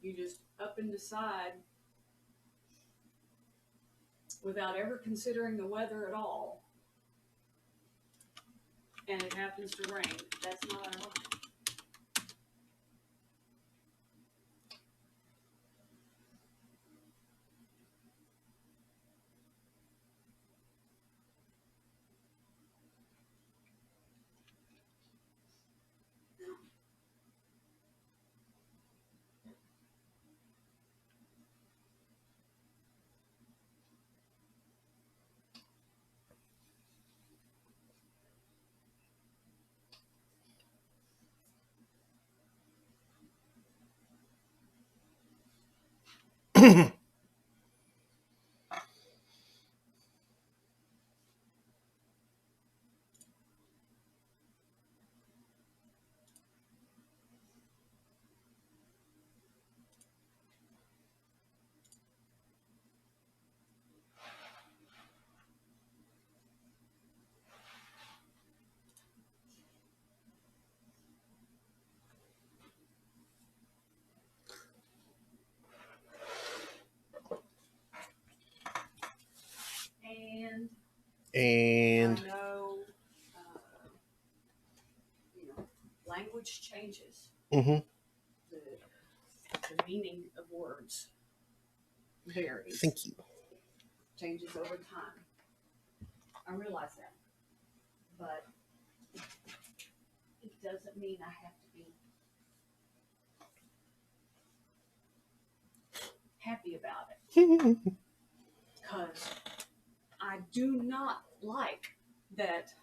You just up and decide without ever considering the weather at all, and it happens to rain. That's not our line. And I know, language changes. Mm-hmm. The meaning of words varies. Thank you. Changes over time. I realize that. But it doesn't mean I have to be happy about it. Because I do not like that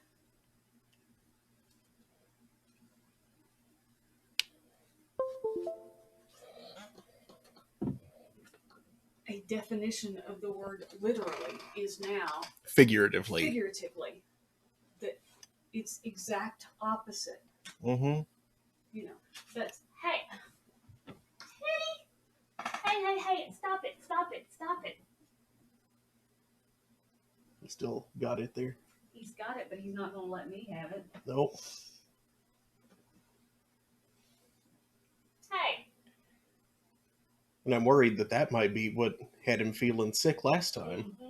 a definition of the word literally is now figuratively. That it's exact opposite. Mm-hmm. That's hey, stop it. He still got it there. He's got it, but he's not going to let me have it. Nope. Hey. And I'm worried that might be what had him feeling sick last time. Mm-hmm.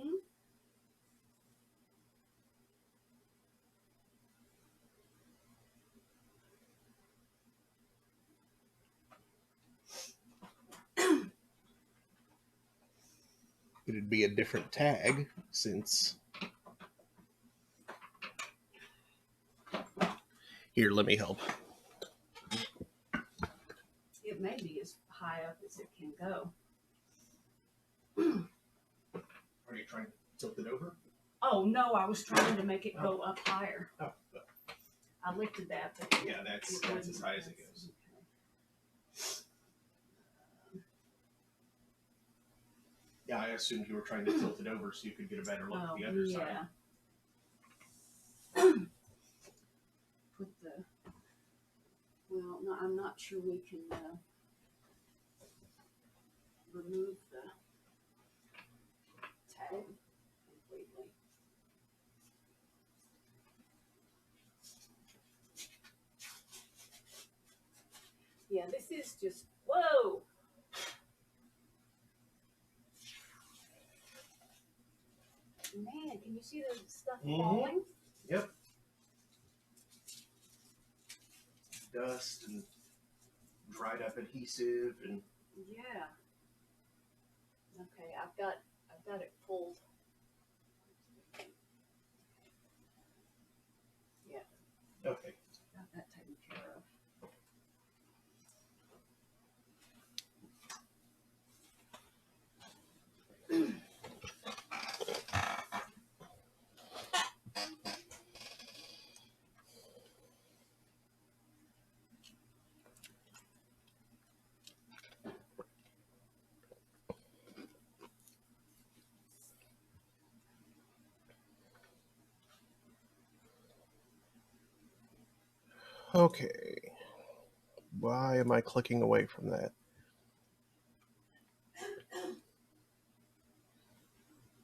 It'd be a different tag since... Here, let me help. It may be as high up as it can go. Are you trying to tilt it over? Oh, no, I was trying to make it go up higher. Oh. I lifted that. But yeah, that's as high as it goes. Yeah, I assumed you were trying to tilt it over so you could get a better look at the other side. Put the... Well, no, I'm not sure we can remove the tag completely. Yeah, this is just... Whoa! Man, can you see the stuff falling? Yep. Dust and dried up adhesive and... Yeah. Okay, I've got it pulled. Yeah. Okay. Got that taken care of. Okay. Why am I clicking away from that?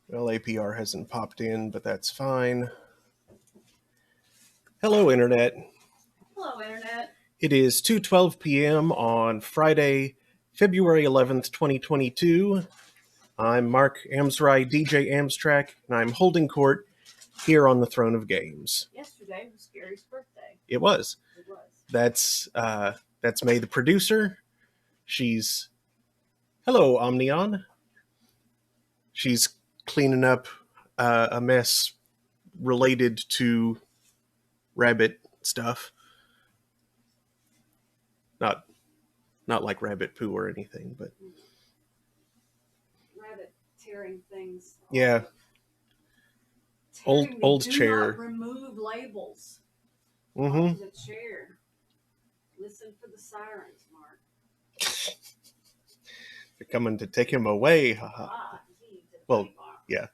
Well, APR hasn't popped in, but that's fine. Hello, Internet. Hello, Internet. It is 2:12 p.m. on Friday, February 11th, 2022. I'm Mark Amsry, DJ Amstrack, and I'm holding court here on the throne of games. Yesterday was Gary's birthday. It was. It was. That's May, the producer. She's... Hello, Omnion. She's cleaning up a mess related to rabbit stuff. Not like rabbit poo or anything, but Rabbit tearing things. yeah. Tearing Old do chair. Not remove labels Mm-hmm. off the chair. Listen for the sirens, Mark. They're coming to take him away. Well, yeah.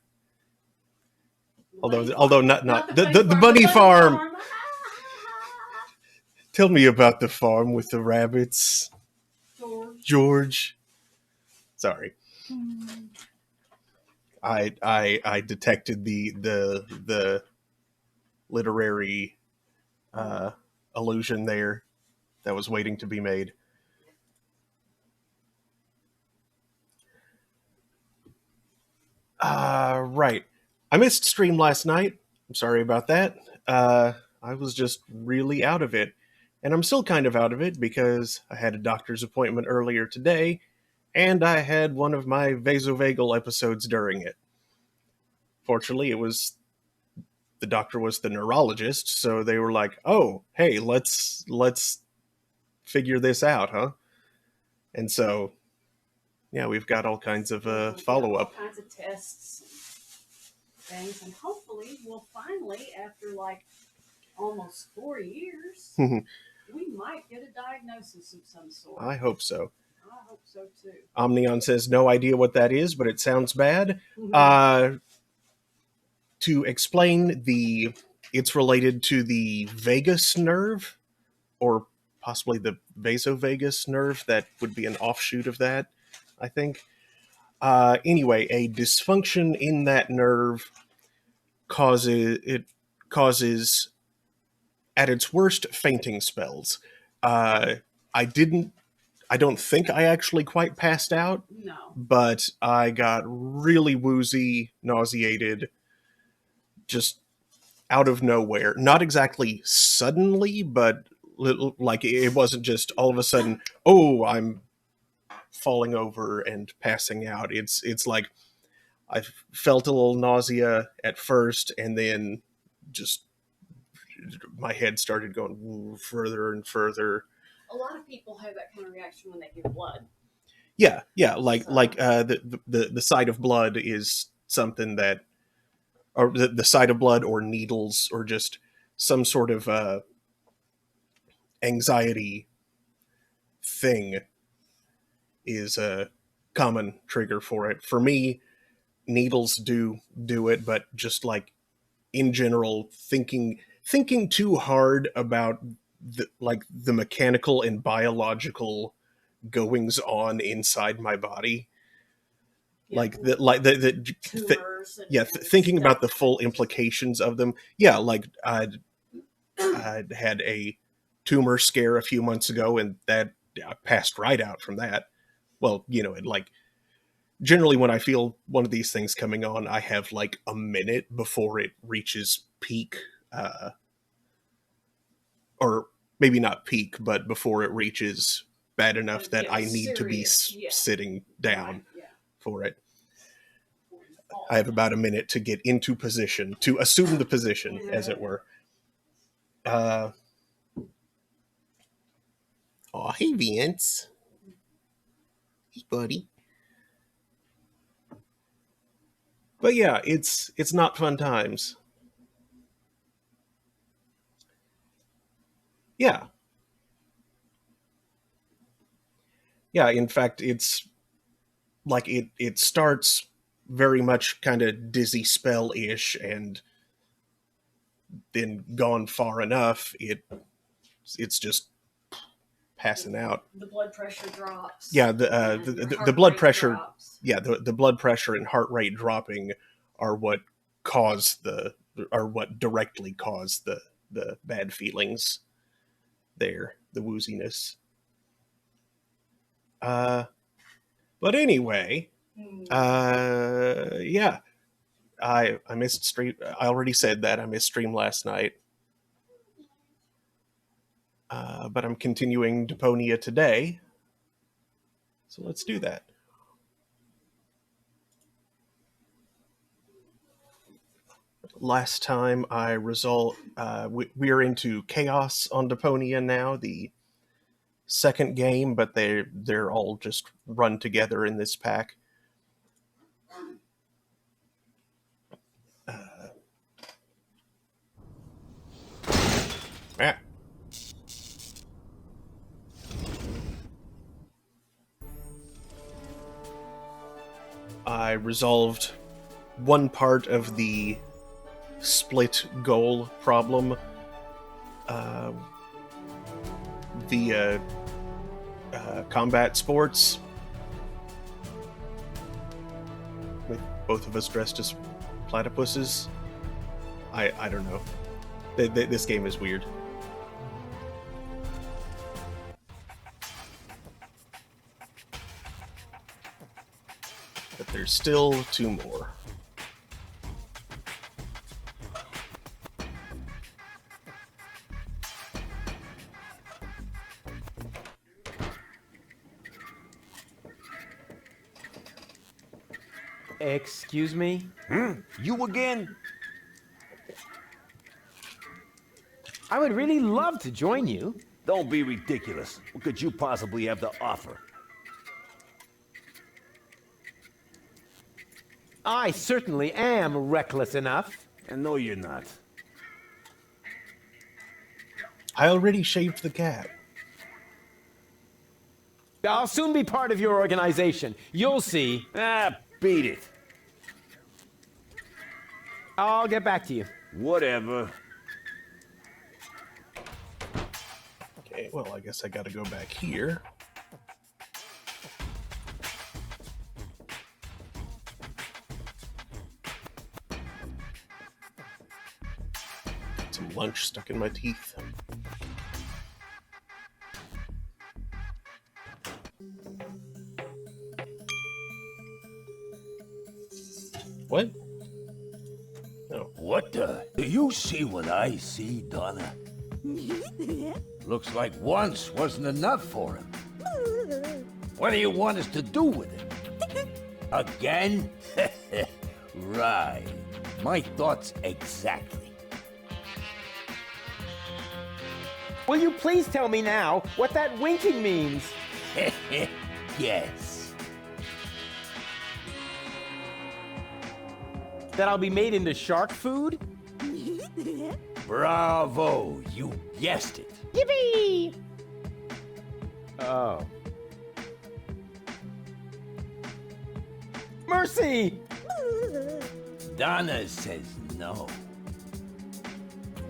Although not the bunny farm. Tell me about the farm with the rabbits, George. Sorry, I detected the literary allusion there that was waiting to be made. Right. I missed stream last night. I'm sorry about that. I was just really out of it. And I'm still kind of out of it because I had a doctor's appointment earlier today, and I had one of my vasovagal episodes during it. Fortunately, the doctor was the neurologist, so they were like, "Oh, hey, let's figure this out, huh?" And so, yeah, we've got all kinds of follow-up. All kinds of tests and things, and hopefully we'll finally, after like almost 4 years, we might get a diagnosis of some sort. I hope so. I hope so too. Omnion says no idea what that is, but it sounds bad. To explain, it's related to the vagus nerve, or possibly the vasovagus nerve. That would be an offshoot of that, I think. Anyway, a dysfunction in that nerve causes, at its worst, fainting spells. I don't think I actually quite passed out. No. But I got really woozy, nauseated, just out of nowhere. Not exactly suddenly, but like it wasn't just all of a sudden, oh, I'm falling over and passing out. It's like I felt a little nausea at first, and then just my head started going further and further. A lot of people have that kind of reaction when they give blood. Yeah, the sight of blood is something that, or the sight of blood or needles or just some sort of anxiety thing is a common trigger for it. For me, needles do it, but just like in general, thinking too hard about the mechanical and biological goings on inside my body, thinking about the full implications of them. Yeah, like I'd had a tumor scare a few months ago, and that I passed right out from that. Well, like generally when I feel one of these things coming on, I have like a minute before it reaches peak, or maybe not peak, but before it reaches bad enough that I need to be sitting down for it. I have about a minute to get into position, to assume the position, as it were. Oh, hey, Vince. Hey, buddy. But yeah, it's not fun times. Yeah. Yeah, in fact, it's like it starts very much kind of dizzy spell-ish, and then gone far enough, it's just passing out. The blood pressure drops. Yeah, the blood pressure drops. Yeah, the blood pressure and heart rate dropping are what directly cause the bad feelings there, the wooziness. But anyway, Hmm. yeah, I missed stream. I already said that I missed stream last night. But I'm continuing Deponia today, so let's do that. Last time I resolved, we're into Chaos on Deponia now, the second game, but they're all just run together in this pack. Ah. I resolved one part of the split goal problem via combat sports, with both of us dressed as platypuses. I don't know. This game is weird. But there's still two more. Excuse me? You again? I would really love to join you. Don't be ridiculous. What could you possibly have to offer? I certainly am reckless enough. And no, you're not. I already shaved the cat. I'll soon be part of your organization. You'll see. Ah, beat it. I'll get back to you. Whatever. Okay, well, I guess I gotta go back here. Some lunch stuck in my teeth. What? No. What the? Do you see what I see, Donna? Looks like once wasn't enough for him. What do you want us to do with it? Again? Right. My thoughts exactly. Will you please tell me now what that winking means? Yes. That I'll be made into shark food? Bravo, you guessed it. Yippee! Oh. Mercy! Donna says no.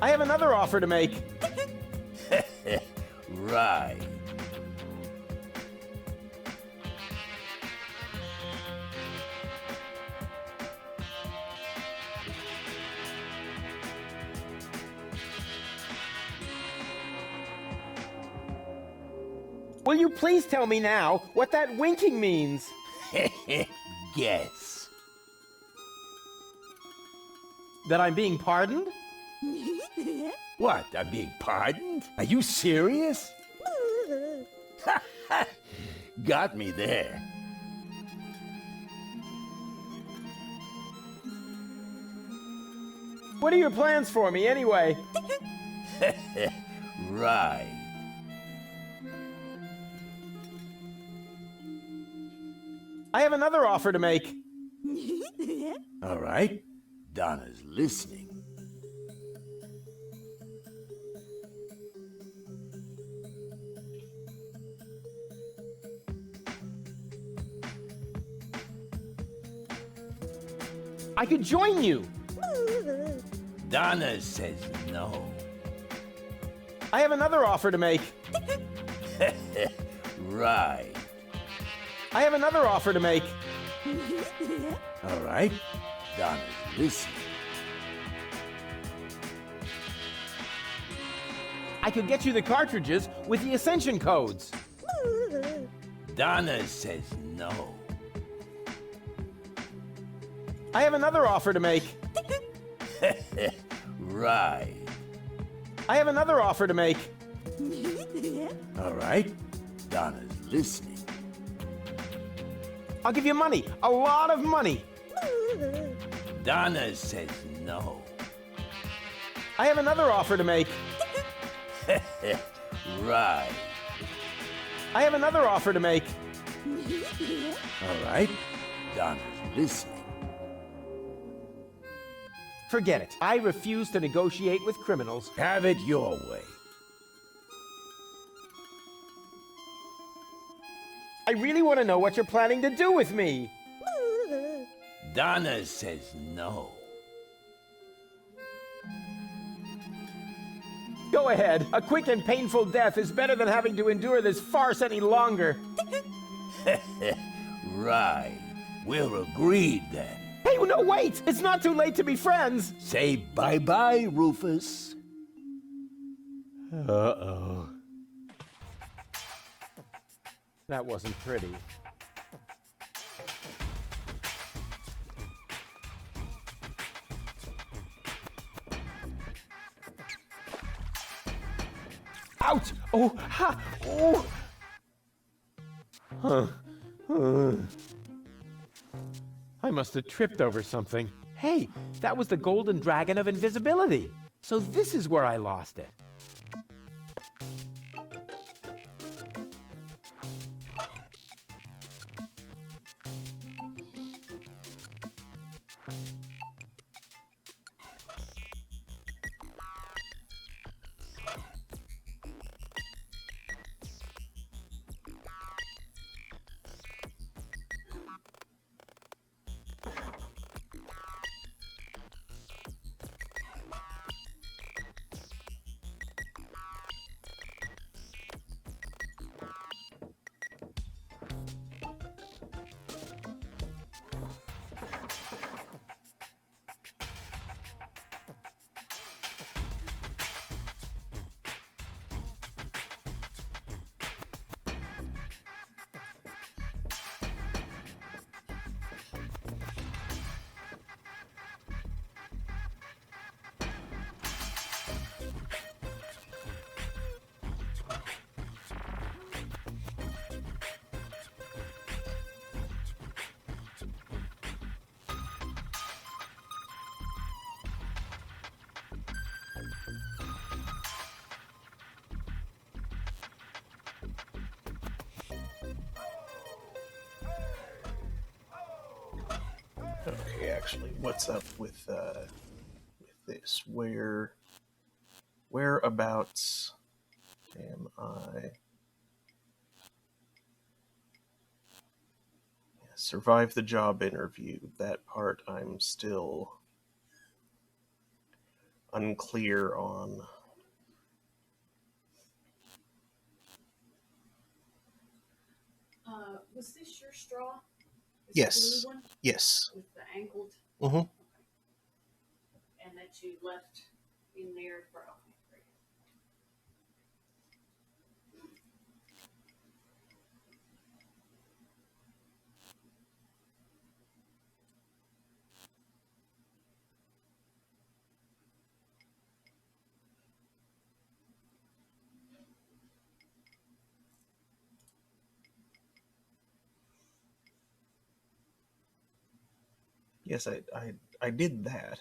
I have another offer to make. Right. Will you please tell me now what that winking means? Guess. That I'm being pardoned? What? I'm being pardoned? Are you serious? Got me there. What are your plans for me, anyway? Right. I have another offer to make. All right. Donna's listening. I could join you. Donna says no. I have another offer to make. Right. I have another offer to make. All right. Donna's listening. I could get you the cartridges with the Ascension codes. Donna says no. I have another offer to make. Right. I have another offer to make. All right. Donna's listening. I'll give you money. A lot of money. Donna says no. I have another offer to make. Right. I have another offer to make. All right. Donna's listening. Forget it. I refuse to negotiate with criminals. Have it your way. I really want to know what you're planning to do with me. Donna says no. Go ahead. A quick and painful death is better than having to endure this farce any longer. Right. We're agreed then. Hey, no, wait! It's not too late to be friends! Say bye-bye, Rufus. Uh-oh. That wasn't pretty. Ouch! Oh, ha! Oh! Huh. I must have tripped over something. Hey, that was the golden dragon of invisibility. So this is where I lost it. Okay, actually, what's up with this? Whereabouts am I? Yeah, survive the job interview. That part I'm still unclear on. Was this your straw? This Yes. blue one Yes. with the angled? Mm-hmm. Okay. And that you left in there for, okay, great. Yes, I did that.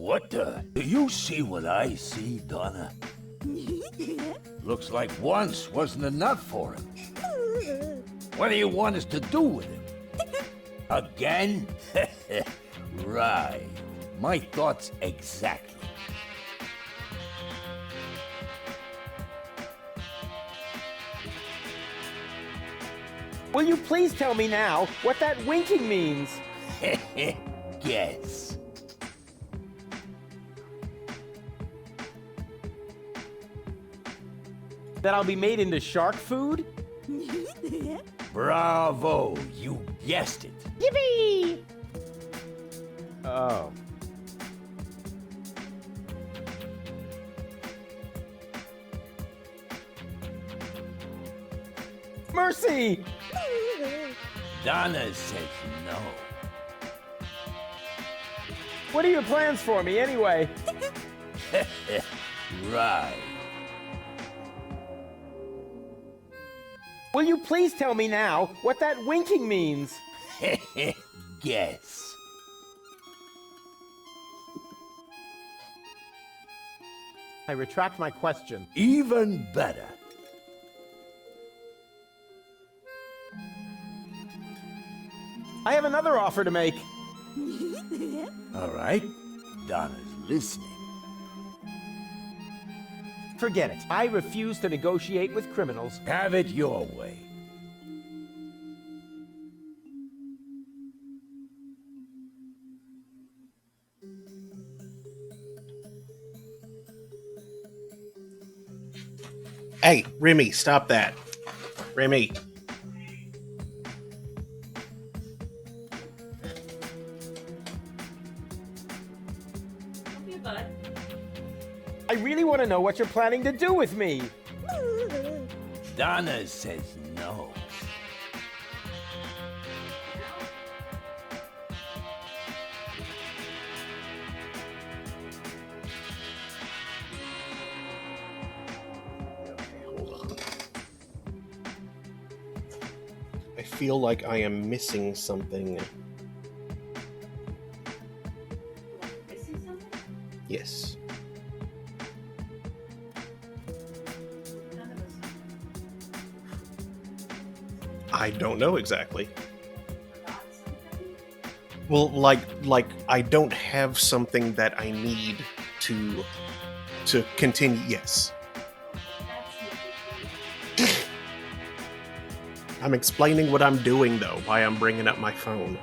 What the? Do you see what I see, Donna? Looks like once wasn't enough for him. What do you want us to do with him? Again? Right. My thoughts exactly. Will you please tell me now what that winking means? Guess. That I'll be made into shark food? Bravo, you guessed it. Yippee! Oh. Mercy! Donna says no. What are your plans for me, anyway? Right. Will you please tell me now what that winking means? Guess. I retract my question. Even better. I have another offer to make. All right. Donna's listening. Forget it. I refuse to negotiate with criminals. Have it your way. Hey, Remy, stop that. Remy. Okay, bud. I really want to know what you're planning to do with me. Donna says no. I feel like I am missing something. Missing something? Yes. None of us. I don't know exactly. Forgot something? Well, like I don't have something that I need to continue. Yes. That's no big deal. I'm explaining what I'm doing though, why I'm bringing up my phone.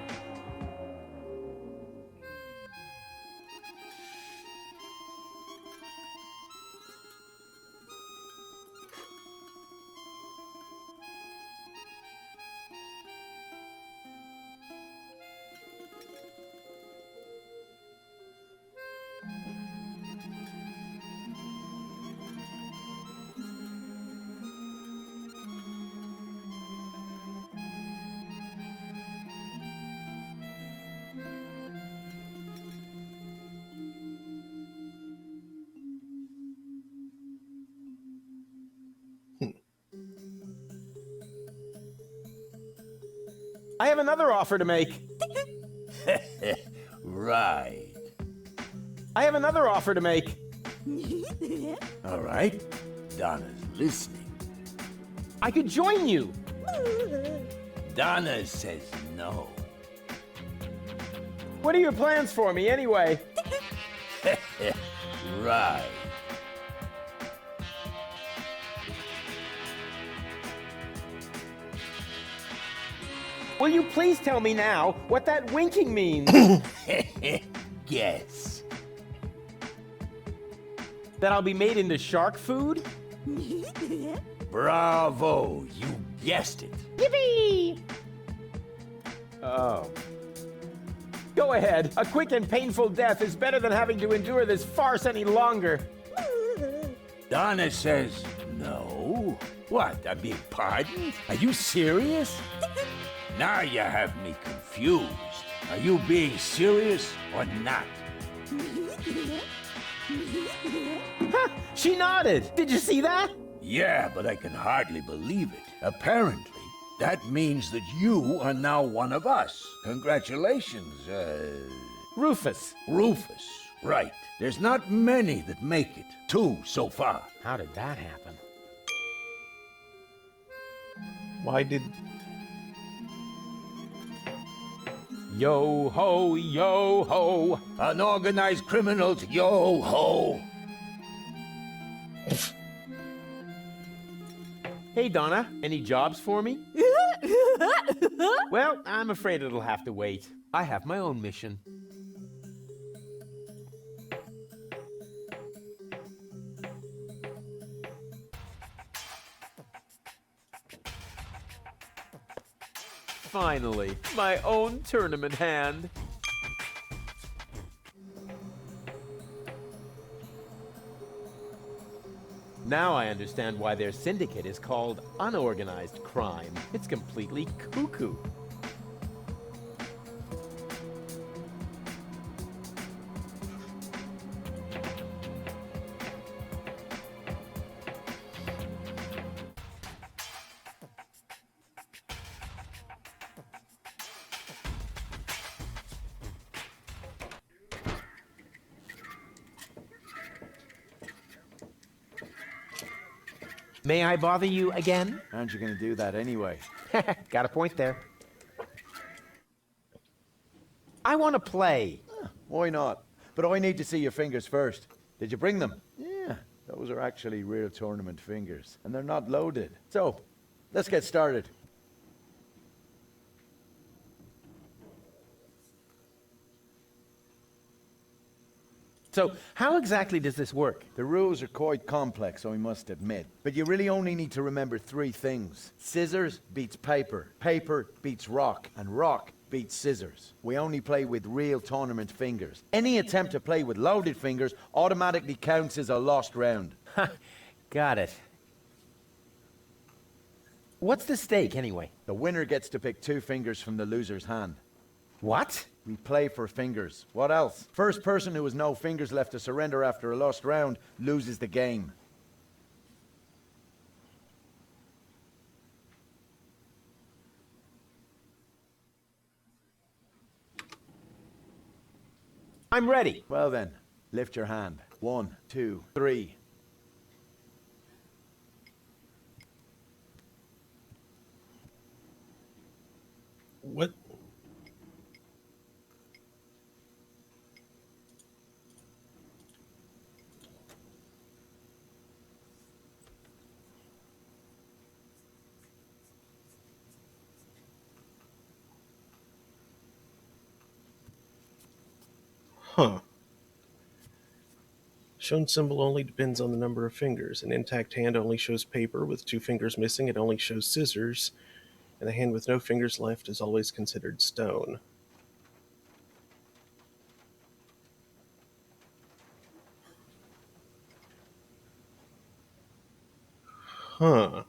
I have another offer to make. Right. I have another offer to make. All right. Donna's listening. I could join you. Donna says no. What are your plans for me, anyway? Right. Will you please tell me now what that winking means? Guess. That I'll be made into shark food? Bravo, you guessed it. Yippee! Oh. Go ahead. A quick and painful death is better than having to endure this farce any longer. Donna says no. What, I beg pardon? Are you serious? Now you have me confused. Are you being serious or not? Ha! She nodded. Did you see that? Yeah, but I can hardly believe it. Apparently, that means that you are now one of us. Congratulations, Rufus. Rufus. Right. There's not many that make it. 2 so far. How did that happen? Why did... Yo ho, yo ho. Unorganized criminals, yo ho. Hey, Donna, any jobs for me? Well, I'm afraid it'll have to wait. I have my own mission. Finally, my own tournament hand. Now I understand why their syndicate is called unorganized crime. It's completely cuckoo. May I bother you again? Aren't you gonna do that anyway? Got a point there. I want to play. Why not? But I need to see your fingers first. Did you bring them? Yeah, those are actually real tournament fingers, and they're not loaded. So, let's get started. So, how exactly does this work? The rules are quite complex, I must admit. But you really only need to remember 3 things. Scissors beats paper, paper beats rock, and rock beats scissors. We only play with real tournament fingers. Any attempt to play with loaded fingers automatically counts as a lost round. Got it. What's the stake, anyway? The winner gets to pick 2 fingers from the loser's hand. What? We play for fingers. What else? First person who has no fingers left to surrender after a lost round loses the game. I'm ready. Well then, lift your hand. 1, 2, 3. What? Huh. Shown symbol only depends on the number of fingers. An intact hand only shows paper. With 2 fingers missing, it only shows scissors. And a hand with no fingers left is always considered stone. Huh.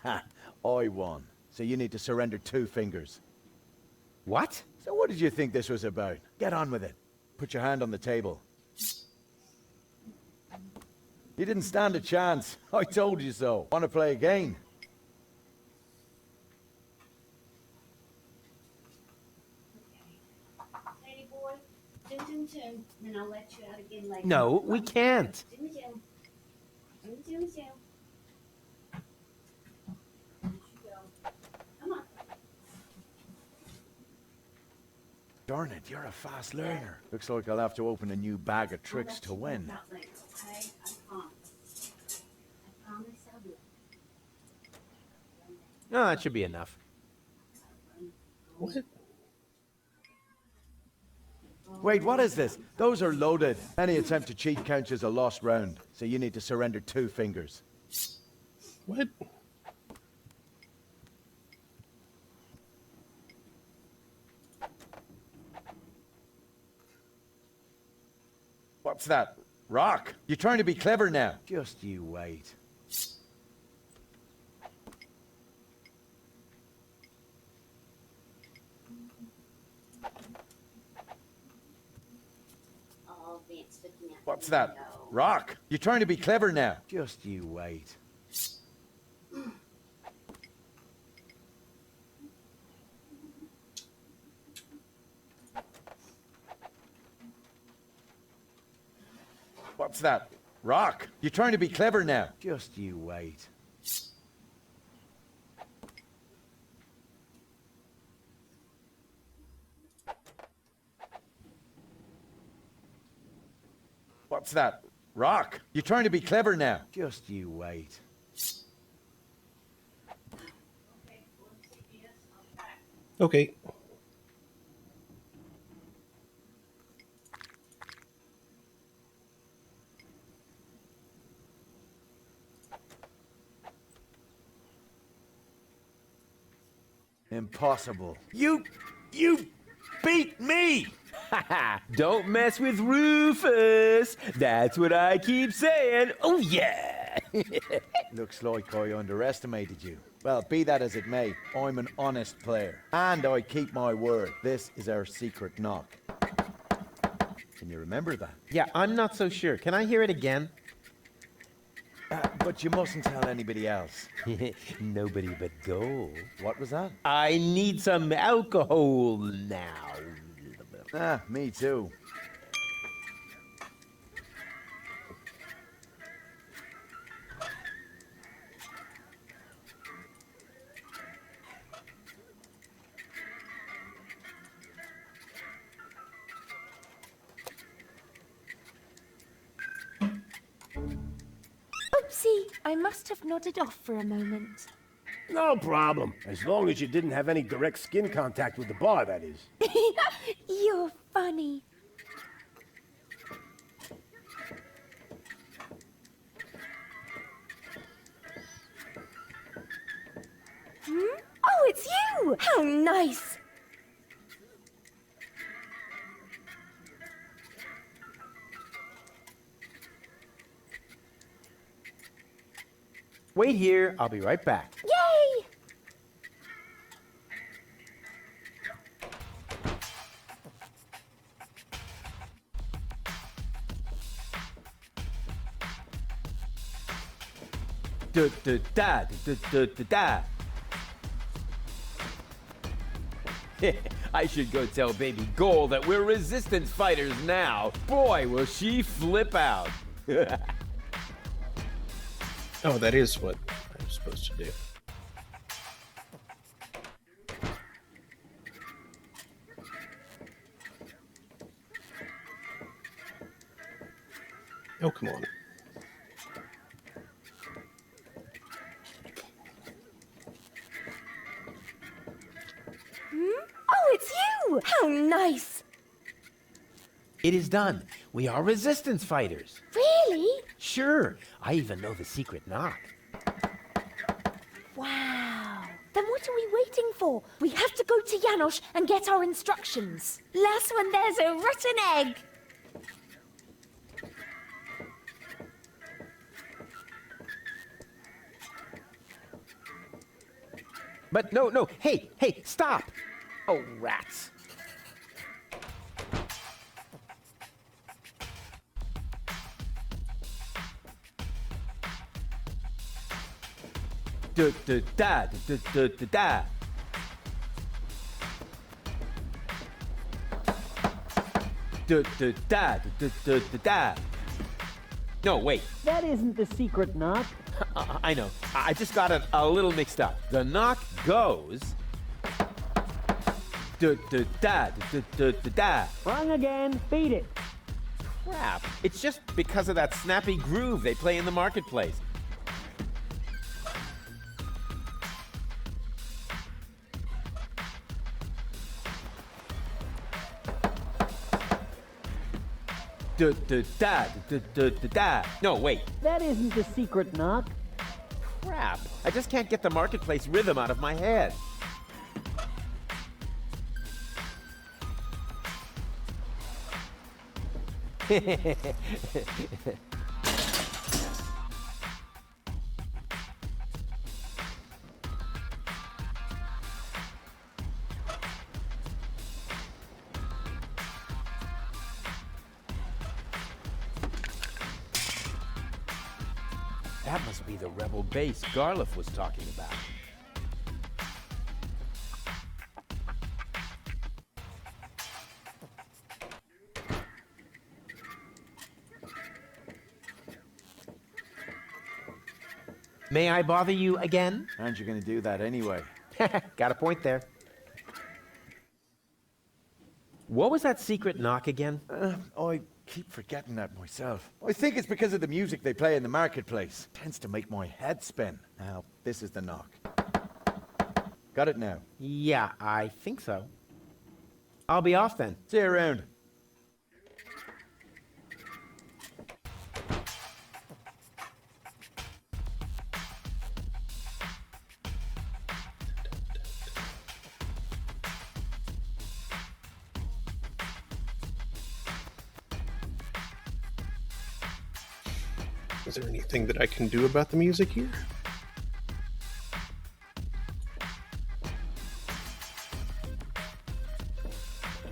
Ha! I won. So you need to surrender 2 fingers. What? So what did you think this was about? Get on with it. Put your hand on the table. You didn't stand a chance. I told you so. Want to play again? Lady boy, zoom, zoom, zoom. Then I'll let you out again later. No, we can't. Zoom, zoom. Zoom, zoom, zoom. There you go. Come on. Darn it, you're a fast learner. Looks like I'll have to open a new bag of tricks to win. About later, okay? I promise. I promise I'll do it. No, that should be enough. What? Wait, what is this? Those are loaded. Any attempt to cheat counts as a lost round, so you need to surrender 2 fingers. What? What's that? Rock? You're trying to be clever now. Just you wait. Oh, Vince, sticking out What's the that? window. Rock? You're trying to be clever now. Just you wait. What's that? Rock? You're trying to be clever now. Just you wait. What's that? Rock? You're trying to be clever now. Just you wait. Okay, let's see this. I'm back. Okay. Impossible. You beat me! Don't mess with Rufus. That's what I keep saying. Oh, yeah. Looks like I underestimated you. Well, be that as it may, I'm an honest player. And I keep my word. This is our secret knock. Can you remember that? Yeah, I'm not so sure. Can I hear it again? But you mustn't tell anybody else. Nobody but Gold. What was that? I need some alcohol now. Ah, me too. Oopsie, I must have nodded off for a moment. No problem. As long as you didn't have any direct skin contact with the bar, that is. You're funny. Oh, it's you! How nice! Wait here. I'll be right back. Yay! Da da da da da da da. I should go tell Baby Gold that we're resistance fighters now. Boy, will she flip out. Oh, that is what I'm supposed to do. Oh, come on. Oh, it's you! How nice! It is done. We are resistance fighters. Really? Sure. I even know the secret knock. Wow. Then what are we waiting for? We have to go to Janosch and get our instructions. Last one, there's a rotten egg. But no, no. Hey, hey, stop. Oh, rats. Da da da da da da da. Da da da da da da da. No, wait. That isn't the secret knock. I know. I just got it a little mixed up. The knock goes. Da da da da da da da. Wrong again. Beat it. Crap. It's just because of that snappy groove they play in the marketplace. Da da da da da da da. No, wait. That isn't the secret knock. Crap. I just can't get the marketplace rhythm out of my head. That must be the rebel base Garliff was talking about. May I bother you again? Aren't you gonna do that anyway? Got a point there. What was that secret knock again? I keep forgetting that myself. I think it's because of the music they play in the marketplace. Tends to make my head spin. Now, this is the knock. Got it now. Yeah, I think so. I'll be off then. See you around. Is there anything that I can do about the music here?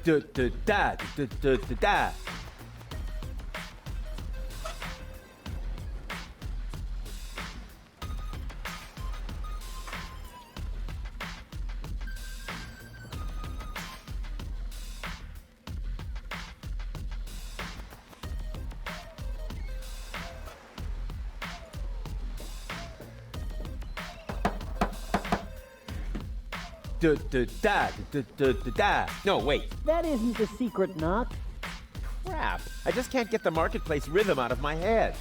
Da. Da. No, wait. That isn't the secret knock. Crap. I just can't get the marketplace rhythm out of my head.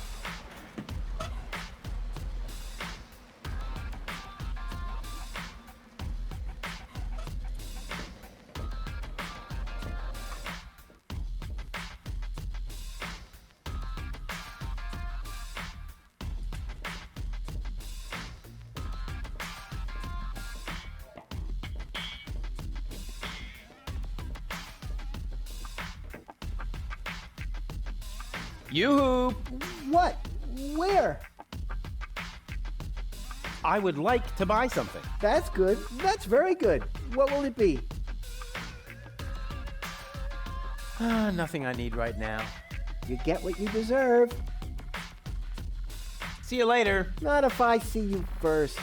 Yoo-hoo! What? Where? I would like to buy something. That's good. That's very good. What will it be? Nothing I need right now. You get what you deserve. See you later. Not if I see you first.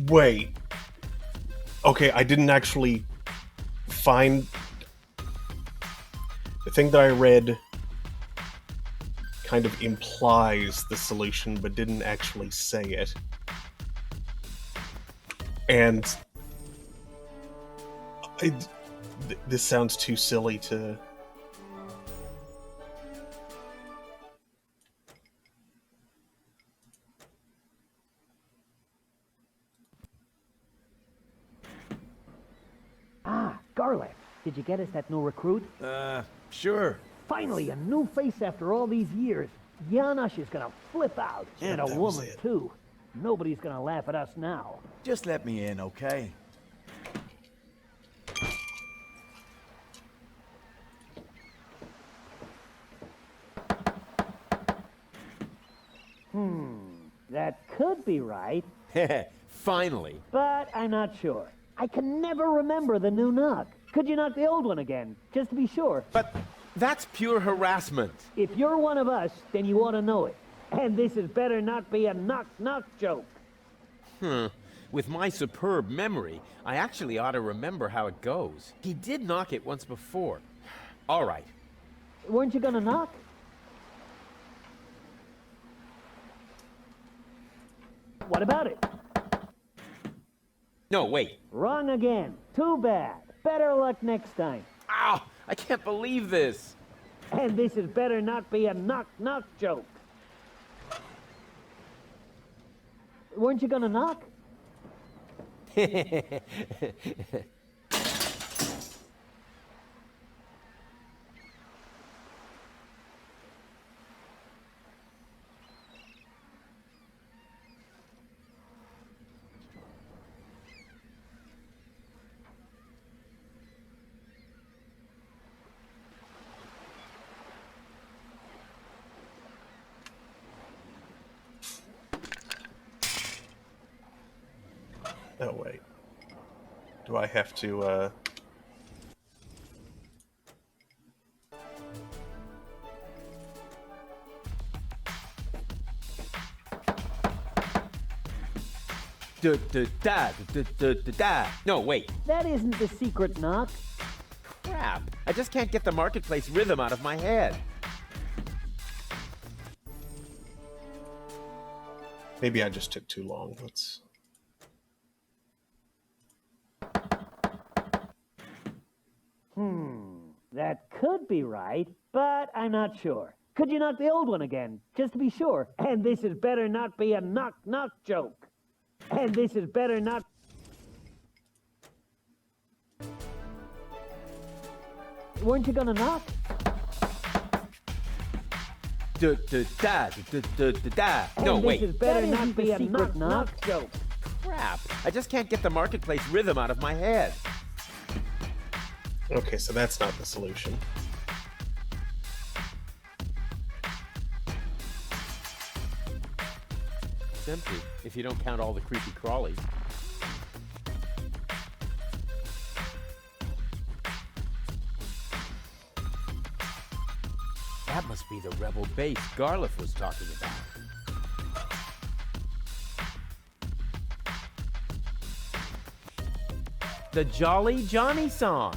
Wait. Okay, I didn't actually find... The thing that I read kind of implies the solution, but didn't actually say it. And... this sounds too silly to... Ah, Garlic. Did you get us that new recruit? Sure. Finally, a new face after all these years. Janosch is gonna flip out. And a that was woman, it. too. Nobody's gonna laugh at us now. Just let me in, okay? That could be right, Finally. but I'm not sure. I can never remember the new knock. Could you knock the old one again, just to be sure? But that's pure harassment. If you're one of us, then you ought to know it. And this had better not be a knock-knock joke. With my superb memory, I actually ought to remember how it goes. He did knock it once before. All right. Weren't you gonna knock? What about it? No, wait. Wrong again. Too bad. Better luck next time. Ow! I can't believe this. And this had better not be a knock-knock joke. Weren't you gonna knock? Oh, wait. Do I have to, No, wait. That isn't the secret knock. Crap. I just can't get the marketplace rhythm out of my head. Maybe I just took too long. Let's... That could be right, but I'm not sure. Could you knock the old one again, just to be sure? And this had better not be a knock-knock joke. And this had better not... Weren't you gonna knock? No, And wait. this had better not be a knock-knock joke. Crap. I just can't get the marketplace rhythm out of my head. Okay, so that's not the solution. It's empty, if you don't count all the creepy crawlies. That must be the rebel base Garliff was talking about. The Jolly Johnny song.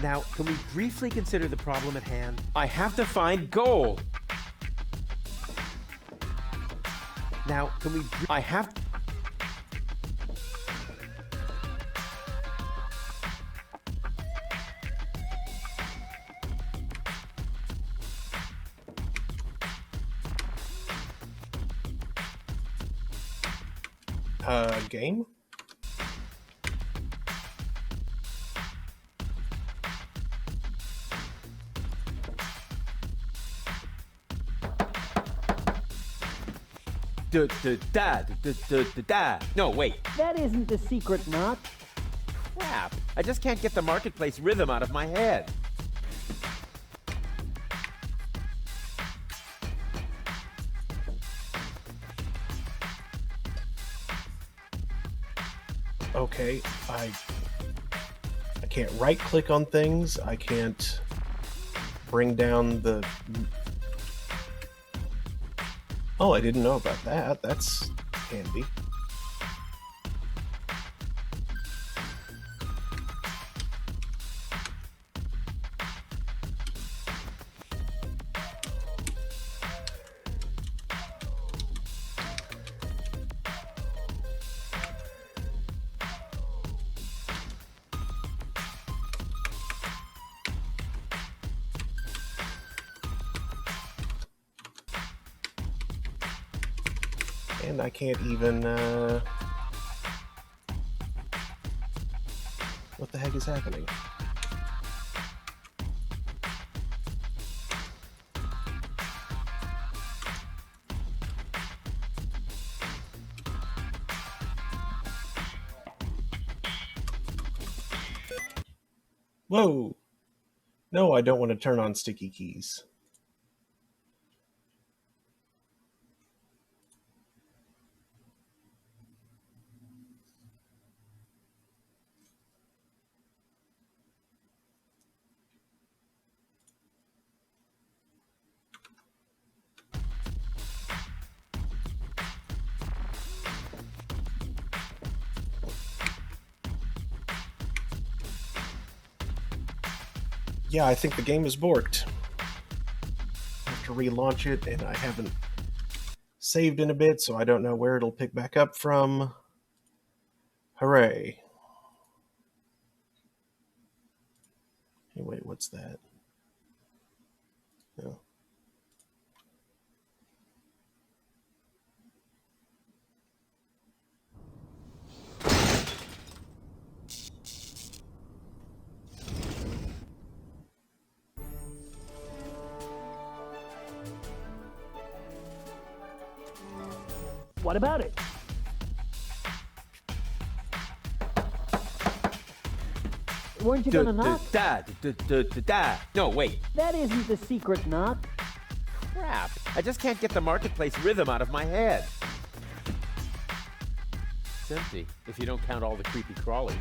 Now, can we briefly consider the problem at hand? I have to find gold. Now, can we... I have... Game? Da. No, wait. That isn't the secret knock. Crap. I just can't get the marketplace rhythm out of my head. Okay, I can't right click on things. I can't bring down the... Oh, I didn't know about that. That's handy. And I can't even, what the heck is happening? Whoa! No, I don't want to turn on sticky keys. Yeah, I think the game is borked. I have to relaunch it, and I haven't saved in a bit, so I don't know where it'll pick back up from. Hooray. Hey, wait, what's that? No. What about it? Weren't you gonna knock? Da. No, wait. That isn't the secret knock. Crap. I just can't get the marketplace rhythm out of my head. It's empty, if you don't count all the creepy crawlies.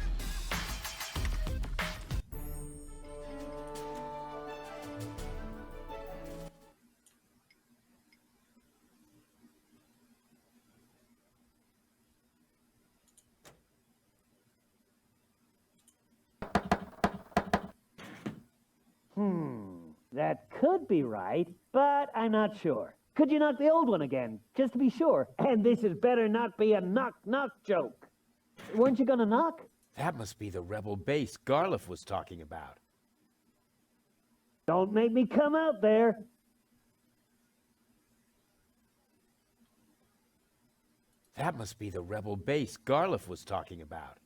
That could be right, but I'm not sure. Could you knock the old one again, just to be sure? And this had better not be a knock-knock joke. Weren't you gonna knock? That must be the rebel base Garliff was talking about. Don't make me come out there. That must be the rebel base Garliff was talking about.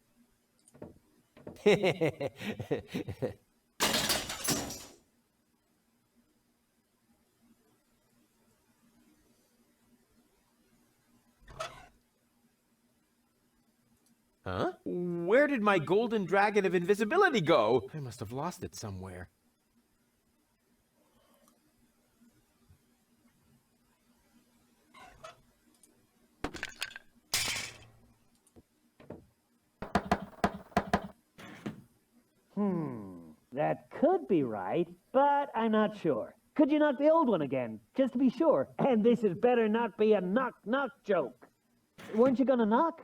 Huh? Where did my golden dragon of invisibility go? I must have lost it somewhere. That could be right, but I'm not sure. Could you knock the old one again, just to be sure? And this had better not be a knock-knock joke. Weren't you gonna knock?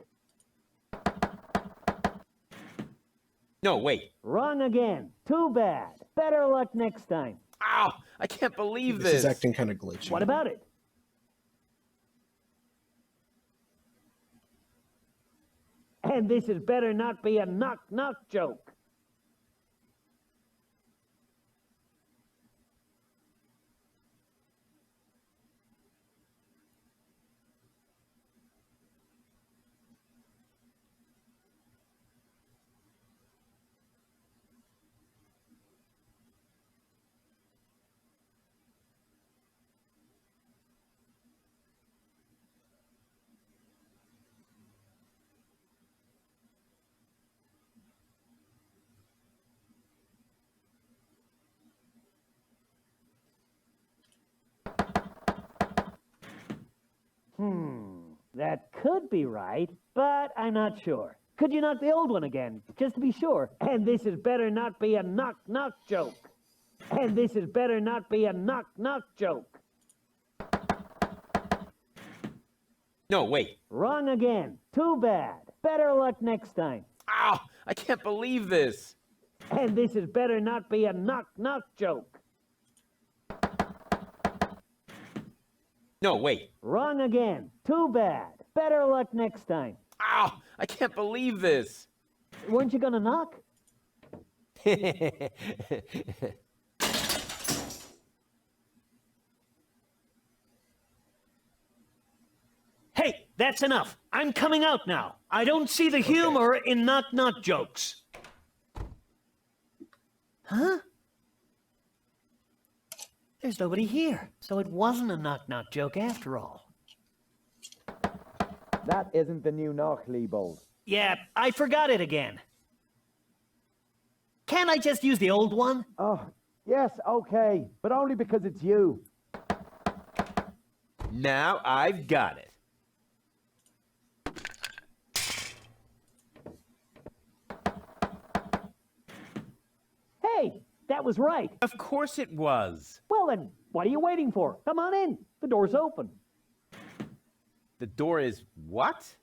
No, wait. Wrong again. Too bad. Better luck next time. Ow! I can't believe This this. is acting kind of glitchy. What about it? And this had better not be a knock-knock joke. That could be right, but I'm not sure. Could you knock the old one again, just to be sure? And this is better not be a knock-knock joke. And this is better not be a knock-knock joke. No, wait. Wrong again. Too bad. Better luck next time. Ow! I can't believe this. And this is better not be a knock-knock joke. No, wait. Wrong again. Too bad. Better luck next time. Ow! I can't believe this. Weren't you gonna knock? Hey, that's enough. I'm coming out now. I don't see the humor in knock-knock jokes. Huh? There's nobody here, so it wasn't a knock-knock joke after all. That isn't the new knock, Leibold. Yeah, I forgot it again. Can't I just use the old one? Oh, yes, okay, but only because it's you. Now I've got it. Hey, that was right. Of course it was. Well then, what are you waiting for? Come on in. The door's open. The door is what?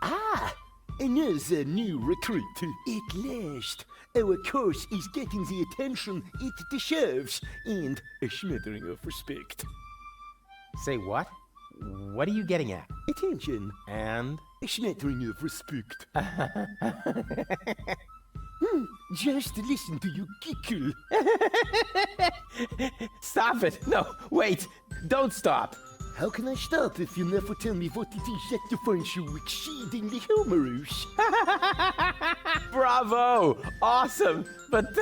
Ah, another new recruit. At last, our course is getting the attention it deserves and a smattering of respect. Say what? What are you getting at? Attention. And? A smattering of respect. Just listen to you giggle. Stop it! No, wait! Don't stop! How can I stop if you never tell me what it is that you find so exceedingly humorous? Bravo! Awesome! But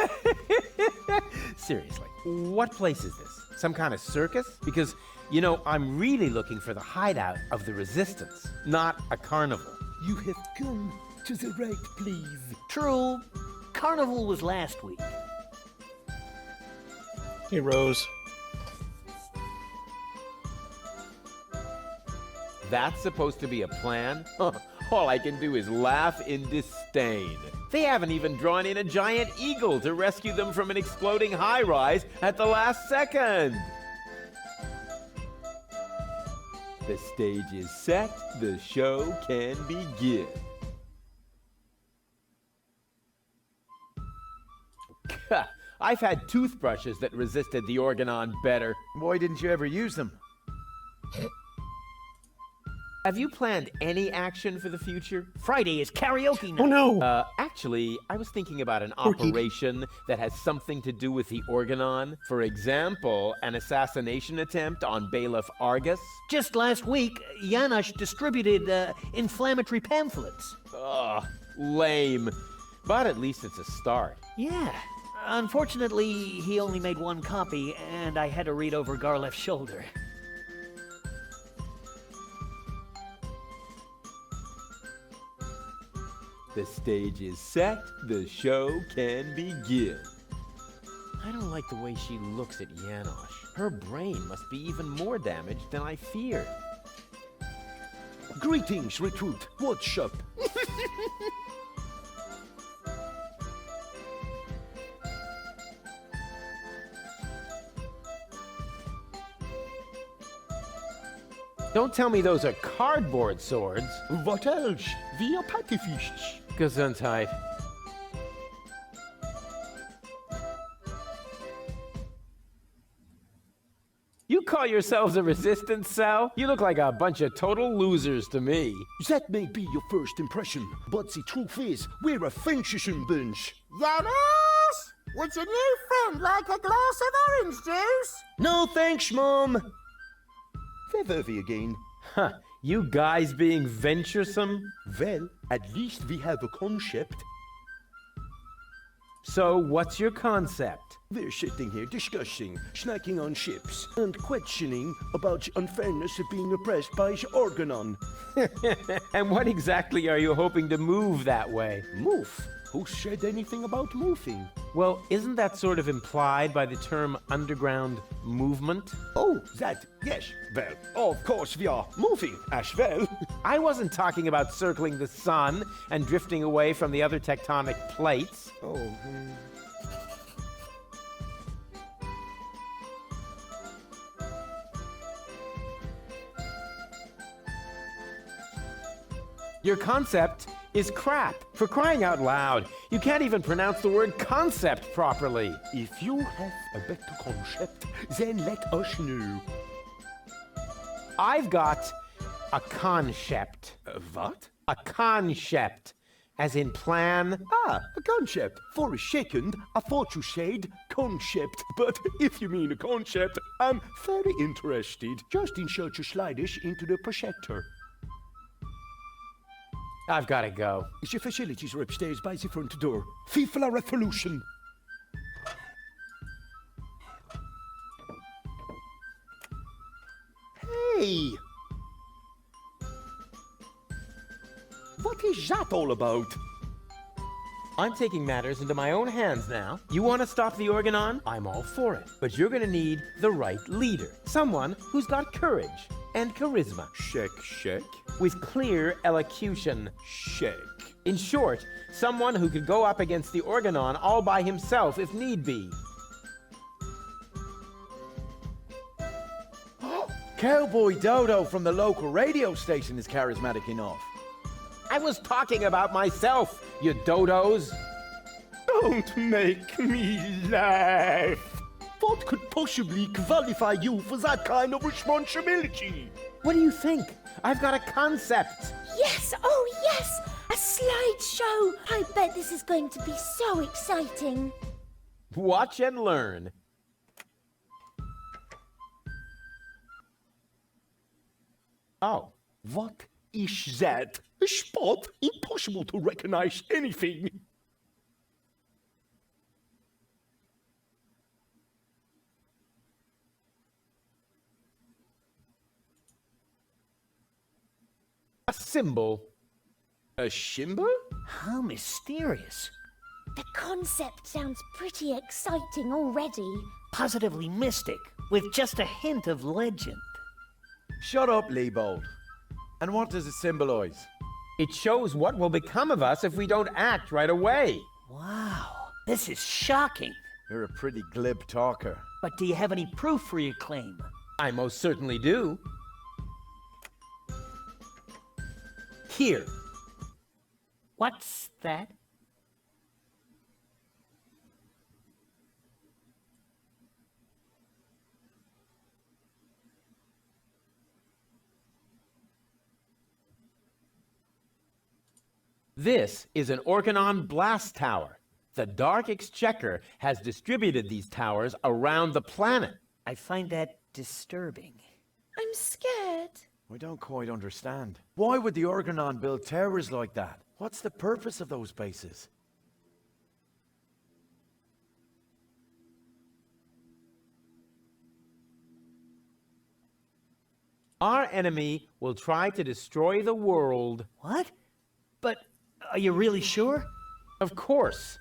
seriously, what place is this? Some kind of circus? Because, you know, I'm really looking for the hideout of the Resistance, not a carnival. You have come to the right place. True. Carnival was last week. Hey, Rose. That's supposed to be a plan? All I can do is laugh in disdain. They haven't even drawn in a giant eagle to rescue them from an exploding high-rise at the last second. The stage is set, the show can begin. I've had toothbrushes that resisted the Organon better. Why didn't you ever use them? Have you planned any action for the future? Friday is karaoke night. Oh no! Actually, I was thinking about an Porky. operation that has something to do with the Organon. For example, an assassination attempt on Bailiff Argus. Just last week, Janosch distributed inflammatory pamphlets. Ugh, lame. But at least it's a start. Yeah. Unfortunately, he only made one copy, and I had to read over Garleff's shoulder. The stage is set, the show can begin. I don't like the way she looks at Janosch. Her brain must be even more damaged than I feared. Greetings, recruit. What's up? Don't tell me those are cardboard swords. What else? We are pacifists. Gesundheit. You call yourselves a resistance cell? You look like a bunch of total losers to me. That may be your first impression, but the truth is, we're a fantasy bunch. Janice! Would your new friend like a glass of orange juice? No thanks, Mom. Where were we again? Huh, you guys being venturesome? Well, at least we have a concept. So, what's your concept? We're sitting here discussing, snacking on chips, and questioning about the unfairness of being oppressed by the Organon. And what exactly are you hoping to move that way? Move? Who said anything about moving? Well, isn't that sort of implied by the term underground movement? Oh, that, yes. Well, of course we are moving as well. I wasn't talking about circling the sun and drifting away from the other tectonic plates. Oh, Your concept is crap. For crying out loud, you can't even pronounce the word concept properly. If you have a better concept, then let us know. I've got a concept. What? A concept. As in plan. Ah, a concept. For a second, I thought you said concept. But if you mean a concept, I'm very interested. Just insert your sliders into the projector. I've got to go. Your facilities are upstairs by the front door. Vive la revolution! Hey! What is that all about? I'm taking matters into my own hands now. You want to stop the Organon? I'm all for it. But you're going to need the right leader. Someone who's got courage and charisma. Check. With clear elocution. Check. In short, someone who could go up against the Organon all by himself if need be. Cowboy Dodo from the local radio station is charismatic enough. I was talking about myself, you dodos. Don't make me laugh. What could possibly qualify you for that kind of responsibility? What do you think? I've got a concept. Yes, oh yes! A slideshow! I bet this is going to be so exciting. Watch and learn. Oh. What is that? A spot? Impossible to recognize anything. A symbol. A symbol? How mysterious. The concept sounds pretty exciting already. Positively mystic, with just a hint of legend. Shut up, Leibold. And what does it symbolize? It shows what will become of us if we don't act right away. Wow, this is shocking. You're a pretty glib talker. But do you have any proof for your claim? I most certainly do. Here. What's that? This is an Organon blast tower. The Dark Exchequer has distributed these towers around the planet. I find that disturbing. I'm scared. I don't quite understand. Why would the Organon build towers like that? What's the purpose of those bases? Our enemy will try to destroy the world. What? But are you really sure? Of course.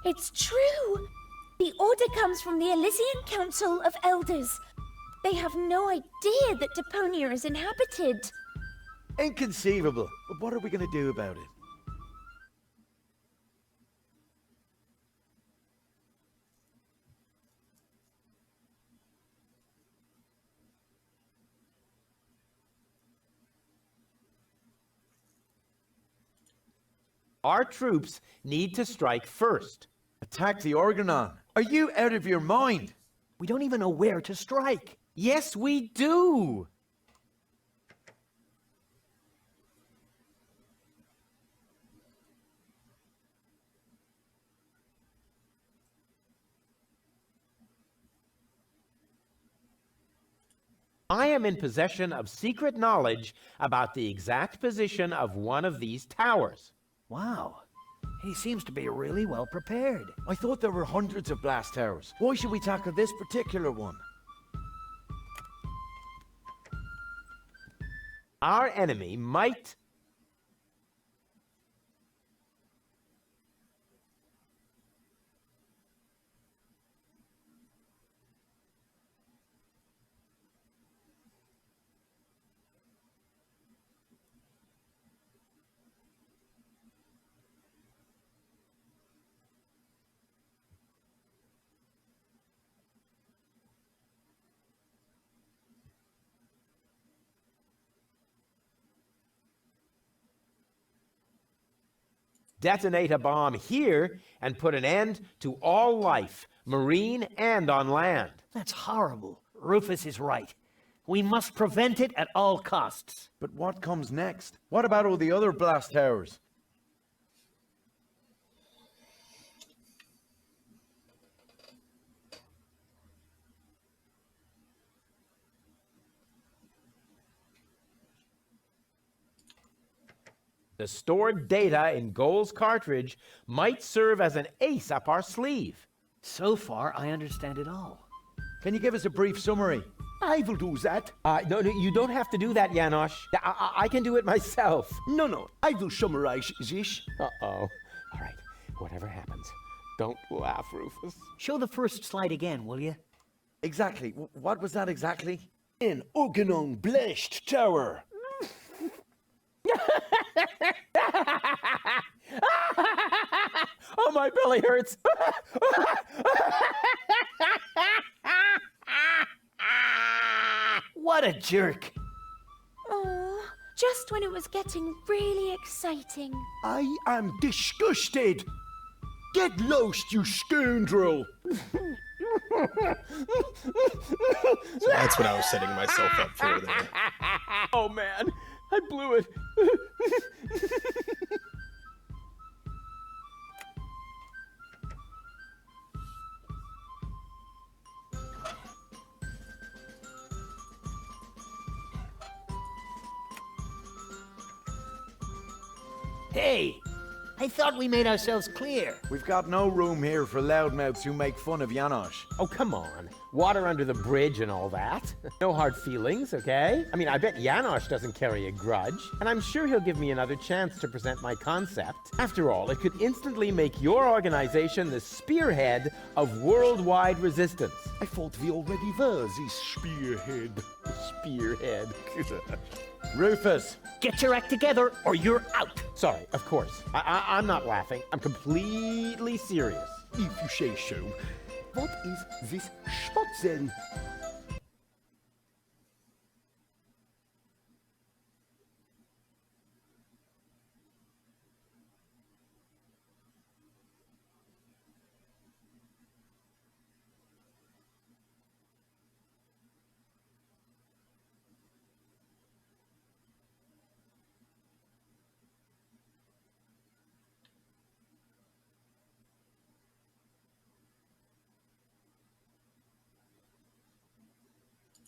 It's true. The order comes from the Elysian Council of Elders. They have no idea that Deponia is inhabited. Inconceivable. But what are we going to do about it? Our troops need to strike first. Attack the Organon. Are you out of your mind? We don't even know where to strike. Yes, we do. I am in possession of secret knowledge about the exact position of one of these towers. Wow. He seems to be really well prepared. I thought there were hundreds of blast towers. Why should we tackle this particular one? Our enemy might... detonate a bomb here and put an end to all life, marine and on land. That's horrible. Rufus is right. We must prevent it at all costs. But what comes next? What about all the other blast towers? The stored data in Goal's cartridge might serve as an ace up our sleeve. So far, I understand it all. Can you give us a brief summary? I will do that. No, you don't have to do that, Janosch. I can do it myself. No, I will summarize this. Uh-oh. All right, whatever happens, don't laugh, Rufus. Show the first slide again, will you? Exactly. What was that exactly? An Organon blast tower. Oh, my belly hurts. What a jerk. Oh, just when it was getting really exciting. I am disgusted. Get lost, you scoundrel. So that's what I was setting myself up for there. Oh, man, I blew it. Hey, I thought we made ourselves clear. We've got no room here for loudmouths who make fun of Janosch. Oh, come on. Water under the bridge and all that. No hard feelings, okay? I mean, I bet Janosch doesn't carry a grudge, and I'm sure he'll give me another chance to present my concept. After all, it could instantly make your organization the spearhead of worldwide resistance. I thought we already were the spearhead. Spearhead. Rufus! Get your act together or you're out. Sorry, of course. I'm not laughing. I'm completely serious. If you say so. What is this spot then?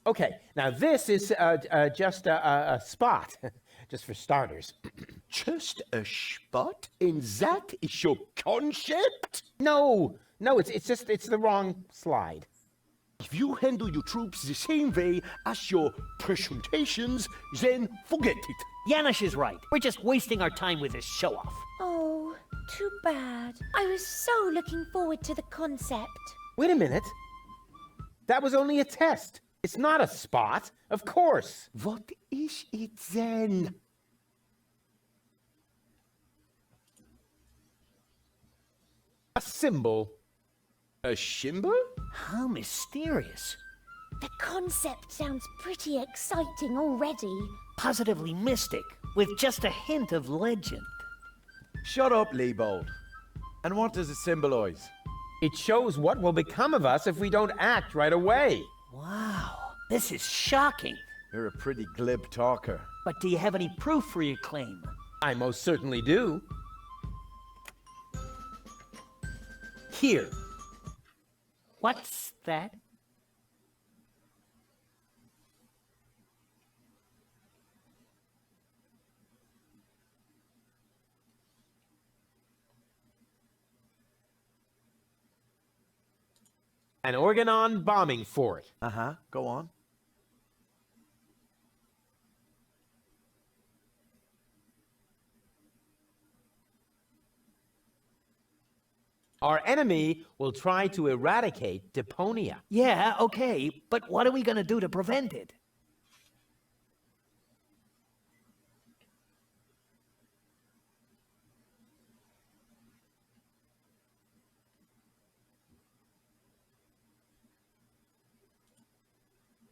Okay, now this is just a spot, just for starters. Just a spot? And that is your concept? No, it's the wrong slide. If you handle your troops the same way as your presentations, then forget it. Janosch is right. We're just wasting our time with this show-off. Oh, too bad. I was so looking forward to the concept. Wait a minute. That was only a test. It's not a spot, of course. What is it then? A symbol. A symbol? How mysterious. The concept sounds pretty exciting already. Positively mystic, with just a hint of legend. Shut up, Leibold. And what does it symbolize? It shows what will become of us if we don't act right away. Wow, this is shocking. You're a pretty glib talker. But do you have any proof for your claim? I most certainly do. Here. What's that? An Organon bombing fort. Uh-huh. Go on. Our enemy will try to eradicate Deponia. Yeah, okay, but what are we gonna do to prevent it?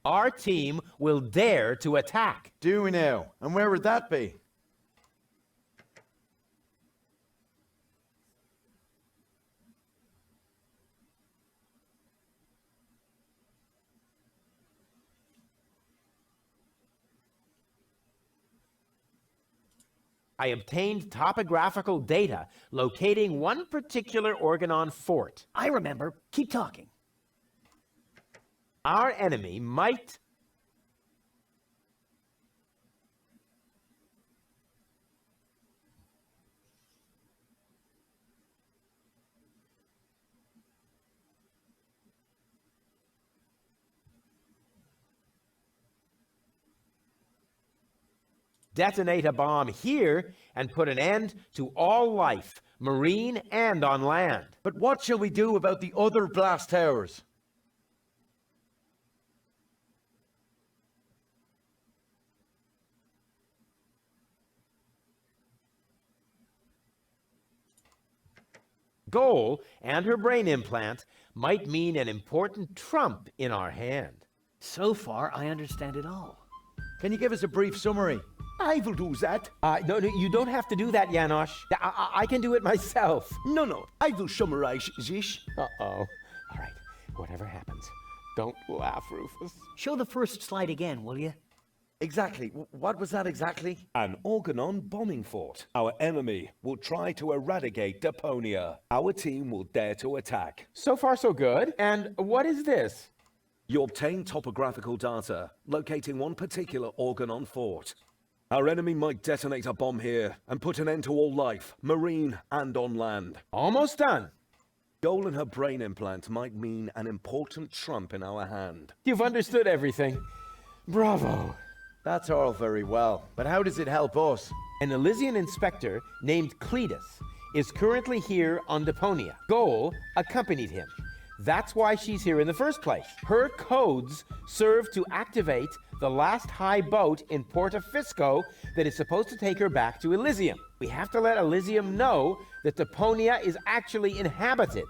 Our team will dare to attack. Do we now? And where would that be? I obtained topographical data locating one particular Organon fort. I remember. Keep talking. Our enemy might... detonate a bomb here and put an end to all life, marine and on land. But what shall we do about the other blast towers? Goal and her brain implant might mean an important trump in our hand. So far, I understand it all. Can you give us a brief summary? I will do that. No, you don't have to do that, Janosch. I can do it myself. No, I will summarize this. Uh-oh. All right, whatever happens, don't laugh, Rufus. Show the first slide again, will you? Exactly. What was that exactly? An Organon bombing fort. Our enemy will try to eradicate Deponia. Our team will dare to attack. So far, so good. And what is this? You obtain topographical data locating one particular Organon fort. Our enemy might detonate a bomb here and put an end to all life, marine and on land. Almost done. Goal and her brain implant might mean an important trump in our hand. You've understood everything. Bravo. That's all very well, but how does it help us? An Elysian inspector named Cletus is currently here on Deponia. Goal accompanied him. That's why she's here in the first place. Her codes serve to activate the last high boat in Porta Fisco that is supposed to take her back to Elysium. We have to let Elysium know that Deponia is actually inhabited.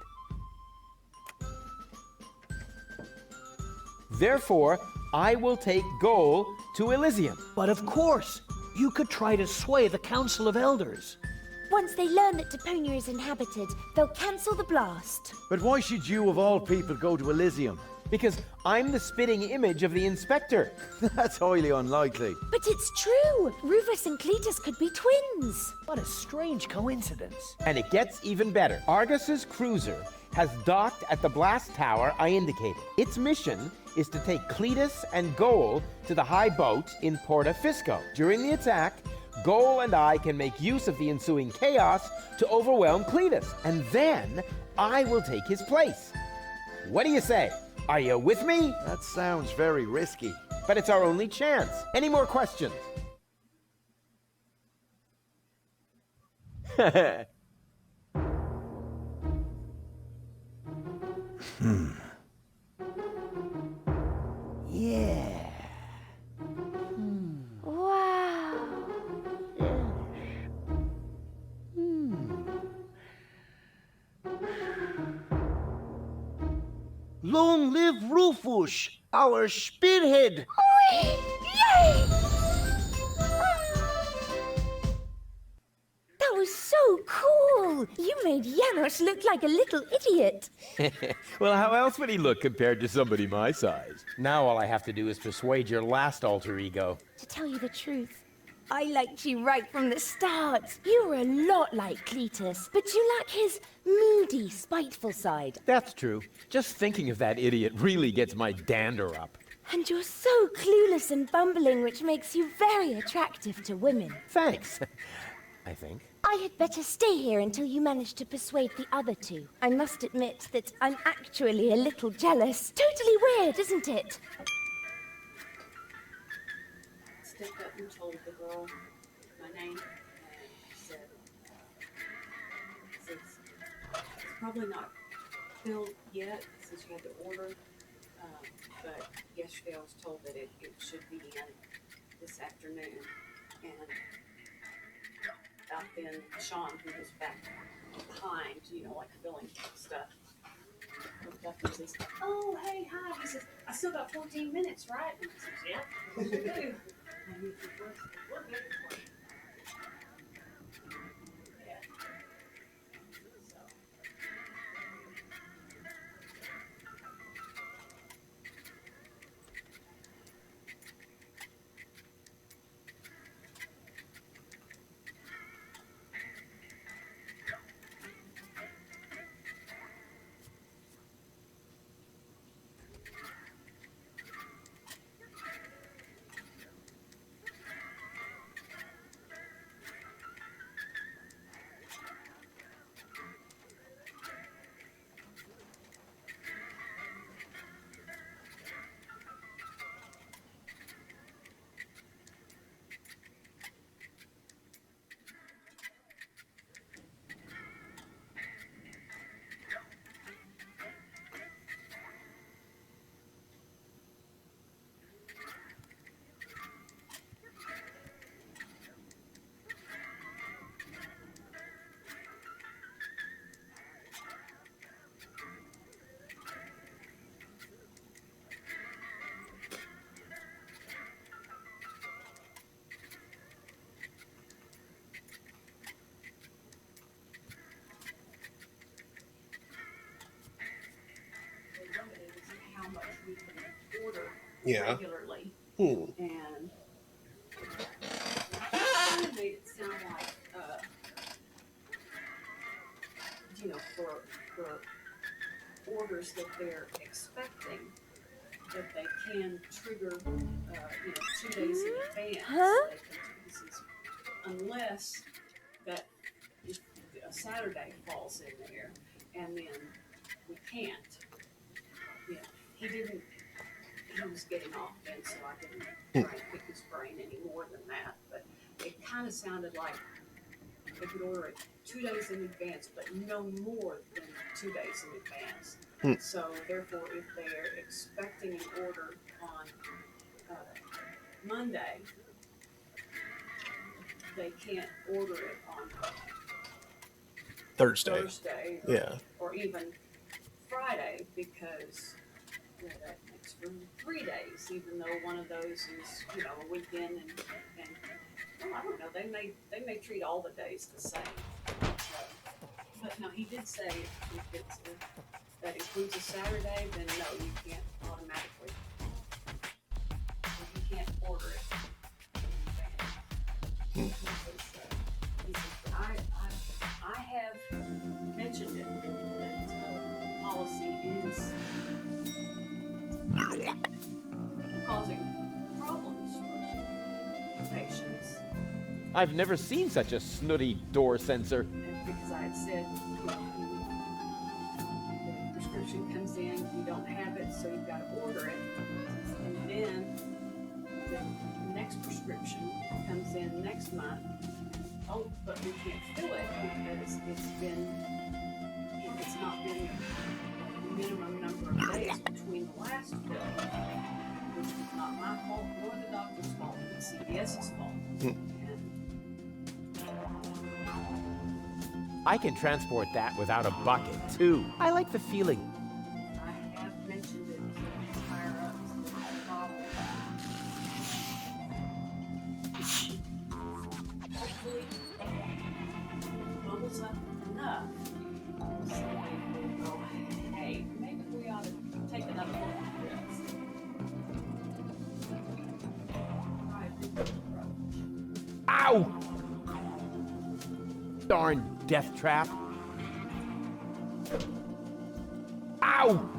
Therefore, I will take Goal to Elysium. But of course, you could try to sway the Council of Elders. Once they learn that Deponia is inhabited, they'll cancel the blast. But why should you, of all people, go to Elysium? Because I'm the spitting image of the inspector. That's highly unlikely. But it's true! Rufus and Cletus could be twins. What a strange coincidence. And it gets even better. Argus's cruiser has docked at the blast tower I indicated. Its mission is to take Cletus and Goal to the high boat in Porta Fisco. During the attack, Goal and I can make use of the ensuing chaos to overwhelm Cletus, and then I will take his place. What do you say? Are you with me? That sounds very risky. But it's our only chance. Any more questions? Yeah. Wow. Long live Rufus, our spearhead. Yay! That was so cool! You made Janosch look like a little idiot. Well, how else would he look compared to somebody my size? Now all I have to do is persuade your last alter ego. To tell you the truth, I liked you right from the start. You were a lot like Cletus, but you lack his moody, spiteful side. That's true. Just thinking of that idiot really gets my dander up. And you're so clueless and bumbling, which makes you very attractive to women. Thanks. I think. I had better stay here until you manage to persuade the other two. I must admit that I'm actually a little jealous. Totally weird, isn't it? Stepped up and told the girl my name and said, it's probably not filled yet since you had to order, but yesterday I was told that it should be in this afternoon. And about then, Sean, who was back behind, like filling stuff, looked up and says, "Oh, hey, hi." He says, "I still got 14 minutes, right?" And I says, "Yeah, you do." And he says, "We're good for you." Yeah. So. How much we can order regularly. And it made it sound like, for orders that they're expecting, that they can trigger, 2 days in advance. Huh? He says, unless that if a Saturday falls in there, and then we can't. He was getting off then, so I didn't try and pick his brain any more than that. But it kind of sounded like they could order it 2 days in advance, but no more than 2 days in advance. So therefore, if they're expecting an order on Monday, they can't order it on Thursday. or even Friday, because that makes for 3 days, even though one of those is, a weekend, and well, I don't know, they may treat all the days the same. But no, he did say if that includes a Saturday, then no, you can't automatically. You can't order it in advance. He says, I have mentioned it, that policy is causing problems for patients. I've never seen such a snooty door sensor. And because I had said, the prescription comes in, you don't have it, so you've got to order it. And then the next prescription comes in next month. Oh, but we can't fill it because it's not been a minimum number of days between the last fill, which is not my fault nor the doctor's fault, it's CVS's fault. I can transport that without a bucket, too. I like the feeling. I have mentioned it to higher ups, the problem. Hopefully, it bubbles up enough so they will go, hey, maybe we ought to take another look at this. Ow! Darn death trap. Ow!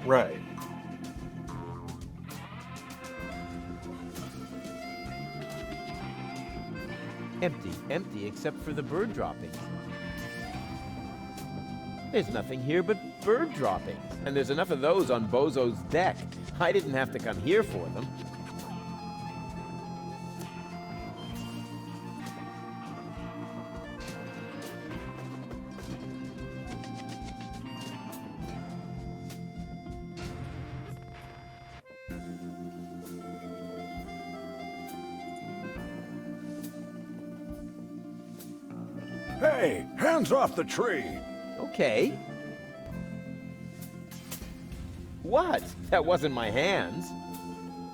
Right. Empty, empty except for the bird droppings. There's nothing here but bird droppings. And there's enough of those on Bozo's deck. I didn't have to come here for them. Hey, hands off the tree! Okay. What? That wasn't my hands.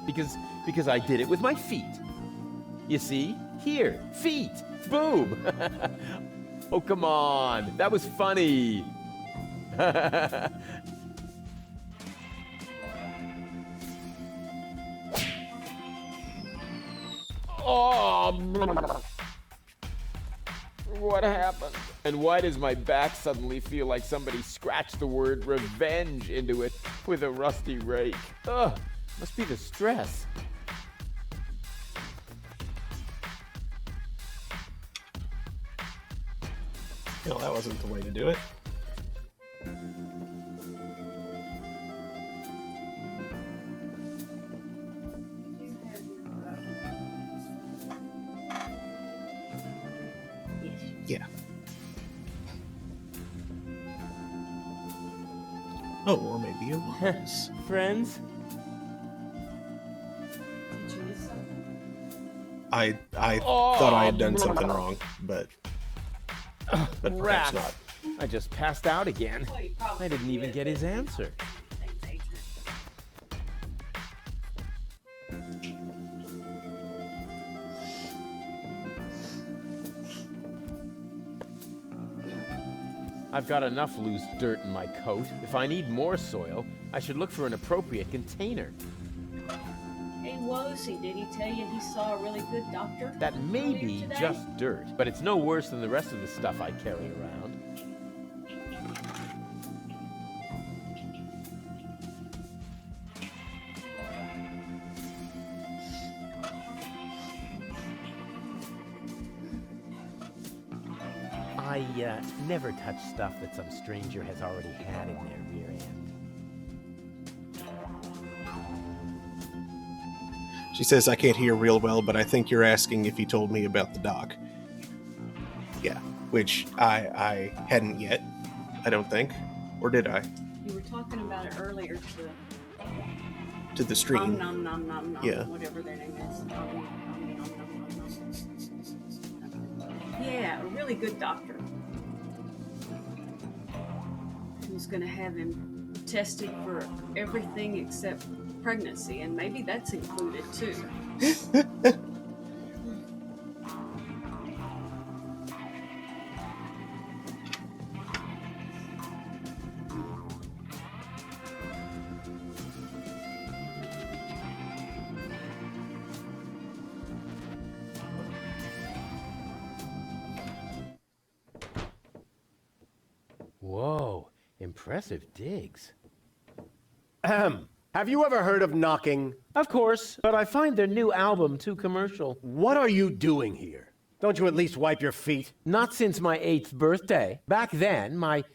Because I did it with my feet. You see? Here. Feet. Boom. Oh, come on. That was funny. Oh. What happened? And why does my back suddenly feel like somebody scratched the word revenge into it with a rusty rake? Ugh, must be the stress. No, that wasn't the way to do it. Yeah. Oh, or maybe it was. Friends? Did you miss something? I thought I had done something wrong, but perhaps Rats. not. I just passed out again. Well, you probably I didn't even did, get his but- answer. Thanks, Adrian. I've got enough loose dirt in my coat. If I need more soil, I should look for an appropriate container. Hey, Wosie, did he tell you he saw a really good doctor? That may earlier be today? just dirt, but it's no worse than the rest of the stuff I carry around. I never touch stuff that some stranger has already had in their rear end. She says, I can't hear real well, but I think you're asking if he told me about the doc. Yeah, which I hadn't yet, I don't think. Or did I? You were talking about it earlier To the stream. nom nom nom nom, Yeah. whatever their name is. Nom. Yeah, a really good doctor. Who's gonna have him tested for everything except pregnancy, and maybe that's included too. Whoa, impressive digs. Ahem. Have you ever heard of knocking? Of course, but I find their new album too commercial. What are you doing here? Don't you at least wipe your feet? Not since my 8th birthday. Back then, my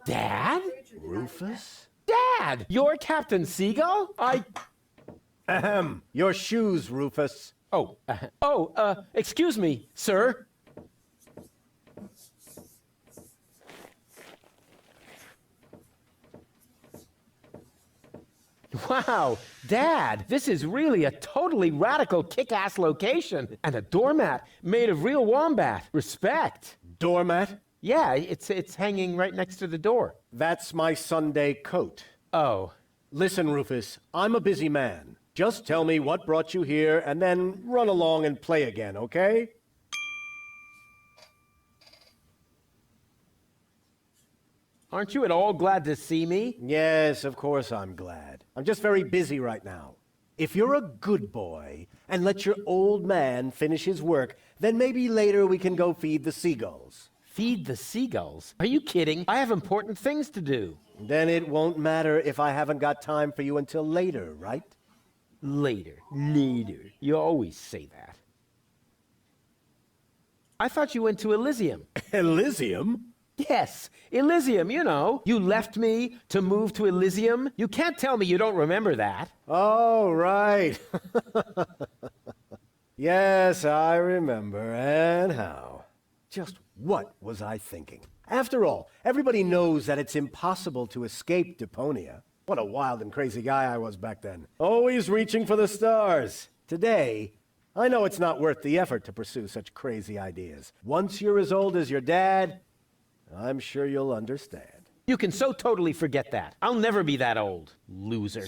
dad? Rufus? Dad! You're Captain Seagull? Ahem. Your shoes, Rufus. Excuse me, sir. Wow, Dad, this is really a totally radical kick-ass location. And a doormat made of real wombat. Respect. Doormat? Yeah, it's hanging right next to the door. That's my Sunday coat. Oh. Listen, Rufus, I'm a busy man. Just tell me what brought you here and then run along and play again, okay? Aren't you at all glad to see me? Yes, of course I'm glad. I'm just very busy right now. If you're a good boy and let your old man finish his work, then maybe later we can go feed the seagulls. Feed the seagulls? Are you kidding? I have important things to do. Then it won't matter if I haven't got time for you until later, right? Later. You always say that. I thought you went to Elysium. Elysium? Yes, Elysium, you know. You left me to move to Elysium. You can't tell me you don't remember that. Oh, right. Yes, I remember. And how? Just what was I thinking? After all, everybody knows that it's impossible to escape Deponia. What a wild and crazy guy I was back then. Always reaching for the stars. Today, I know it's not worth the effort to pursue such crazy ideas. Once you're as old as your dad, I'm sure you'll understand. You can so totally forget that. I'll never be that old, loser.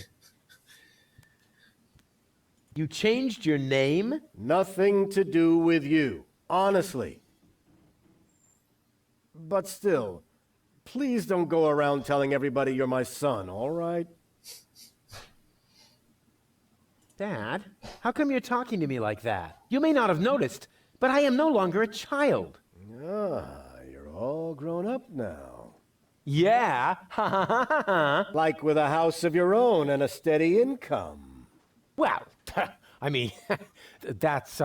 You changed your name? Nothing to do with you, honestly. But still, please don't go around telling everybody you're my son, all right? Dad, how come you're talking to me like that? You may not have noticed, but I am no longer a child. Ah, you're all grown up now. Yeah, ha ha ha ha ha. Like with a house of your own and a steady income. Well, I mean, that's,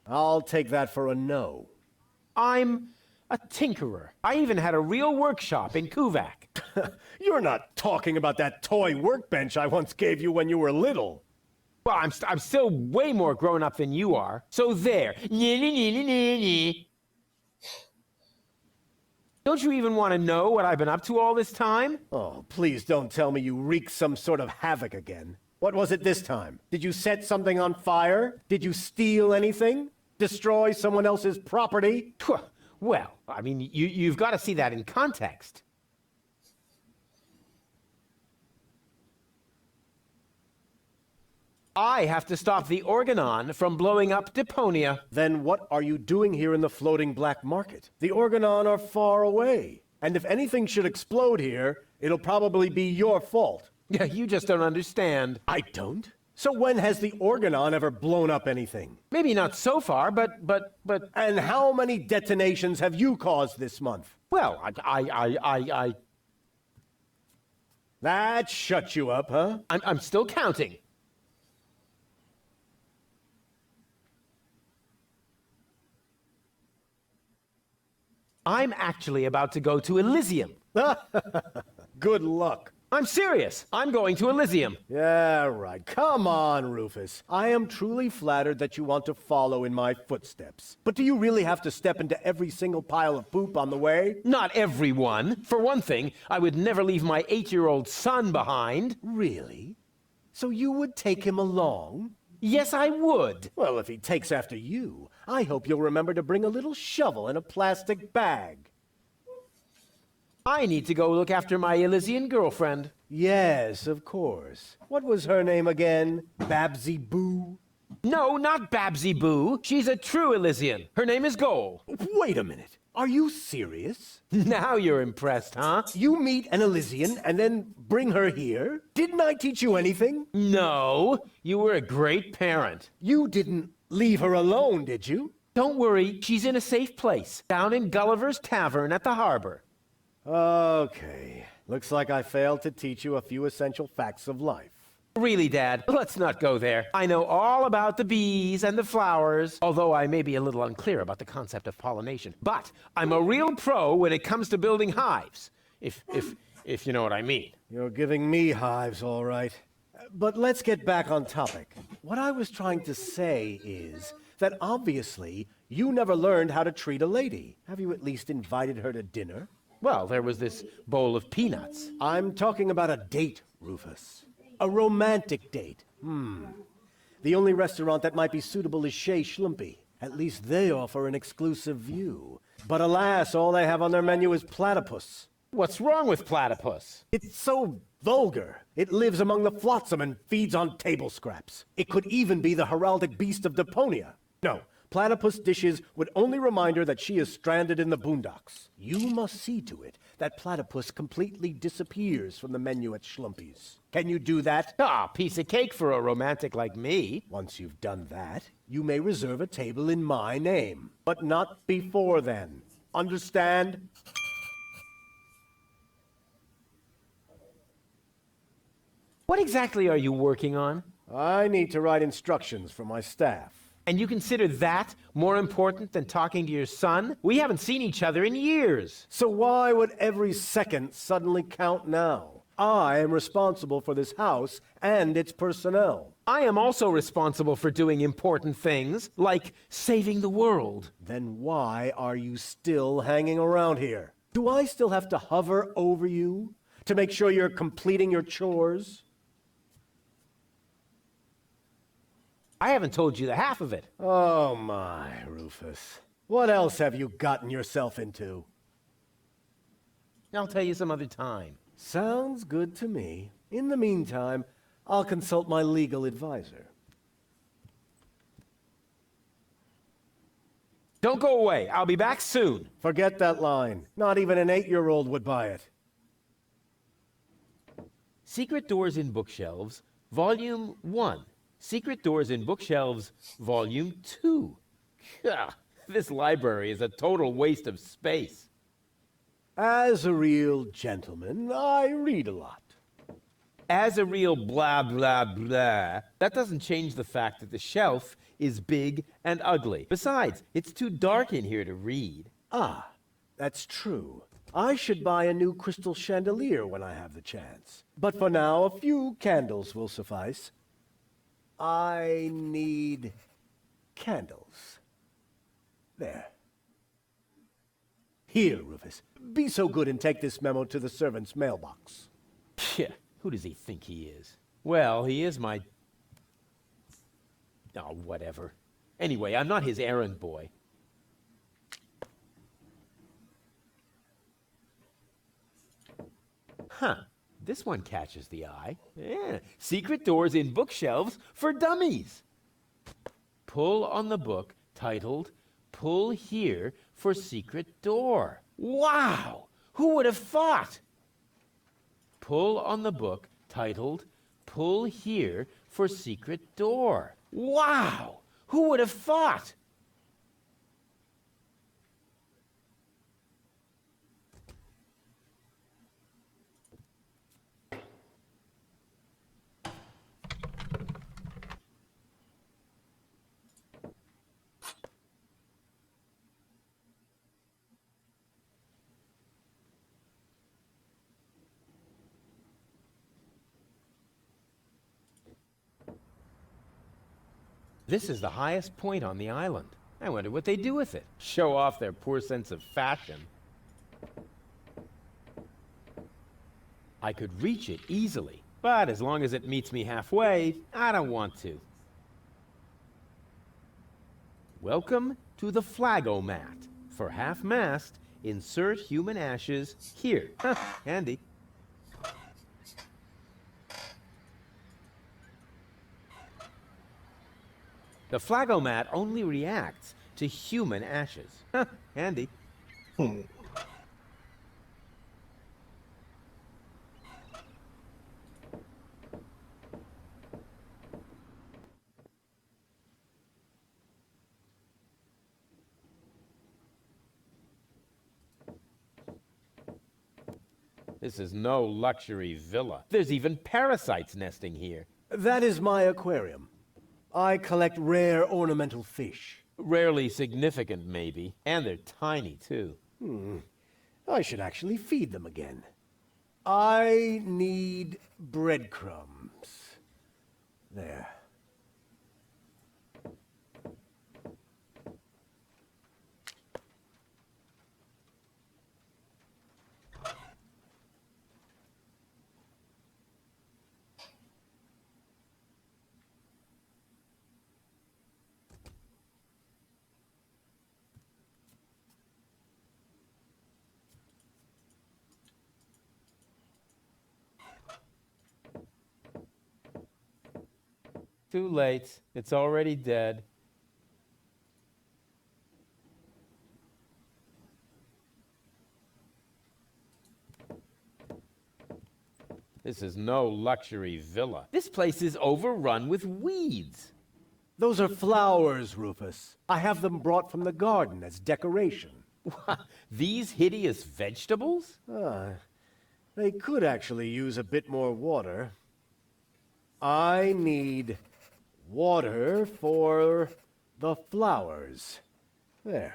I'll take that for a no. I'm a tinkerer. I even had a real workshop in Kuvak. You're not talking about that toy workbench I once gave you when you were little. Well, I'm still way more grown up than you are. So there. Don't you even want to know what I've been up to all this time? Oh, please don't tell me you wreaked some sort of havoc again. What was it this time? Did you set something on fire? Did you steal anything? Destroy someone else's property? Well, I mean, you've got to see that in context. I have to stop the Organon from blowing up Deponia. Then what are you doing here in the floating black market? The Organon are far away. And if anything should explode here, it'll probably be your fault. Yeah, you just don't understand. I don't? So when has the Organon ever blown up anything? Maybe not so far, but... And how many detonations have you caused this month? Well, I... That shut you up, huh? I'm still counting. I'm actually about to go to Elysium. Good luck. I'm serious. I'm going to Elysium. Yeah, right. Come on, Rufus. I am truly flattered that you want to follow in my footsteps. But do you really have to step into every single pile of poop on the way? Not everyone. For one thing, I would never leave my 8-year-old son behind. Really? So you would take him along? Yes, I would. Well, if he takes after you, I hope you'll remember to bring a little shovel and a plastic bag. I need to go look after my Elysian girlfriend. Yes, of course. What was her name again? Babsy Boo? No, not Babsy Boo. She's a true Elysian. Her name is Goal. Wait a minute. Are you serious? Now you're impressed, huh? You meet an Elysian and then bring her here? Didn't I teach you anything? No, you were a great parent. You didn't leave her alone, did you? Don't worry, she's in a safe place, down in Gulliver's Tavern at the harbor. Okay. Looks like I failed to teach you a few essential facts of life. Really, Dad, let's not go there. I know all about the bees and the flowers, although I may be a little unclear about the concept of pollination. But I'm a real pro when it comes to building hives, if you know what I mean. You're giving me hives, all right. But let's get back on topic. What I was trying to say is that obviously you never learned how to treat a lady. Have you at least invited her to dinner? Well, there was this bowl of peanuts. I'm talking about a date, Rufus. A romantic date. The only restaurant that might be suitable is Chez Schlumpy. At least they offer an exclusive view. But alas, all they have on their menu is platypus. What's wrong with platypus? It's so vulgar. It lives among the flotsam and feeds on table scraps. It could even be the heraldic beast of Deponia. No, platypus dishes would only remind her that she is stranded in the boondocks. You must see to it that platypus completely disappears from the menu at Schlumpy's. Can you do that? Ah, piece of cake for a romantic like me. Once you've done that, you may reserve a table in my name. But not before then. Understand? What exactly are you working on? I need to write instructions for my staff. And you consider that more important than talking to your son? We haven't seen each other in years. So why would every second suddenly count now? I am responsible for this house and its personnel. I am also responsible for doing important things, like saving the world. Then why are you still hanging around here? Do I still have to hover over you to make sure you're completing your chores? I haven't told you the half of it. Oh my, Rufus. What else have you gotten yourself into? I'll tell you some other time. Sounds good to me. In the meantime, I'll consult my legal advisor. Don't go away. I'll be back soon. Forget that line. Not even an 8-year-old would buy it. Secret Doors in Bookshelves, Volume 1. Secret Doors in Bookshelves, Volume 2. Gah, this library is a total waste of space. As a real gentleman, I read a lot. As a real blah, blah, blah, that doesn't change the fact that the shelf is big and ugly. Besides, it's too dark in here to read. Ah, that's true. I should buy a new crystal chandelier when I have the chance. But for now, a few candles will suffice. I need candles. There. Here, Rufus. Be so good and take this memo to the servant's mailbox. Yeah, who does he think he is? Well, he is my... Oh, whatever. Anyway, I'm not his errand boy. Huh. This one catches the eye. Yeah. Secret Doors in Bookshelves for Dummies. Pull on the book titled Pull Here for Secret Door. Wow! Who would have thought? Pull on the book titled Pull Here for Secret Door. Wow! Who would have thought? This is the highest point on the island. I wonder what they do with it. Show off their poor sense of fashion. I could reach it easily, but as long as it meets me halfway, I don't want to. Welcome to the Flagomat. For half-mast, insert human ashes here. Huh, handy. The Flagomat only reacts to human ashes. Huh, handy. This is no luxury villa. There's even parasites nesting here. That is my aquarium. I collect rare ornamental fish. Rarely significant, maybe. And they're tiny, too. I should actually feed them again. I need breadcrumbs. There. Too late. It's already dead. This is no luxury villa. This place is overrun with weeds. Those are flowers, Rufus. I have them brought from the garden as decoration. These hideous vegetables? They could actually use a bit more water. I need water for The flowers. There.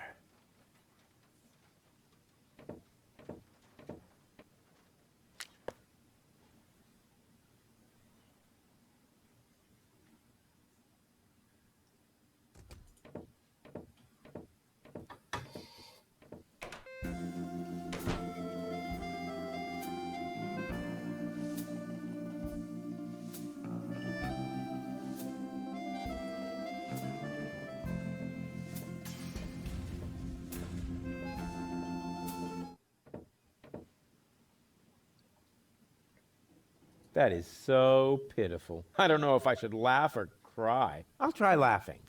That is so pitiful. I don't know if I should laugh or cry. I'll try laughing.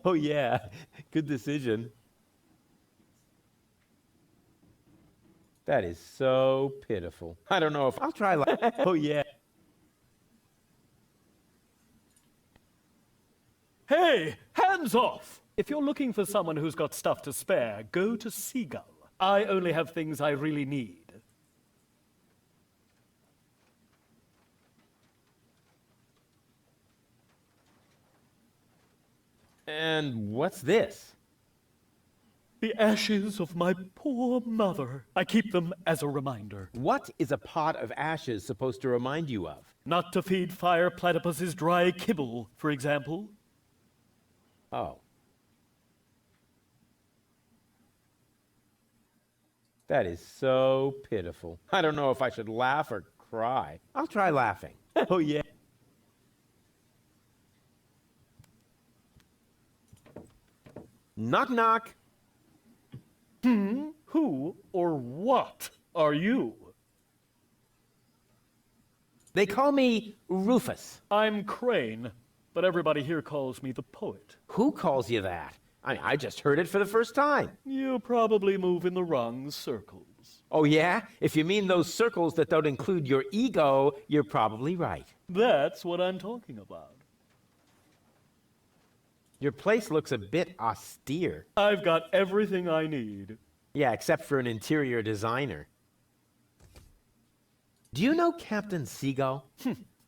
Oh, yeah. Good decision. That is so pitiful. I don't know if I'll try laughing. Oh, yeah. Hey, hands off! If you're looking for someone who's got stuff to spare, go to Seagull. I only have things I really need. And what's this? The ashes of my poor mother. I keep them as a reminder. What is a pot of ashes supposed to remind you of? Not to feed fire platypus's dry kibble, for example. Oh. That is so pitiful. I don't know if I should laugh or cry. I'll try laughing. Oh, yeah. Knock, knock. Who or what are you? They call me Rufus. I'm Crane, but everybody here calls me the poet. Who calls you that? I just heard it for the first time. You probably move in the wrong circles. Oh, yeah? If you mean those circles that don't include your ego, you're probably right. That's what I'm talking about. Your place looks a bit austere. I've got everything I need. Yeah, except for an interior designer. Do you know Captain Seagull?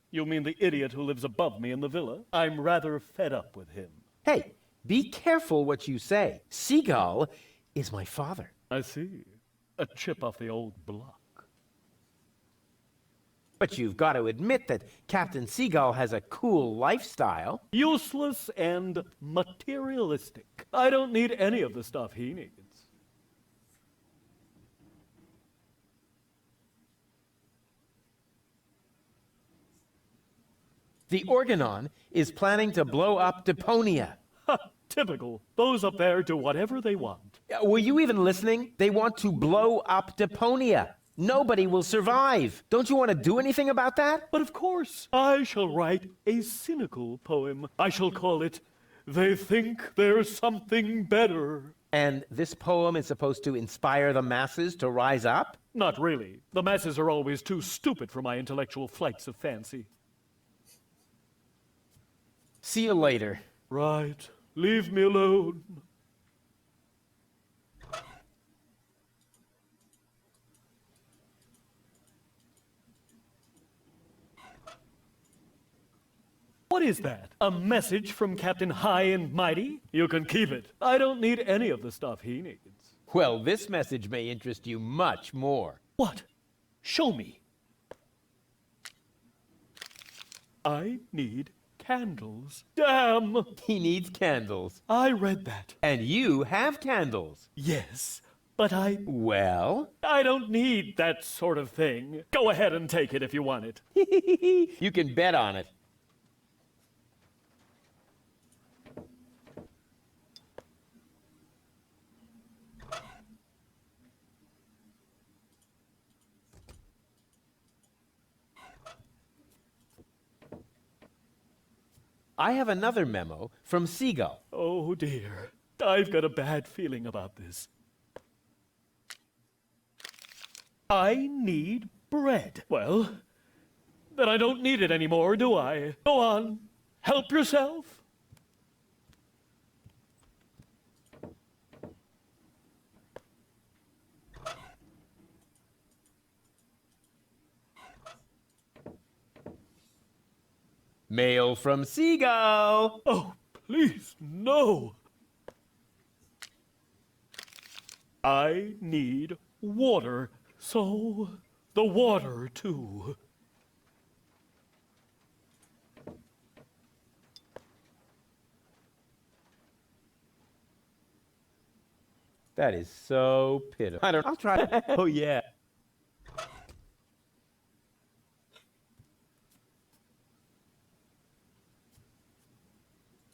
You mean the idiot who lives above me in the villa? I'm rather fed up with him. Hey, be careful what you say. Seagull is my father. I see. A chip off the old block. But you've got to admit that Captain Seagull has a cool lifestyle. Useless and materialistic. I don't need any of the stuff he needs. The Organon is planning to blow up Deponia. Ha! Typical. Those up there do whatever they want. Were you even listening? They want to blow up Deponia. Nobody will survive. Don't you want to do anything about that? But of course, I shall write a cynical poem. I shall call it, They Think There's Something Better. And this poem is supposed to inspire the masses to rise up? Not really. The masses are always too stupid for my intellectual flights of fancy. See you later. Right. Leave me alone. What is that? A message from Captain High and Mighty? You can keep it. I don't need any of the stuff he needs. Well, this message may interest you much more. What? Show me. I need candles. Damn! He needs candles. I read that. And you have candles. Yes, but Well? I don't need that sort of thing. Go ahead and take it if you want it. You can bet on it. I have another memo from Seagull. Oh dear. I've got a bad feeling about this. I need bread. Well, then I don't need it anymore, do I? Go on. Help yourself. Mail from Seagull. Oh, Please, no. I need water, so the water too. That is so pitiful. I'll try. Oh, yeah.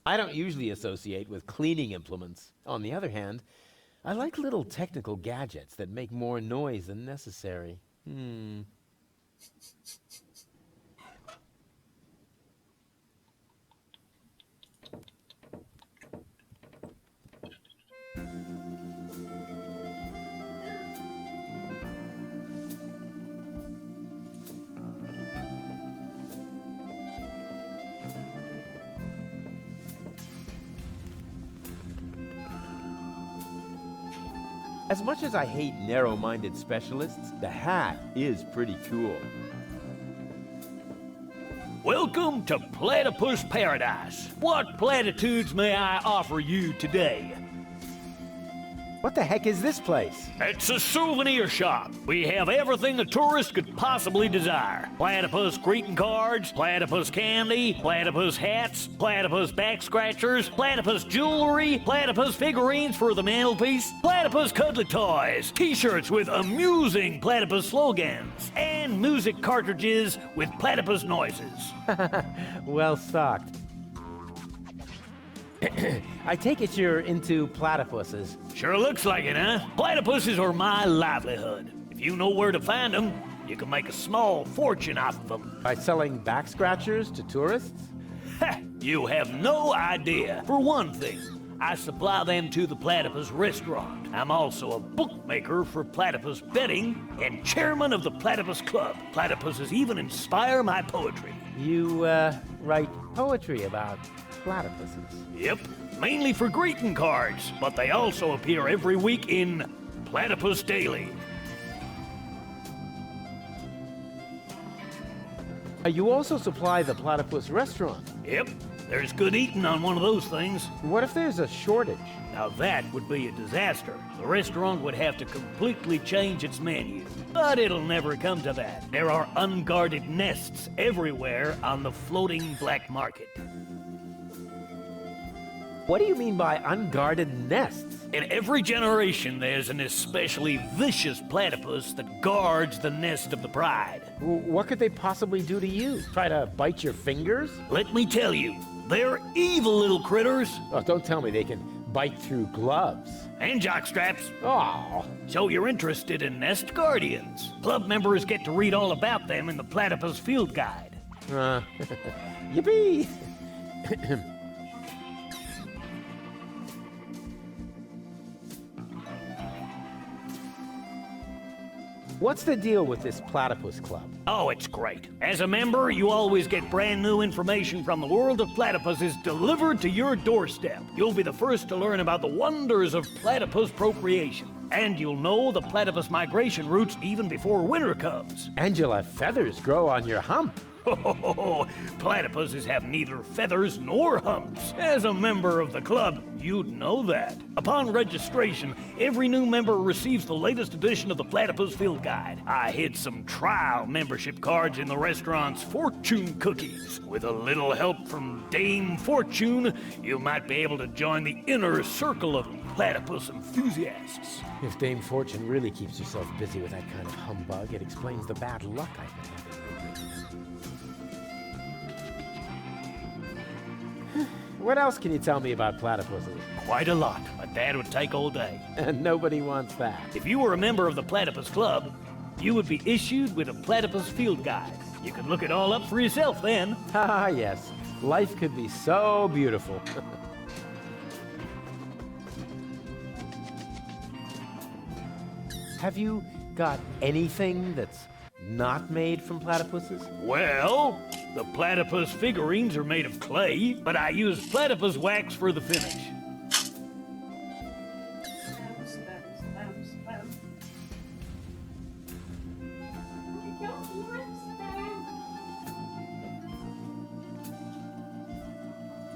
I don't usually associate with cleaning implements. On the other hand, I like little technical gadgets that make more noise than necessary. As much as I hate narrow-minded specialists, the hat is pretty cool. Welcome to Platypus Paradise. What platitudes may I offer you today? What the heck is this place? It's a souvenir shop. We have everything a tourist could possibly desire. Platypus greeting cards, platypus candy, platypus hats, platypus back scratchers, platypus jewelry, platypus figurines for the mantelpiece, platypus cuddly toys, t-shirts with amusing platypus slogans, and music cartridges with platypus noises. Well stocked. I take it you're into platypuses. Sure looks like it, huh? Platypuses are my livelihood. If you know where to find them, you can make a small fortune off of them. By selling back scratchers to tourists? Ha! You have no idea. For one thing, I supply them to the Platypus restaurant. I'm also a bookmaker for platypus betting and chairman of the Platypus Club. Platypuses even inspire my poetry. You, write poetry about platypuses? Yep, mainly for greeting cards, but they also appear every week in Platypus Daily. You also supply the platypus restaurant? Yep, there's good eating on one of those things. What if there's a shortage? Now that would be a disaster. The restaurant would have to completely change its menu. But it'll never come to that. There are unguarded nests everywhere on the floating black market. What do you mean by unguarded nests? In every generation, there's an especially vicious platypus that guards the nest of the pride. What could they possibly do to you? Try to bite your fingers? Let me tell you, they're evil little critters. Oh, don't tell me they can bite through gloves. And jockstraps. Oh. So you're interested in nest guardians. Club members get to read all about them in the Platypus Field Guide. Yippee! What's the deal with this Platypus Club? Oh, it's great. As a member, you always get brand new information from the world of platypuses delivered to your doorstep. You'll be the first to learn about the wonders of platypus procreation. And you'll know the platypus migration routes even before winter comes. And you'll have feathers grow on your hump. Platypuses have neither feathers nor humps. As a member of the club, you'd know that. Upon registration, every new member receives the latest edition of the Platypus Field Guide. I hid some trial membership cards in the restaurant's fortune cookies. With a little help from Dame Fortune, you might be able to join the inner circle of platypus enthusiasts. If Dame Fortune really keeps herself busy with that kind of humbug, it explains the bad luck I've been having. What else can you tell me about platypuses? Quite a lot, but that would take all day. And nobody wants that. If you were a member of the Platypus Club, you would be issued with a Platypus Field Guide. You could look it all up for yourself then. Ah, yes. Life could be so beautiful. Have you got anything that's not made from platypuses? Well, the platypus figurines are made of clay, but I use platypus wax for the finish.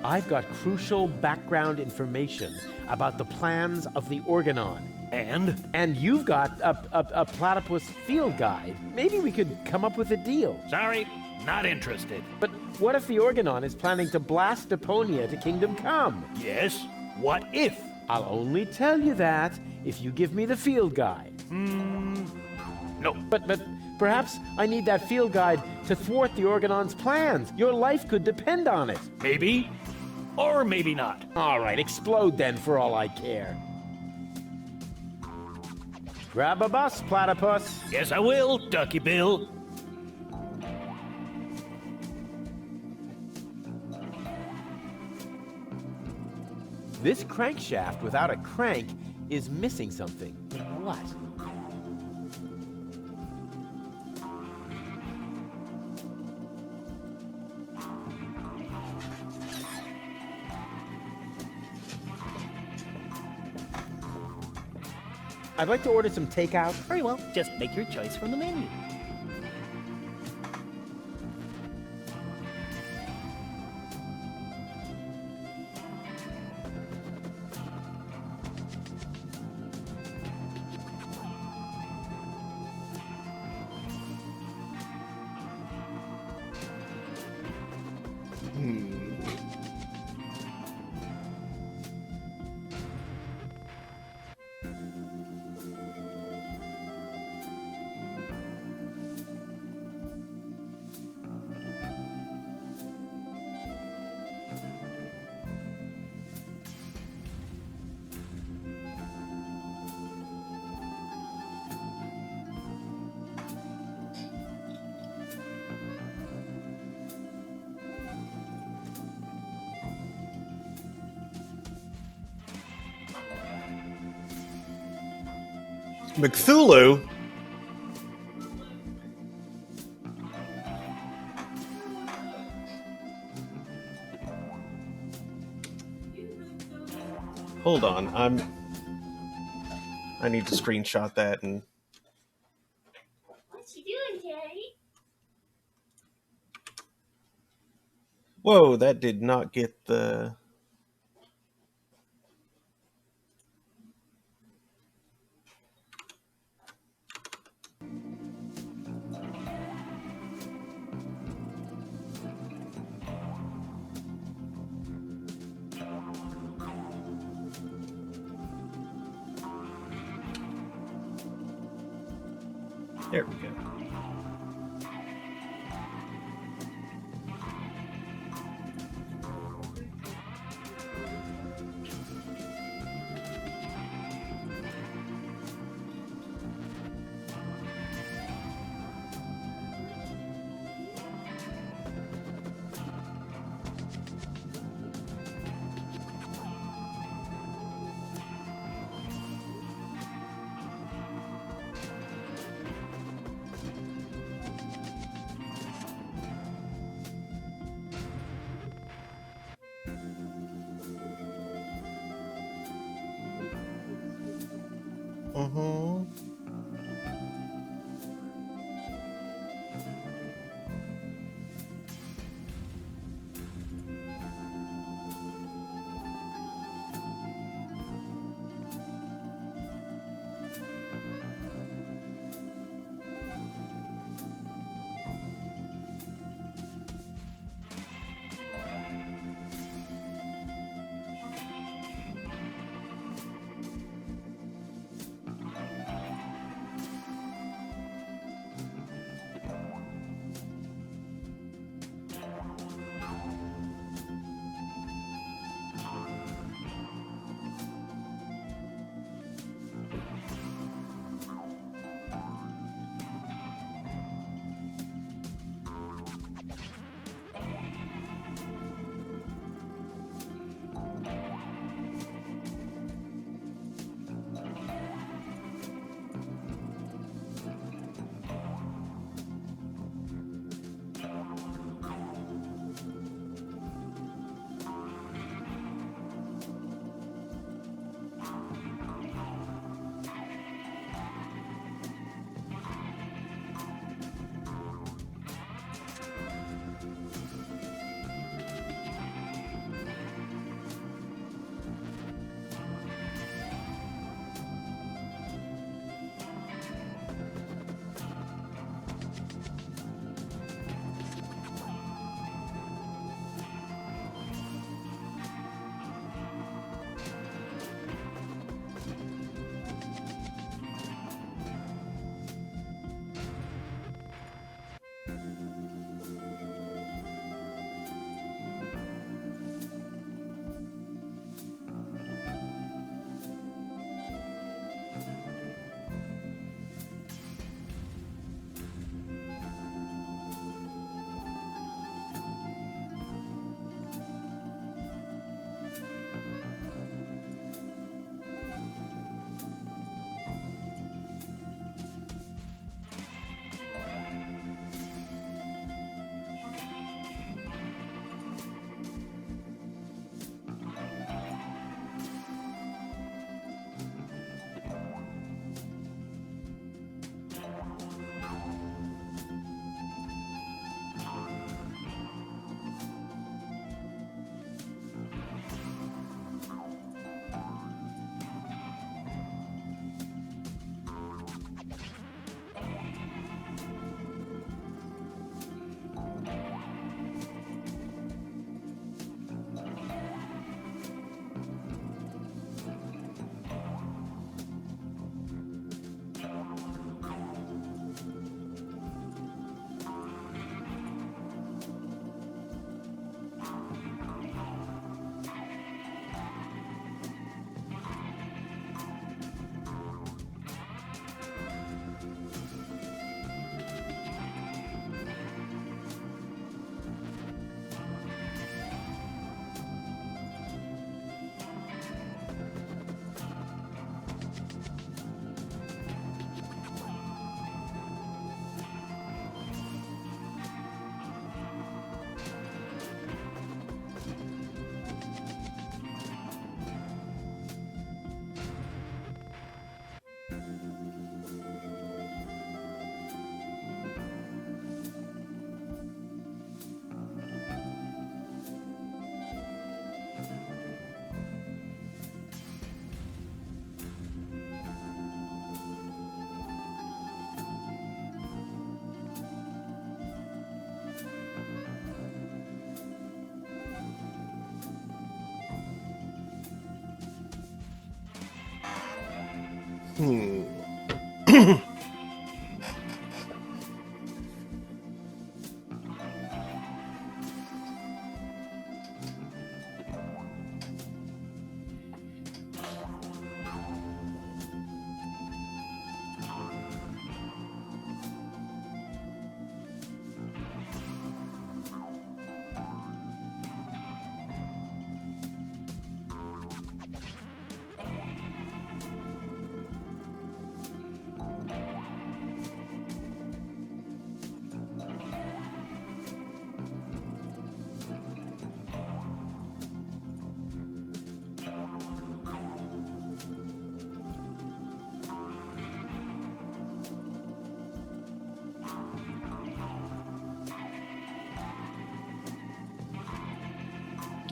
I've got crucial background information about the plans of the Organon. And you've got a platypus field guide. Maybe we could come up with a deal. Sorry, not interested. But what if the Organon is planning to blast Deponia to Kingdom Come? Yes, what if? I'll only tell you that if you give me the field guide. No. But perhaps I need that field guide to thwart the Organon's plans. Your life could depend on it. Maybe, or maybe not. All right, explode then for all I care. Grab a bus, platypus. Yes, I will, Ducky Bill. This crankshaft without a crank is missing something. What? I'd like to order some takeout. Very well, just make your choice from the menu. Cthulhu? Hold on, I need to screenshot that and... What you doing, Daddy? Whoa, that did not get the... There we go.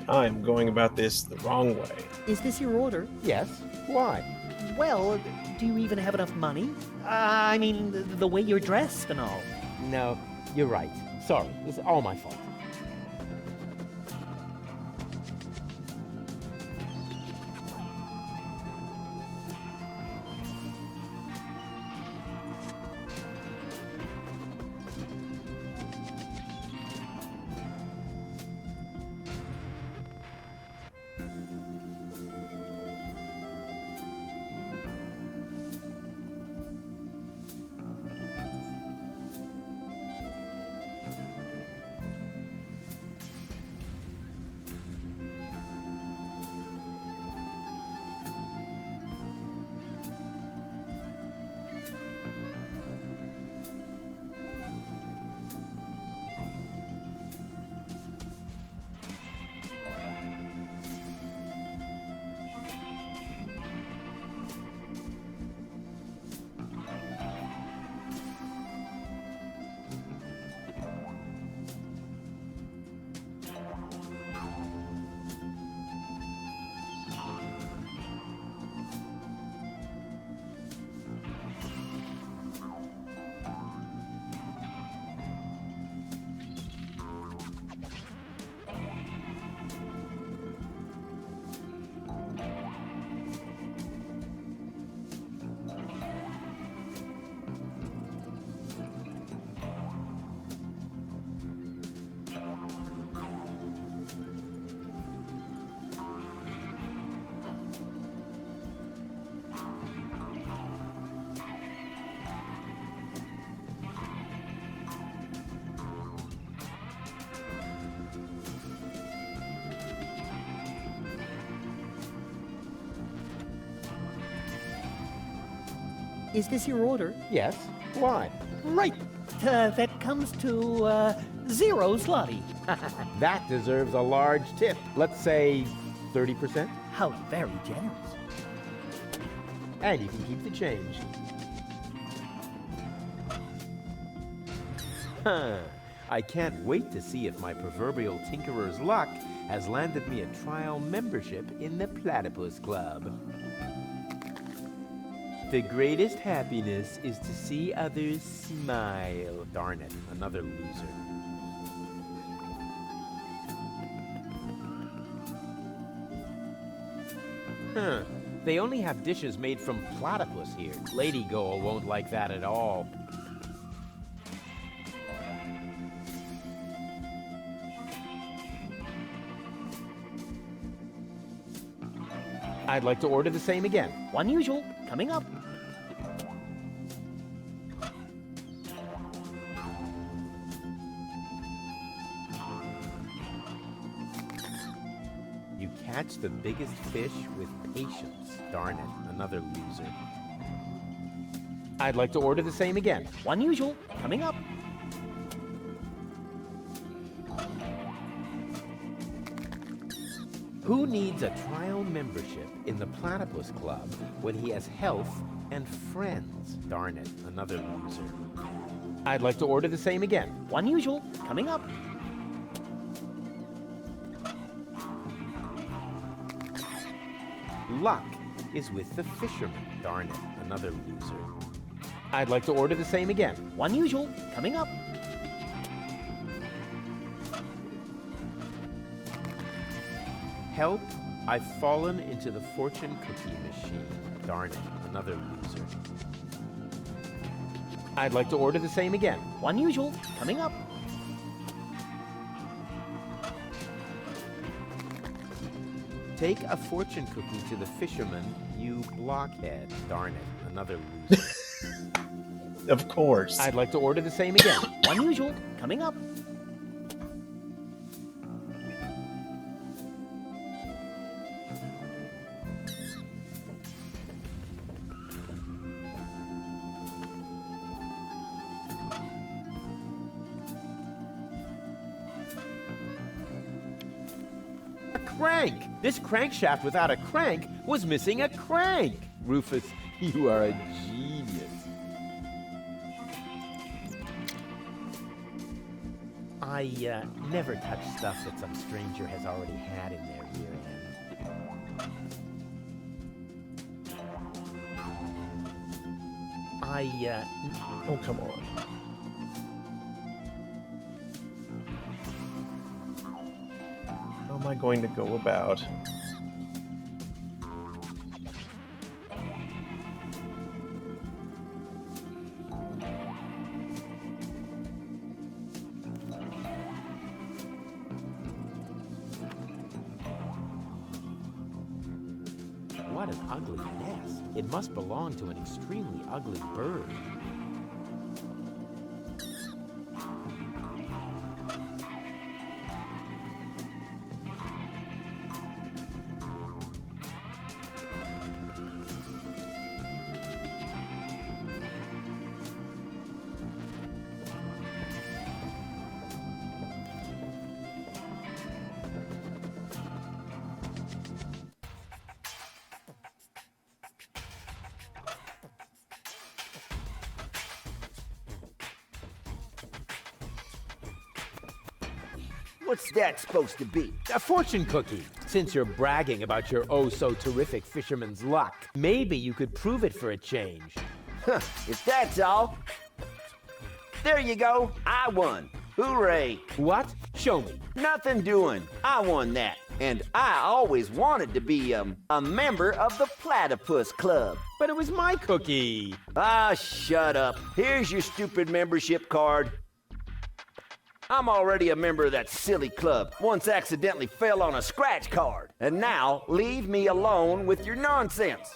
I'm going about this the wrong way. Is this your order? Yes. Why? Well, do you even have enough money? I mean, the way you're dressed and all. No, you're right. Sorry, it's all my fault. Is this your order? Yes. Why? Right. That comes to 0 zloty. That deserves a large tip. Let's say 30%. How very generous. And you can keep the change. Huh. I can't wait to see if my proverbial tinkerer's luck has landed me a trial membership in the Platypus Club. The greatest happiness is to see others smile. Darn it, another loser. Huh. They only have dishes made from platypus here. Lady Goal won't like that at all. I'd like to order the same again. One usual, coming up. You catch the biggest fish with patience. Darn it, another loser. I'd like to order the same again. One usual, coming up. Who needs a trial membership in the Platypus Club when he has health and friends? Darn it, another loser. I'd like to order the same again. One usual, coming up. Luck is with the fisherman. Darn it, another loser. I'd like to order the same again. One usual, coming up. Help I've fallen into the fortune cookie machine. Darn it, another loser. I'd like to order the same again. Unusual, coming up. Take a fortune cookie to the fisherman, you blockhead. Darn it, another loser. Of course. I'd like to order the same again. Unusual, coming up. A crank! This crankshaft without a crank was missing a crank! Rufus, you are a genius. I never touch stuff that some stranger has already had in their rear end. Oh, come on. How am I going to go about? What an ugly nest. It must belong to an extremely ugly bird. What's that supposed to be? A fortune cookie. Since you're bragging about your oh-so-terrific fisherman's luck, maybe you could prove it for a change. Huh, if that's all. There you go. I won. Hooray. What? Show me. Nothing doing. I won that. And I always wanted to be, a member of the Platypus Club. But it was my cookie. Ah, shut up. Here's your stupid membership card. I'm already a member of that silly club. Once accidentally fell on a scratch card. And now, leave me alone with your nonsense.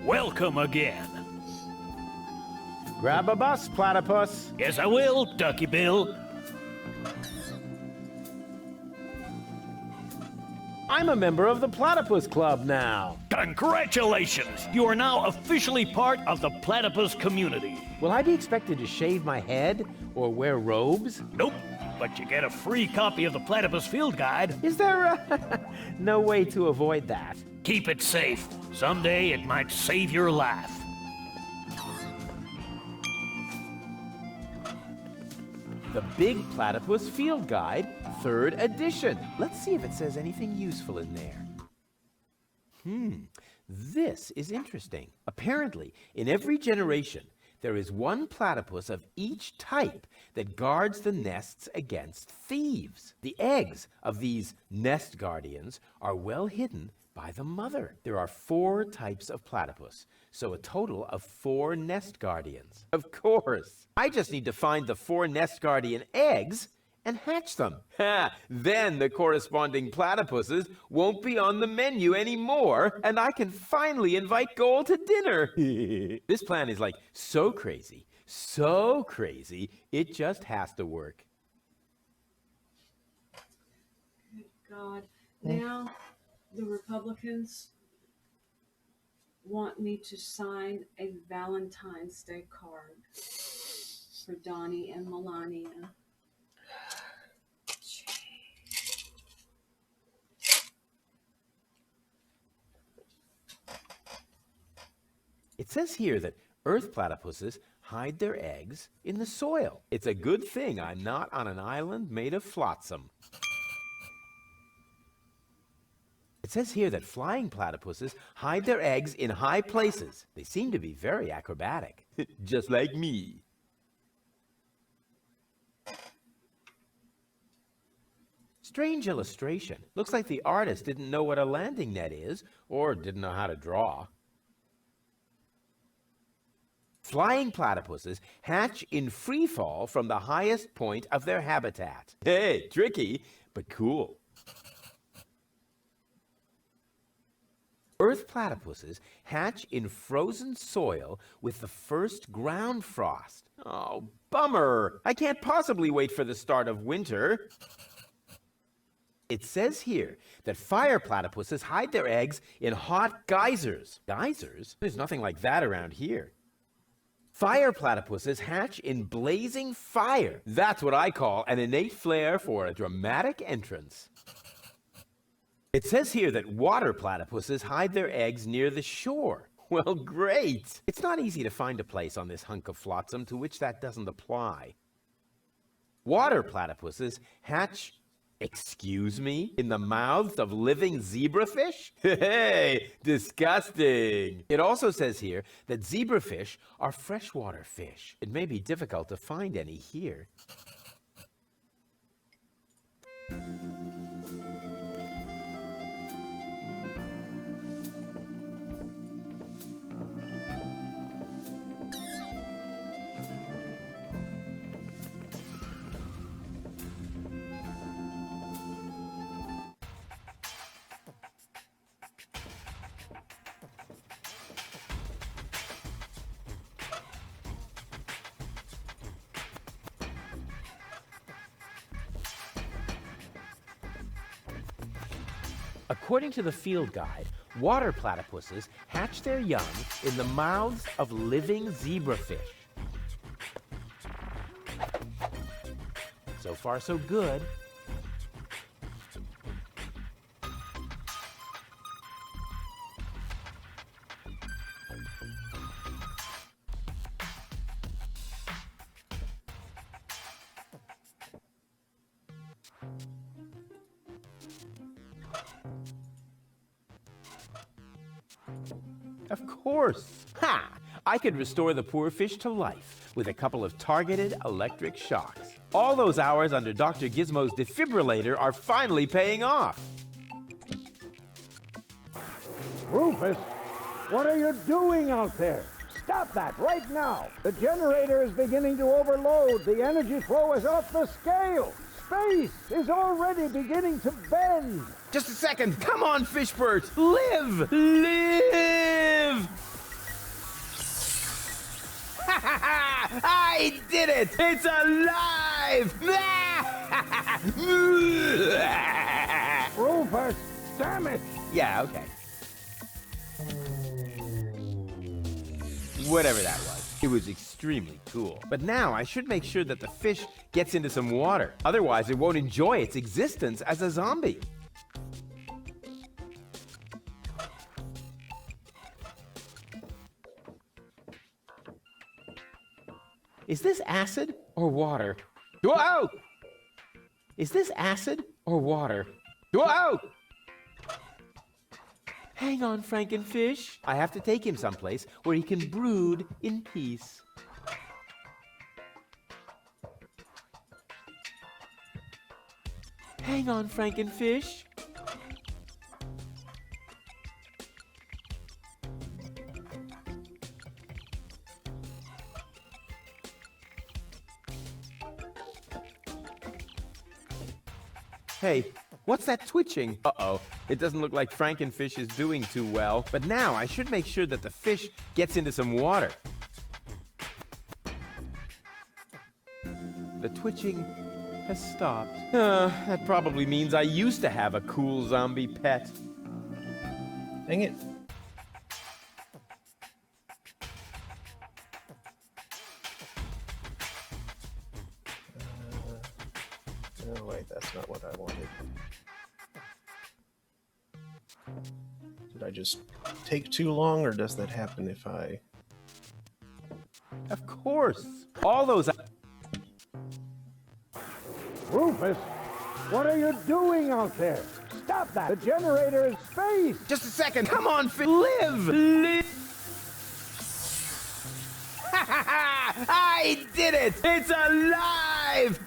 Welcome again. Grab a bus, Platypus. Yes, I will, Ducky Bill. I'm a member of the Platypus Club now. Congratulations! You are now officially part of the platypus community. Will I be expected to shave my head or wear robes? Nope, but you get a free copy of the Platypus Field Guide. Is there no way to avoid that? Keep it safe. Someday it might save your life. The Big Platypus Field Guide, 3rd edition. Let's see if it says anything useful in there. This is interesting. Apparently, in every generation, there is one platypus of each type that guards the nests against thieves. The eggs of these nest guardians are well hidden by the mother. There are 4 types of platypus, so a total of 4 nest guardians. Of course. I just need to find the 4 nest guardian eggs and hatch them. Then the corresponding platypuses won't be on the menu anymore, and I can finally invite Goal to dinner. This plan is like so crazy, it just has to work. Good God. Now the Republicans want me to sign a Valentine's Day card for Donnie and Melania. It says here that earth platypuses hide their eggs in the soil. It's a good thing I'm not on an island made of flotsam. It says here that flying platypuses hide their eggs in high places. They seem to be very acrobatic. Just like me. Strange illustration. Looks like the artist didn't know what a landing net is, or didn't know how to draw. Flying platypuses hatch in free fall from the highest point of their habitat. Hey, tricky, but cool. Earth platypuses hatch in frozen soil with the first ground frost. Oh, bummer! I can't possibly wait for the start of winter. It says here that fire platypuses hide their eggs in hot geysers. Geysers? There's nothing like that around here. Fire platypuses hatch in blazing fire. That's what I call an innate flair for a dramatic entrance. It says here that water platypuses hide their eggs near the shore. Well, great! It's not easy to find a place on this hunk of flotsam to which that doesn't apply. Water platypuses hatch, excuse me, in the mouths of living zebrafish? Hey, disgusting! It also says here that zebrafish are freshwater fish. It may be difficult to find any here. According to the field guide, water platypuses hatch their young in the mouths of living zebrafish. So far, so good. Of course. Ha! I could restore the poor fish to life with a couple of targeted electric shocks. All those hours under Dr. Gizmo's defibrillator are finally paying off. Rufus, what are you doing out there? Stop that right now. The generator is beginning to overload. The energy flow is off the scale. Space is already beginning to bend. Just a second. Come on, Fishbert. Live! Live! I did it! It's alive! Rufus, damn it! Yeah, okay. Whatever that was. It was extremely cool. But now I should make sure that the fish gets into some water. Otherwise, it won't enjoy its existence as a zombie. Is this acid or water? Whoa! Is this acid or water? Whoa! Hang on, Frankenfish. I have to take him someplace where he can brood in peace. Hang on, Frankenfish. Hey, what's that twitching? Uh-oh, it doesn't look like Frankenfish is doing too well. But now I should make sure that the fish gets into some water. The twitching has stopped. That probably means I used to have a cool zombie pet. Dang it. Oh, wait, that's not what I wanted. Did I just take too long, or does that happen if I... Of course. All those... Rufus, what are you doing out there? Stop that! The generator is space! Just a second. Come on, live! Live! I did it! It's alive!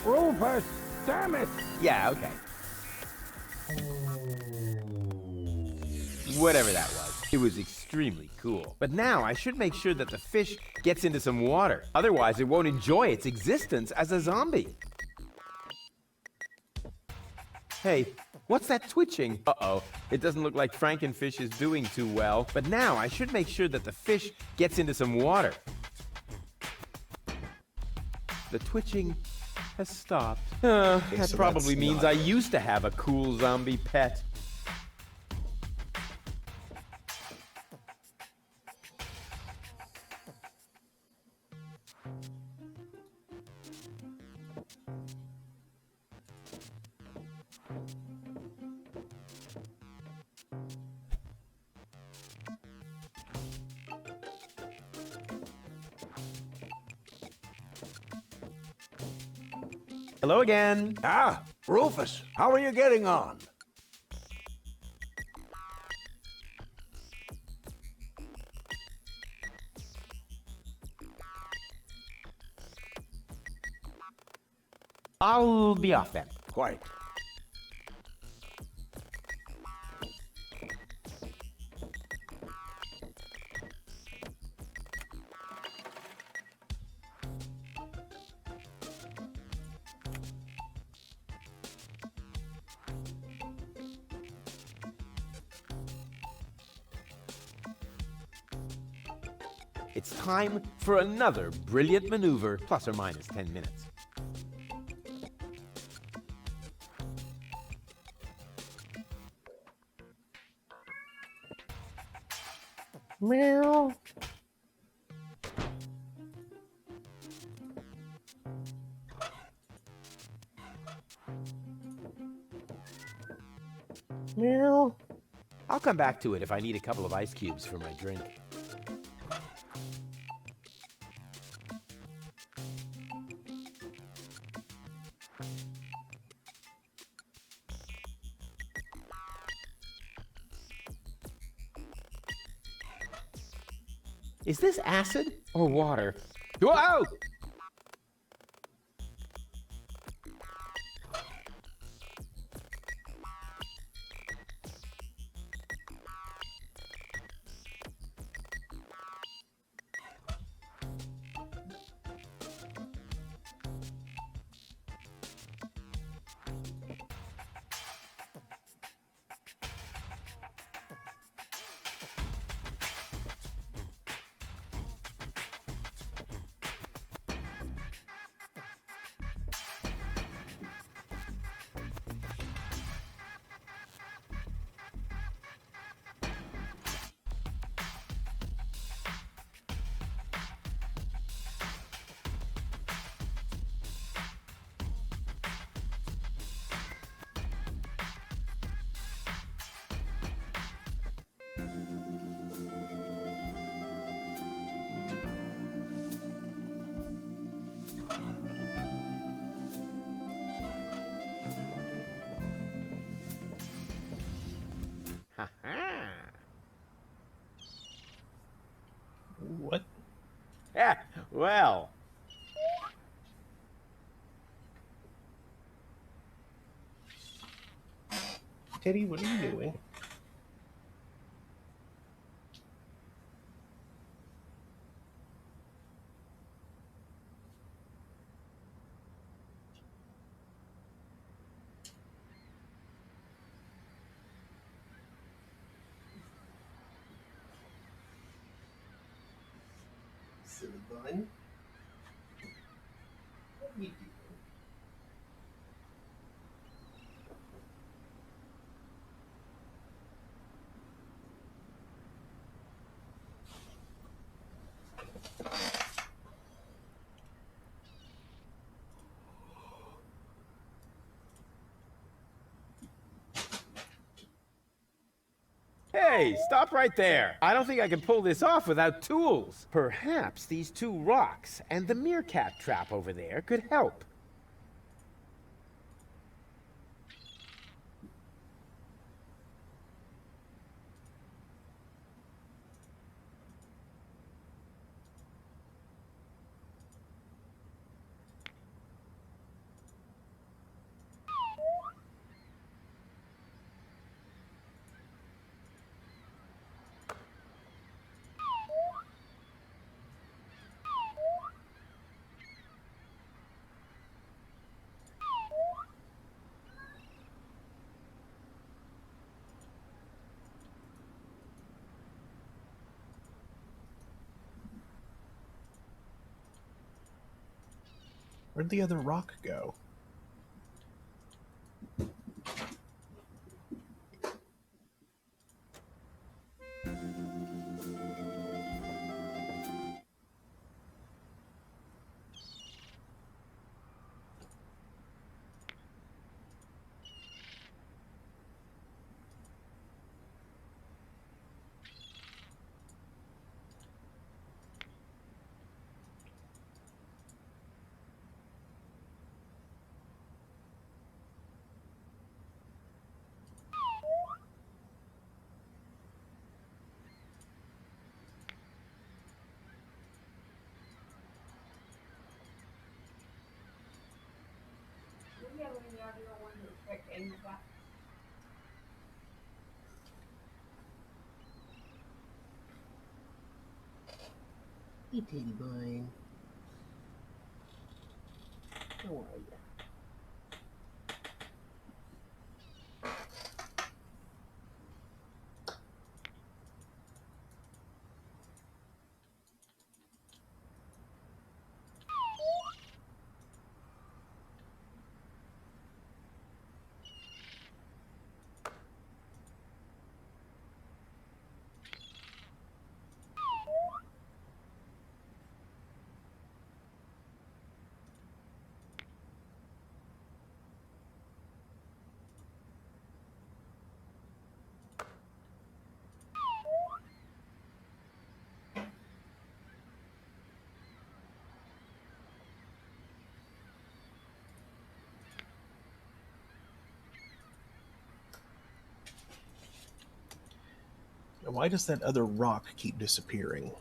Rufus! Damn it! Yeah, okay. Whatever that was. It was extremely cool. But now I should make sure that the fish gets into some water. Otherwise, it won't enjoy its existence as a zombie. Hey, what's that twitching? Uh-oh, it doesn't look like Frankenfish is doing too well. But now I should make sure that the fish gets into some water. The twitching has stopped. That so probably that's means not I good. used to have a cool zombie pet. Hello again. Ah, Rufus, how are you getting on? I'll be off then. Quite. It's time for another brilliant maneuver, plus or minus 10 minutes. Meow. Meow. I'll come back to it if I need a couple of ice cubes for my drink. Is this acid or water? Whoa! What? Yeah, well. Teddy, what are you doing? Silly bun. What are you doing? Hey, stop right there. I don't think I can pull this off without tools. Perhaps these two rocks and the meerkat trap over there could help. Where'd the other rock go? Do you have any idea when to expect Amy back? Hey, Teddy Bun. How are you? Now, why does that other rock keep disappearing?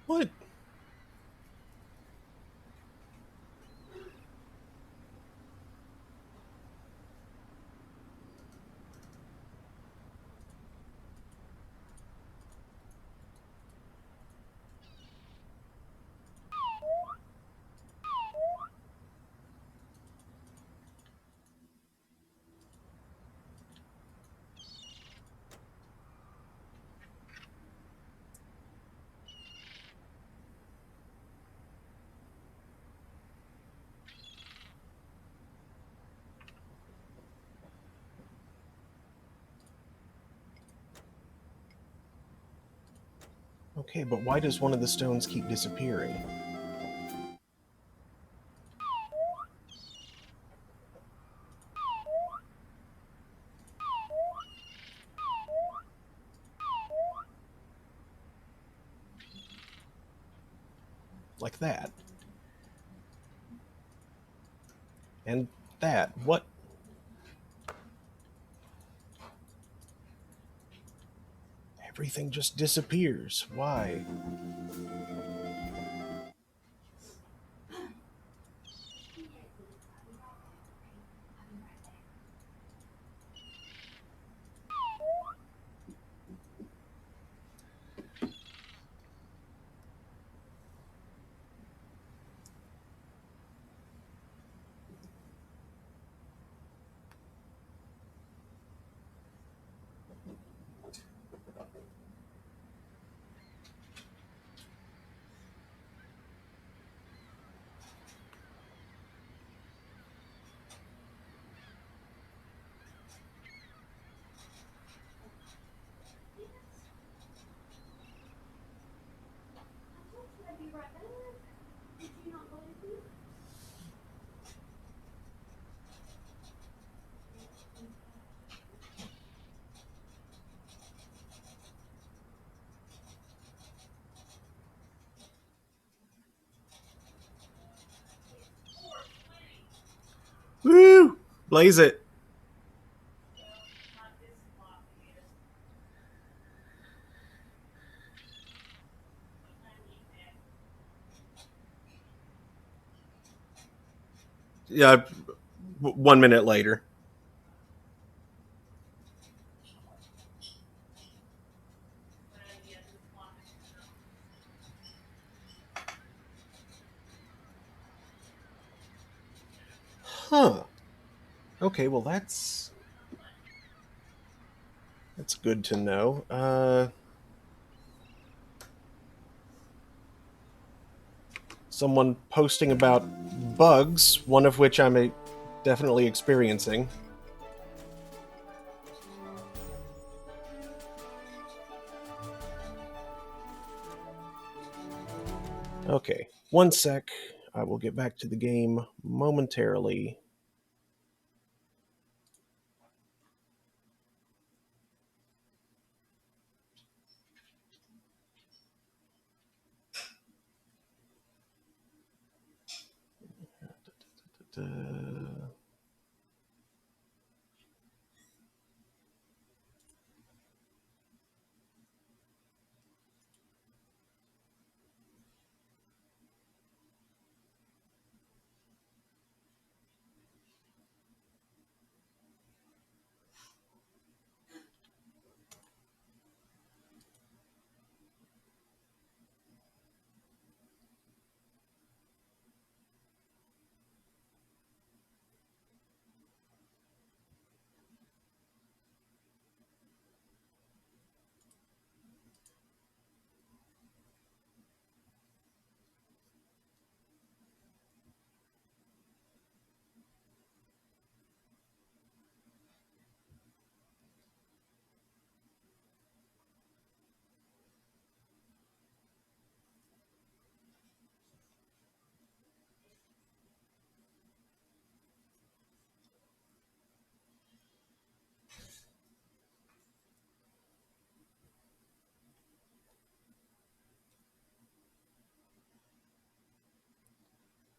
What? Okay, but why does one of the stones keep disappearing? Like that. And that. What? Everything just disappears. Why? Blaze it. Yeah, 1 minute later. Huh. Okay, well that's good to know. Someone posting about bugs, one of which I'm definitely experiencing. Okay, 1 sec. I will get back to the game momentarily.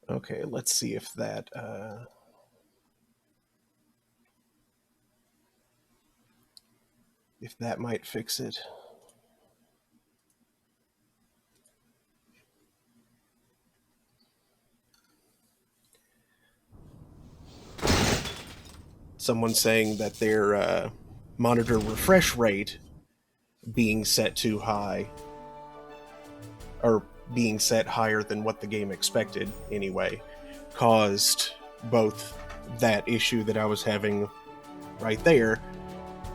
Okay, let's see if that might fix it. Someone saying that their monitor refresh rate being set too high, or being set higher than what the game expected anyway, caused both that issue that I was having right there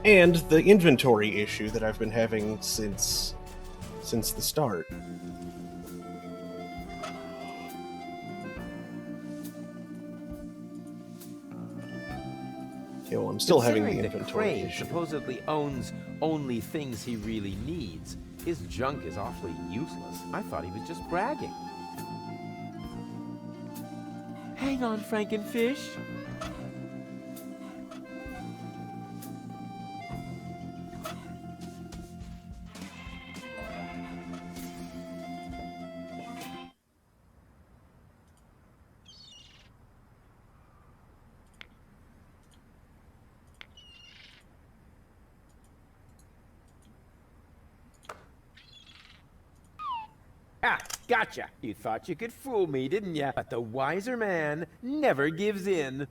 and the inventory issue that I've been having since the start. Okay, well, I'm still having the Considering inventory Crane issue. supposedly owns only things he really needs, his junk is awfully useless. I thought he was just bragging. Hang on, Frankenfish. Ah, gotcha! You thought you could fool me, didn't ya? But the wiser man never gives in.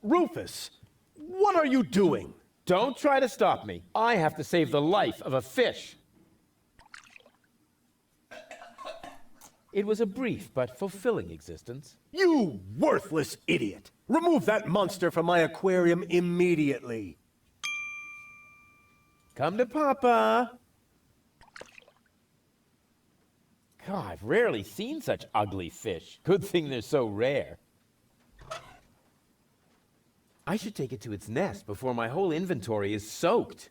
Rufus, what are you doing? Don't try to stop me. I have to save the life of a fish. It was a brief but fulfilling existence. You worthless idiot! Remove that monster from my aquarium immediately. Come to Papa. God, I've rarely seen such ugly fish. Good thing they're so rare. I should take it to its nest before my whole inventory is soaked.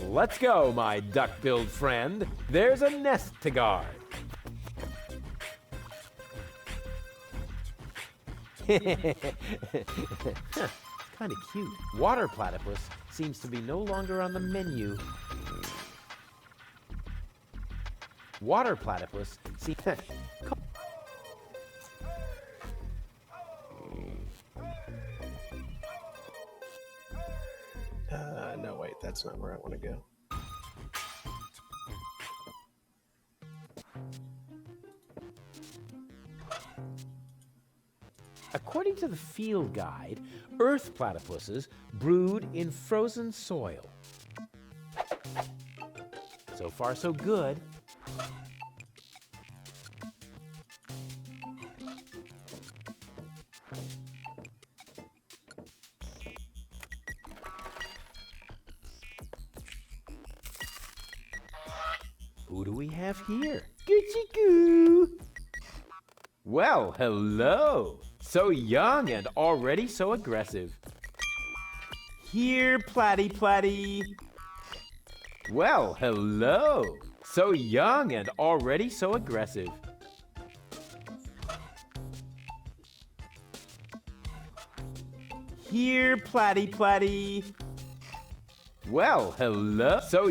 Let's go, my duck-billed friend. There's a nest to guard. Kind of cute. Water platypus seems to be no longer on the menu. Water platypus seems... No, wait, that's not where I want to go. According to the field guide, earth platypuses brood in frozen soil. So far, so good. Who do we have here? Gucci-goo! Well, hello! So young and already so aggressive. Here, Platty Platty. Well, hello! So young and already so aggressive. Here, Platty Platty. Well, hello! So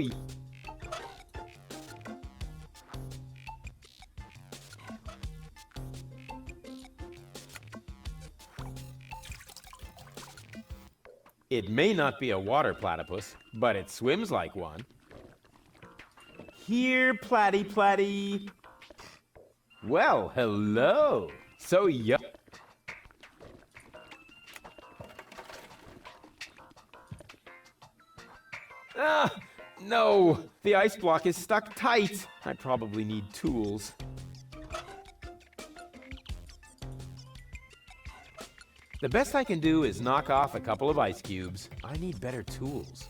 it may not be a water platypus, but it swims like one. Here, Platty Platty. Well, hello. So young. Ah, no. The ice block is stuck tight. I probably need tools. The best I can do is knock off a couple of ice cubes. I need better tools.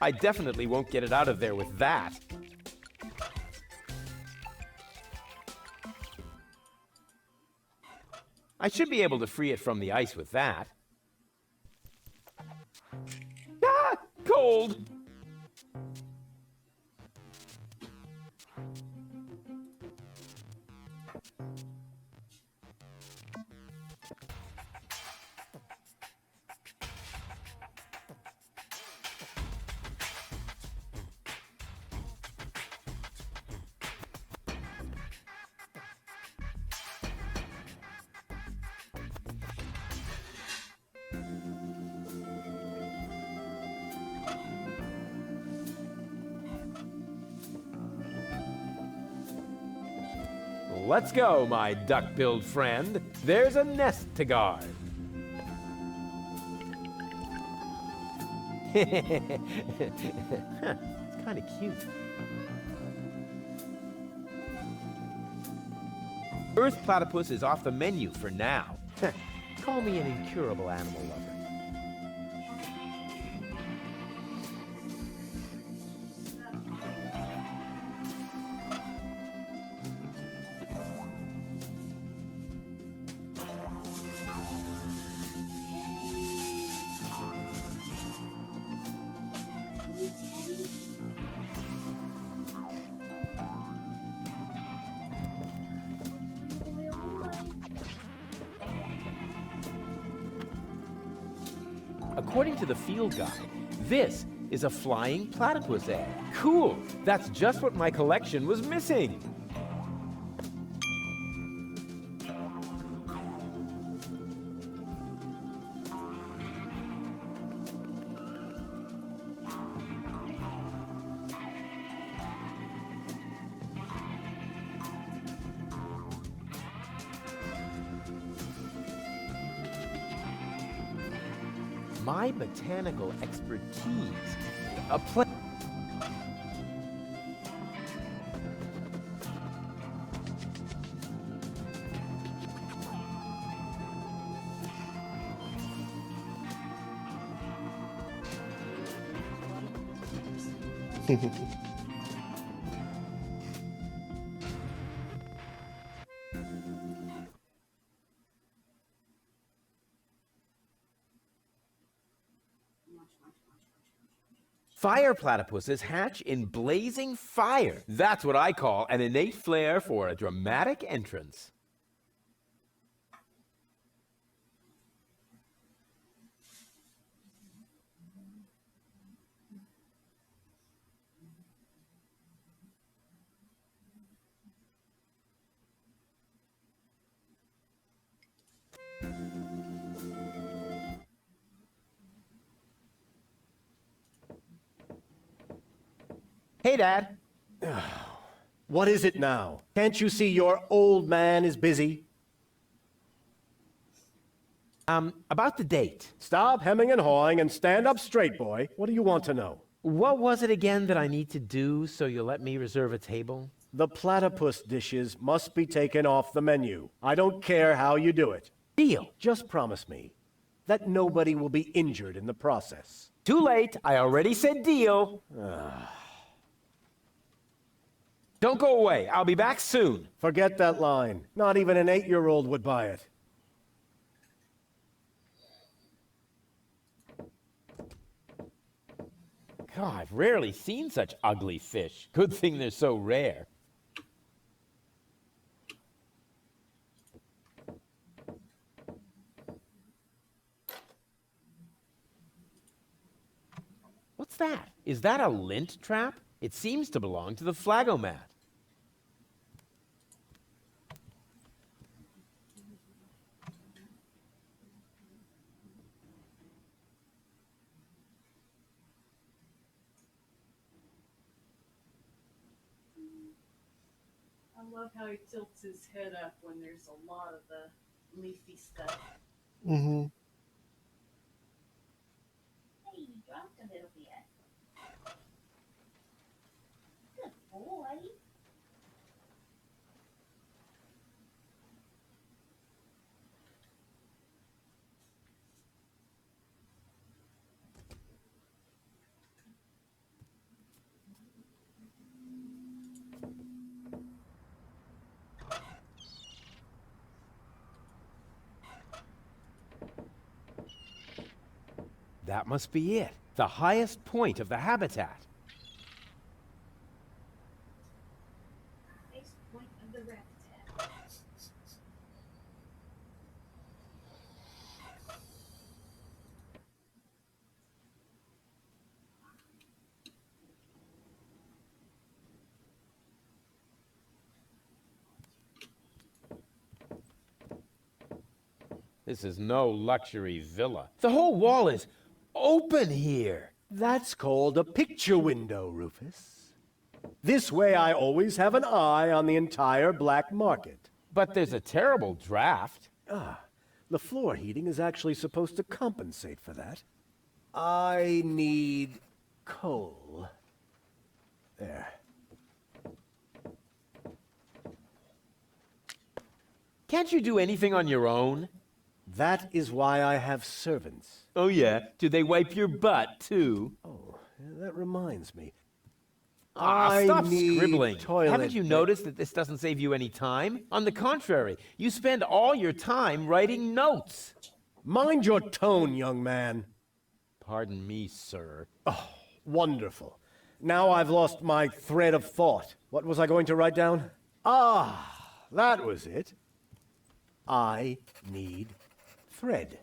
I definitely won't get it out of there with that. I should be able to free it from the ice with that. Ah! Cold! Let's go, my duck-billed friend. There's a nest to guard. It's kind of cute. Earth platypus is off the menu for now. Call me an incurable animal lover. According to the field guide, this is a flying platypus egg. Cool! That's just what my collection was missing! My botanical expertise. A plant. Fire platypuses hatch in blazing fire. That's what I call an innate flair for a dramatic entrance. Hey, Dad. What is it now? Can't you see your old man is busy? About the date. Stop hemming and hawing and stand up straight, boy. What do you want to know? What was it again that I need to do so you'll let me reserve a table? The platypus dishes must be taken off the menu. I don't care how you do it. Deal. Just promise me that nobody will be injured in the process. Too late. I already said deal. Don't go away. I'll be back soon. Forget that line. Not even an 8-year-old would buy it. God, I've rarely seen such ugly fish. Good thing they're so rare. What's that? Is that a lint trap? It seems to belong to the flagomat. I love how he tilts his head up when there's a lot of the leafy stuff. Mm-hmm. Hey, you dropped a little bit. Good boy. That must be it. The highest point of the habitat. Highest point of the habitat. This is no luxury villa. The whole wall is open here. That's called a picture window, Rufus. This way I always have an eye on the entire black market. But there's a terrible draft. The floor heating is actually supposed to compensate for that. I need coal. There. Can't you do anything on your own? That is why I have servants. Oh yeah? Do they wipe your butt too? Oh, that reminds me. Stop need scribbling. toilet Haven't you noticed that this doesn't save you any time? On the contrary, you spend all your time writing notes. Mind your tone, young man. Pardon me, sir. Oh, wonderful. Now I've lost my thread of thought. What was I going to write down? That was it. I need thread.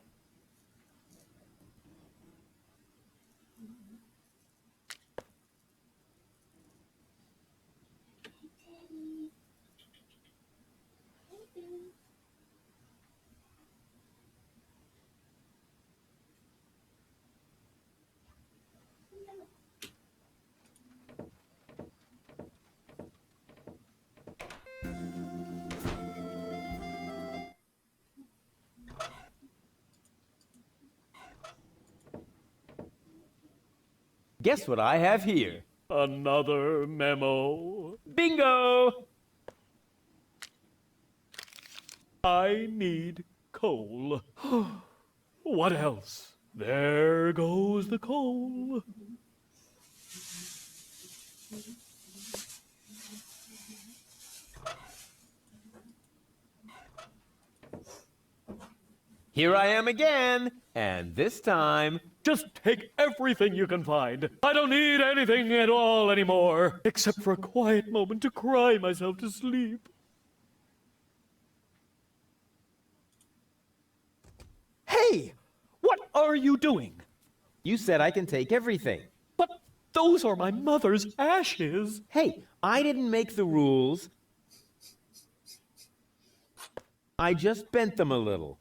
Guess what I have here? Another memo. Bingo! I need coal. What else? There goes the coal. Here I am again, and this time Just take everything you can find. I don't need anything at all anymore, except for a quiet moment to cry myself to sleep. Hey! What are you doing? You said I can take everything. But those are my mother's ashes. Hey, I didn't make the rules. I just bent them a little.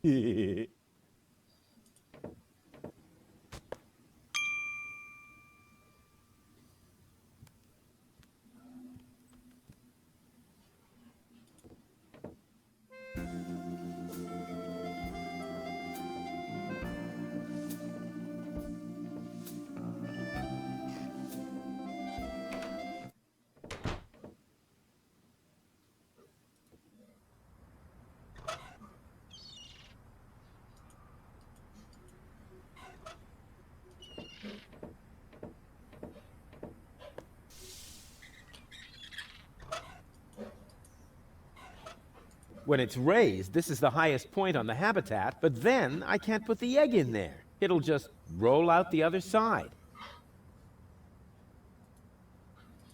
When it's raised, this is the highest point on the habitat, but then I can't put the egg in there. It'll just roll out the other side.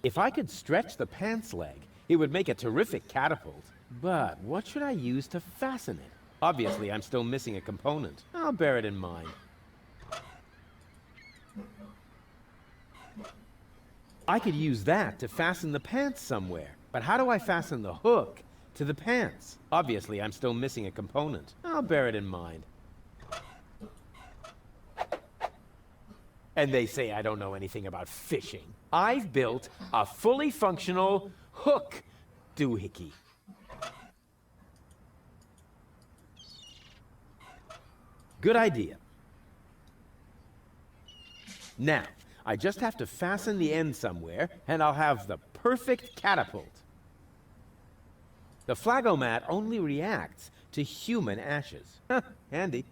If I could stretch the pants leg, it would make a terrific catapult. But what should I use to fasten it? Obviously, I'm still missing a component. I'll bear it in mind. I could use that to fasten the pants somewhere. But how do I fasten the hook to the pants? Obviously, I'm still missing a component. I'll bear it in mind. And they say I don't know anything about fishing. I've built a fully functional hook doohickey. Good idea. Now, I just have to fasten the end somewhere, and I'll have the perfect catapult. The flagomat only reacts to human ashes. Huh, handy.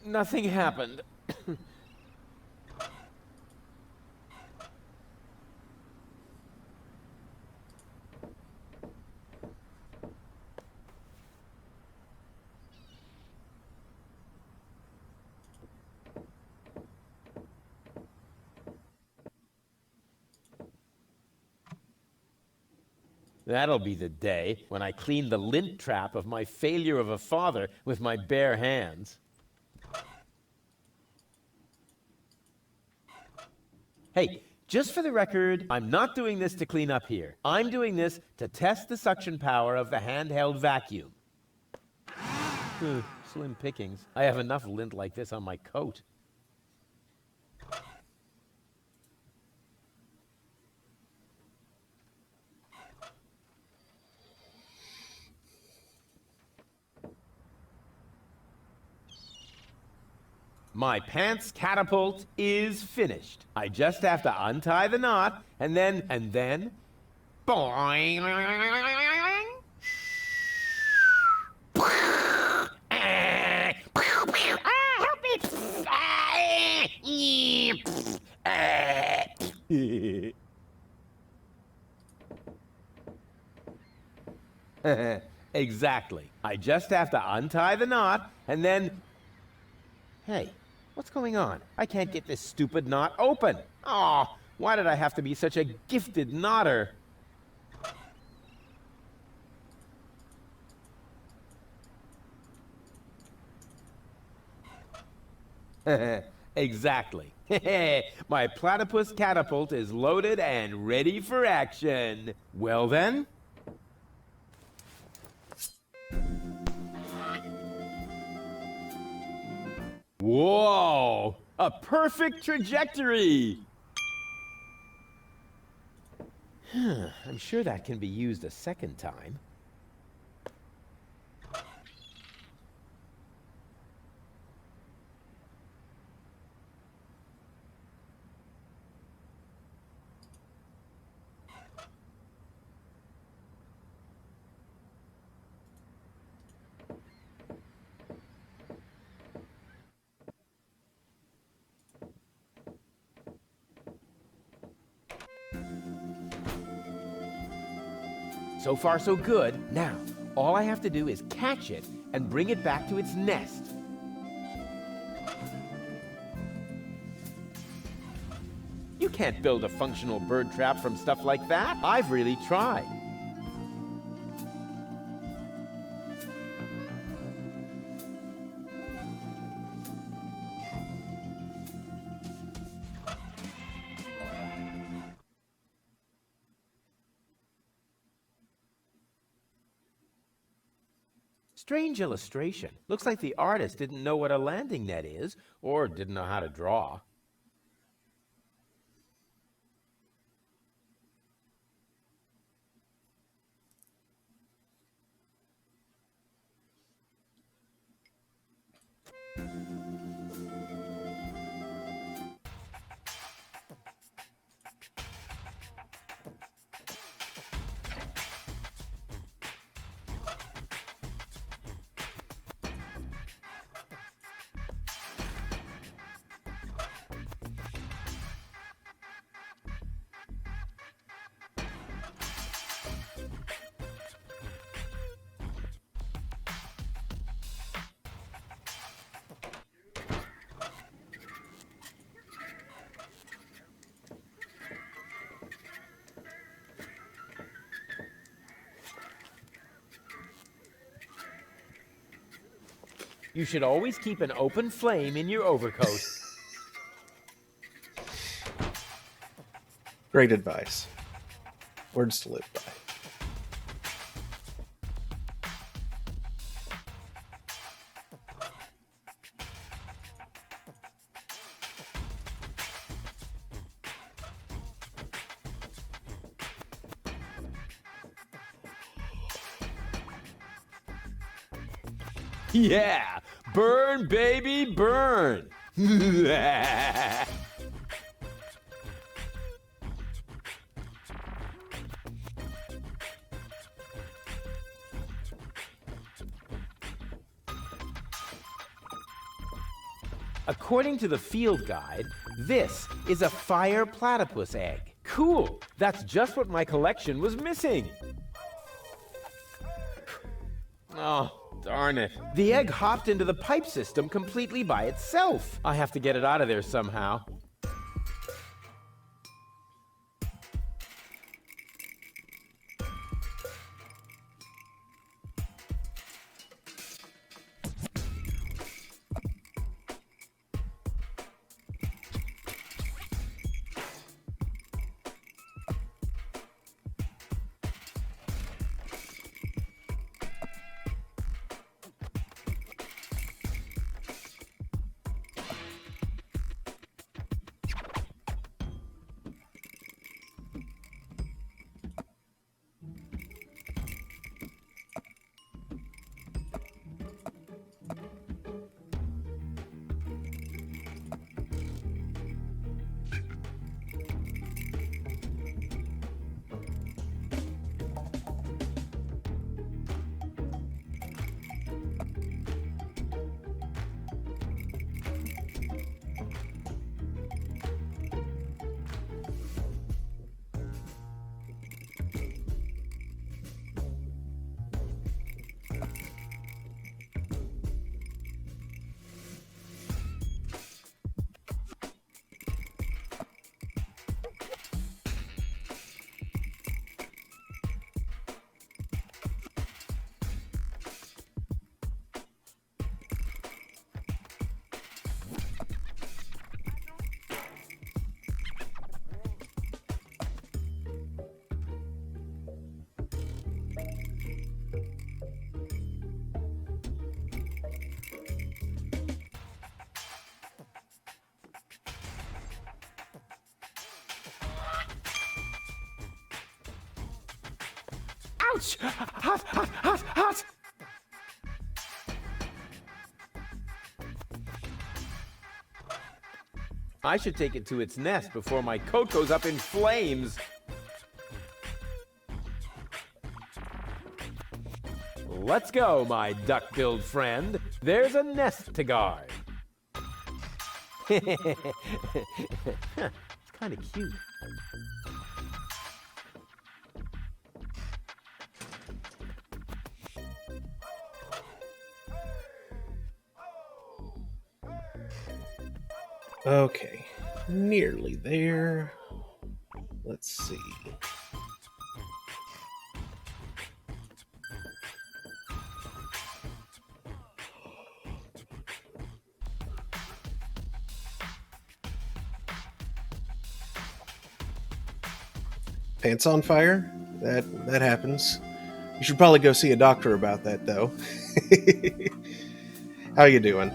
Nothing happened. That'll be the day when I clean the lint trap of my failure of a father with my bare hands. Hey, just for the record, I'm not doing this to clean up here. I'm doing this to test the suction power of the handheld vacuum. Slim pickings. I have enough lint like this on my coat. My pants catapult is finished. I just have to untie the knot, and then, boing. Help me! Exactly. I just have to untie the knot, and then... Hey. What's going on? I can't get this stupid knot open. Aw, why did I have to be such a gifted knotter? Exactly. My platypus catapult is loaded and ready for action. Well then... Whoa! A perfect trajectory! I'm sure that can be used a second time. So far, so good. Now, all I have to do is catch it and bring it back to its nest. You can't build a functional bird trap from stuff like that. I've really tried. Strange illustration. Looks like the artist didn't know what a landing net is, or didn't know how to draw. You should always keep an open flame in your overcoat. Great advice. Words to live by. Yeah! Burn, baby, burn! According to the field guide, this is a fire platypus egg. Cool! That's just what my collection was missing! Oh, darn it. The egg hopped into the pipe system completely by itself. I have to get it out of there somehow. Ouch! Hot, hot, hot, hot! I should take it to its nest before my coat goes up in flames. Let's go, my duck-billed friend. There's a nest to guard. It's kind of cute. Okay, nearly there. Let's see. Pants on fire? That happens. You should probably go see a doctor about that, though. How you doing?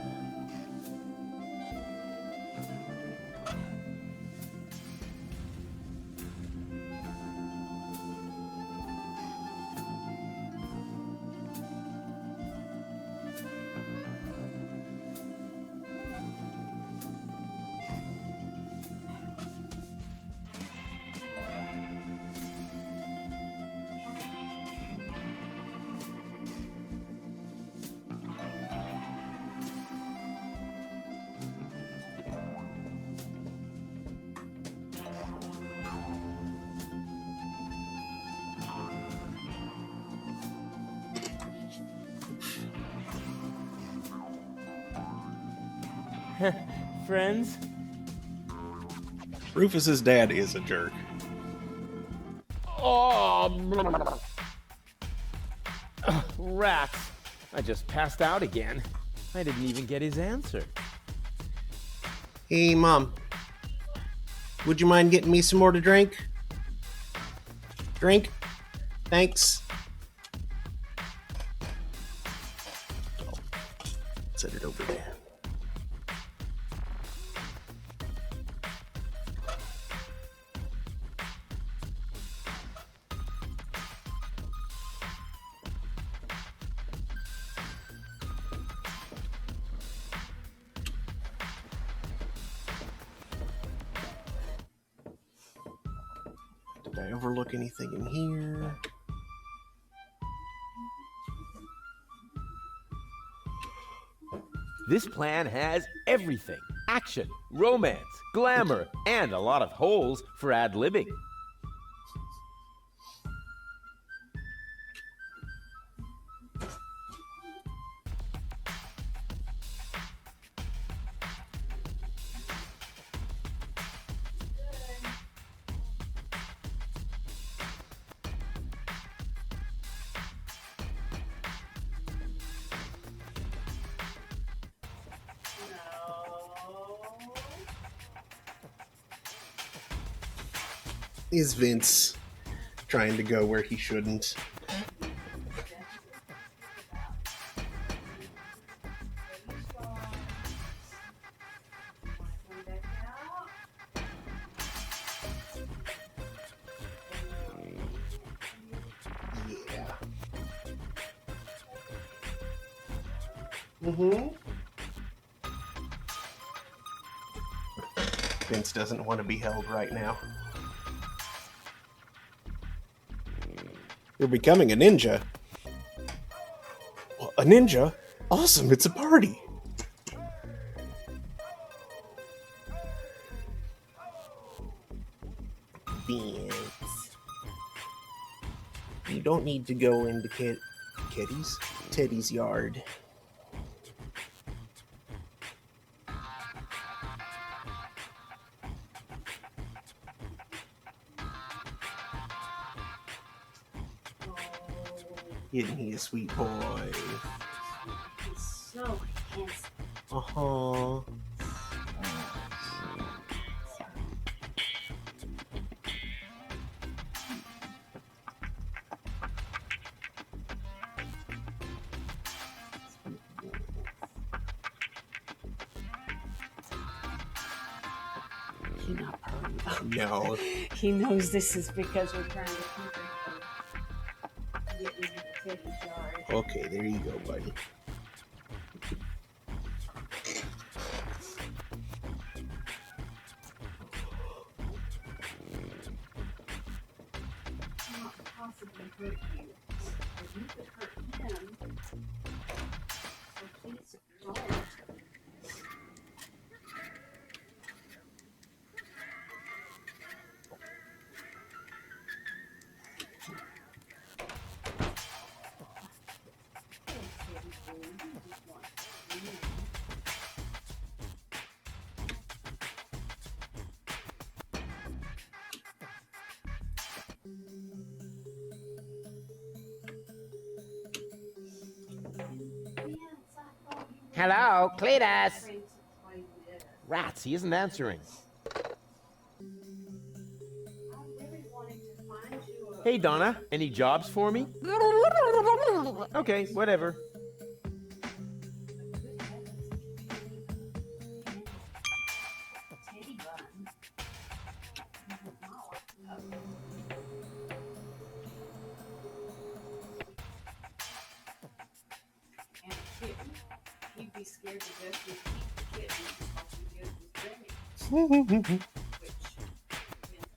Friends? Rufus's dad is a jerk. Oh, rats. I just passed out again. I didn't even get his answer. Hey, Mom. Would you mind getting me some more to drink? Drink? Thanks. Set it over there. Did I overlook anything in here? This plan has everything. Action, romance, glamour, and a lot of holes for ad-libbing. Is Vince trying to go where he shouldn't? Yeah. Vince doesn't want to be held right now. You're becoming a ninja. A ninja? Awesome, it's a party. Vince. You don't need to go into Teddy's yard. Isn't he a sweet boy? He's so handsome. Uh-huh. He's not purring though. No. He knows this is because we're trying to keep him from getting into Teddy's yard. Okay, there you go, buddy. Not possibly hurt you. But you could hurt him. So please don't. Hello, Cletus. Rats, he isn't answering. Hey, Donna, any jobs for me? Okay, whatever. And a kitten. He'd be scared to death to keep the kitten because he did with Benny. Which,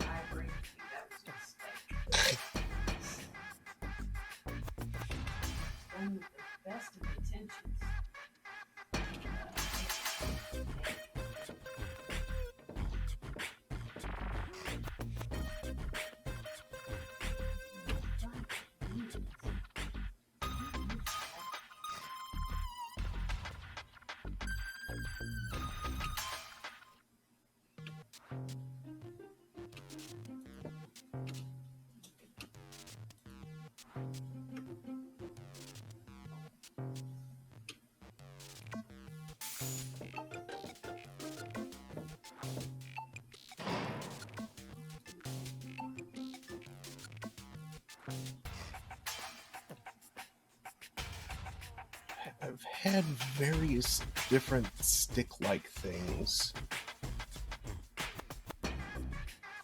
I agree with you, that was a mistake. Done with the best of intentions. I've had various different stick-like things. But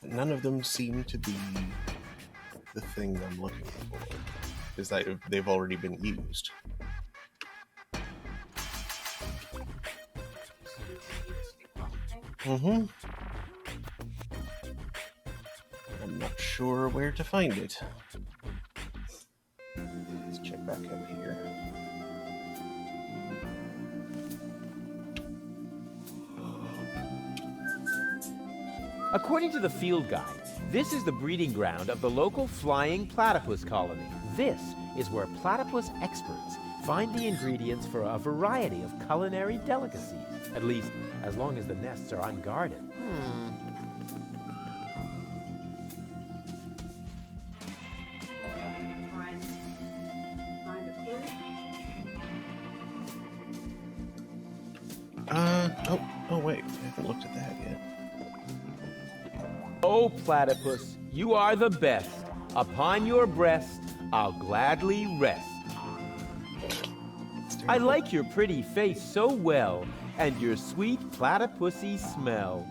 none of them seem to be the thing I'm looking for, because they've already been used. Mm-hmm. I'm not sure where to find it. Let's check back up here. According to the field guide, this is the breeding ground of the local flying platypus colony. This is where platypus experts find the ingredients for a variety of culinary delicacies, at least as long as the nests are unguarded. Oh wait, I haven't looked at that yet. Oh, platypus, you are the best. Upon your breast, I'll gladly rest. I like your pretty face so well, and your sweet platypusy smell.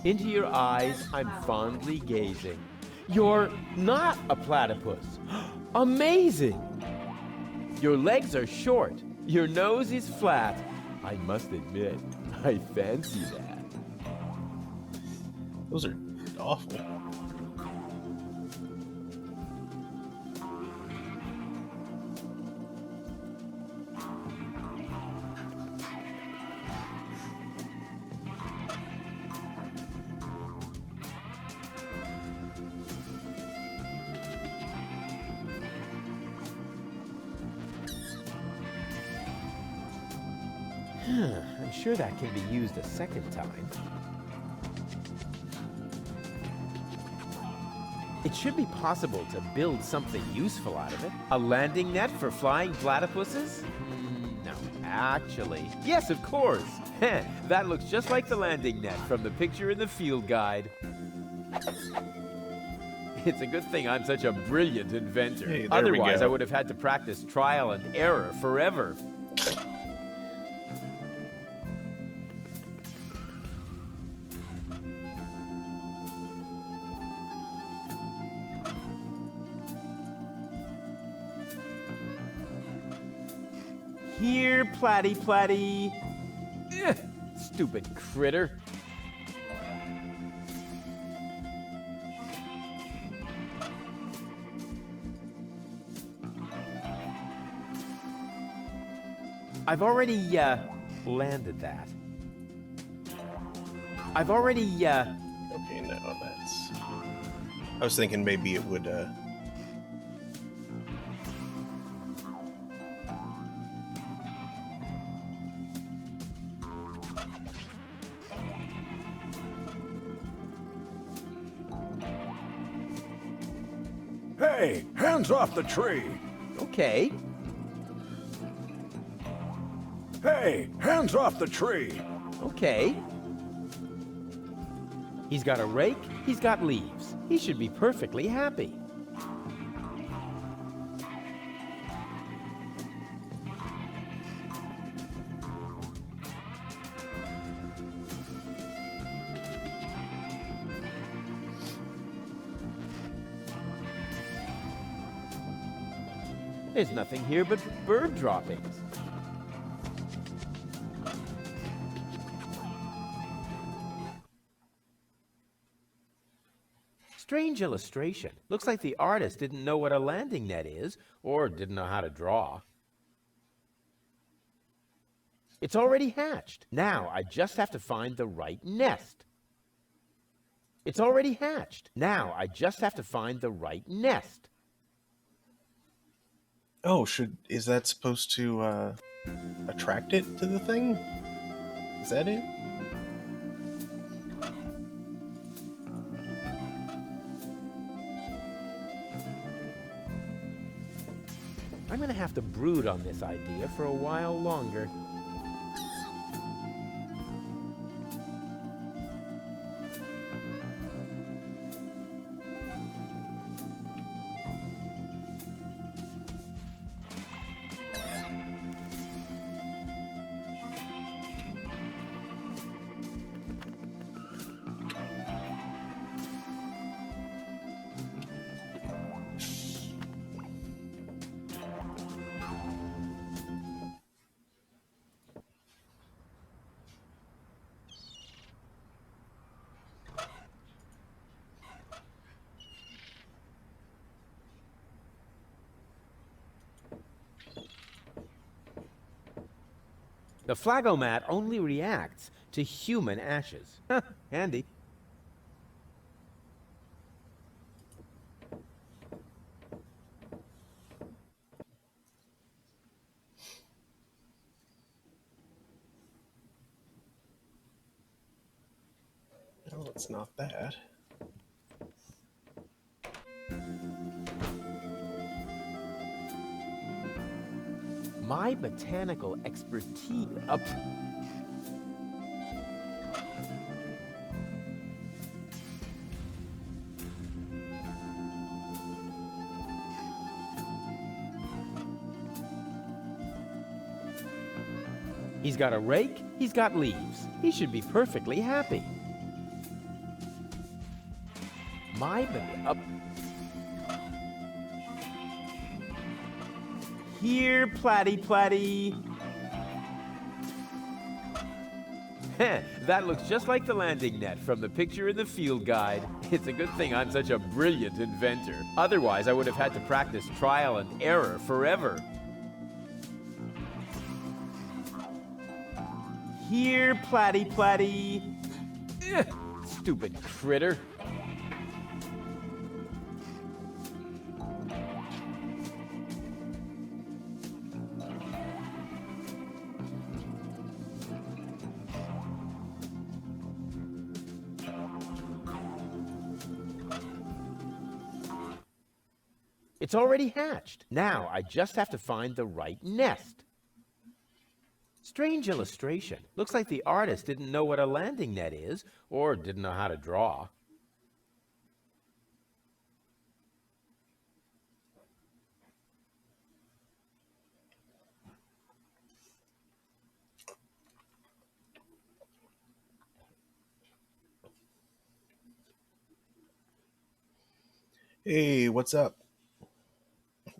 Into your eyes, I'm fondly gazing. You're not a platypus. Amazing! Your legs are short, your nose is flat. I must admit, I fancy that. Those are awful. I'm sure that can be used a second time. It should be possible to build something useful out of it. A landing net for flying platypuses? No, actually. Yes, of course. That looks just like the landing net from the picture in the field guide. It's a good thing I'm such a brilliant inventor. Hey, Otherwise, I would have had to practice trial and error forever. Here, Platty Platty. Stupid critter. I've already, landed that. I've already, Okay, no, that's... I was thinking maybe it would, Hey, hands off the tree! Okay. Hey, hands off the tree. Okay. He's got a rake, he's got leaves. He should be perfectly happy. There's nothing here but bird droppings. Strange illustration. Looks like the artist didn't know what a landing net is, or didn't know how to draw. It's already hatched. Now I just have to find the right nest. It's already hatched. Now I just have to find the right nest. Oh, is that supposed to attract it to the thing? Is that it? I'm gonna have to brood on this idea for a while longer. The Flagomat only reacts to human ashes. Handy. No, it's not that. My botanical expertise. He's got a rake, he's got leaves. He should be perfectly happy. Here, Platty Platty. That looks just like the landing net from the picture in the field guide. It's a good thing I'm such a brilliant inventor. Otherwise, I would have had to practice trial and error forever. Here, Platty Platty. Stupid critter. It's already hatched. Now I just have to find the right nest. Strange illustration. Looks like the artist didn't know what a landing net is, or didn't know how to draw. Hey, what's up?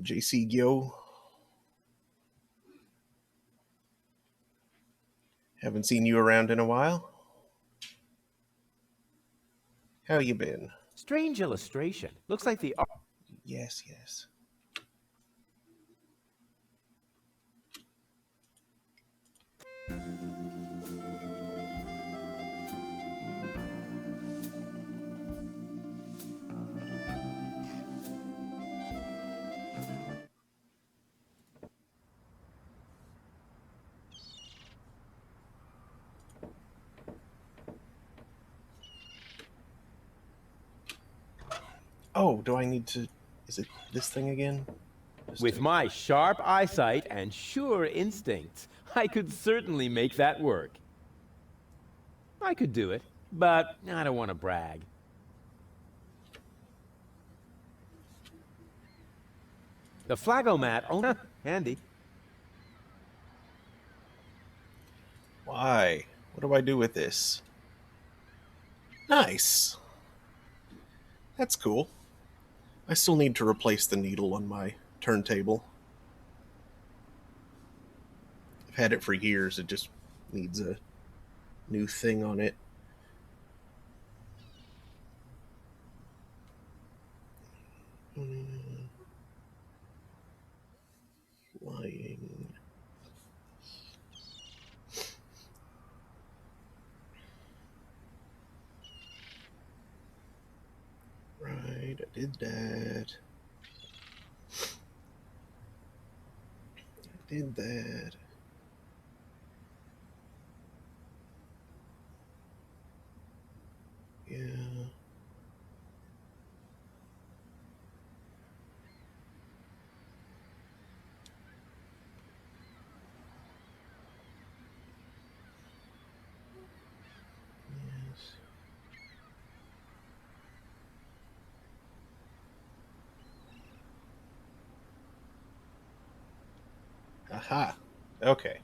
JC Gyo. Haven't seen you around in a while. How you been? Strange illustration. Looks like the... Yes, yes. Oh, do I need to... Is it this thing again? With my sharp eyesight and sure instincts, I could certainly make that work. I could do it, but I don't want to brag. The flagomat, oh, handy. Why? What do I do with this? Nice. That's cool. I still need to replace the needle on my turntable. I've had it for years, it just needs a new thing on it. Flying. Right, I did that. I did that. Yeah. Yes. Aha. Okay.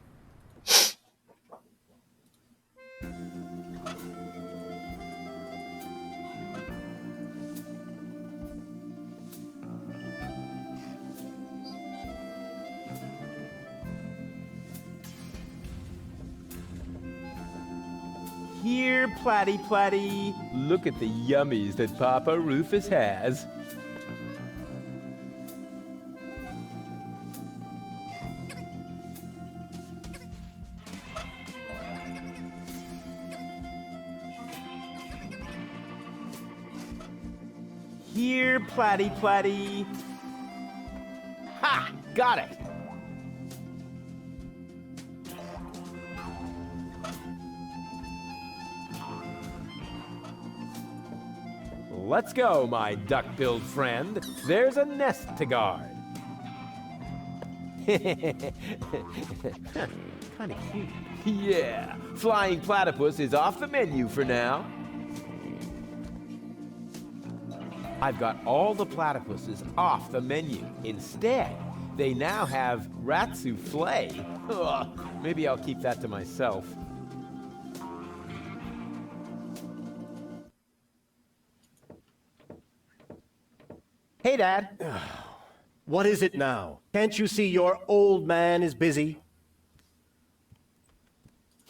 Here, Platty Platty. Look at the yummies that Papa Rufus has. Here, Platty Platty. Ha! Got it! Let's go, my duck-billed friend. There's a nest to guard. Kinda cute. Yeah, flying platypus is off the menu for now. I've got all the platypuses off the menu. Instead, they now have rat souffle. Ugh, maybe I'll keep that to myself. Hey, Dad. What is it now? Can't you see your old man is busy?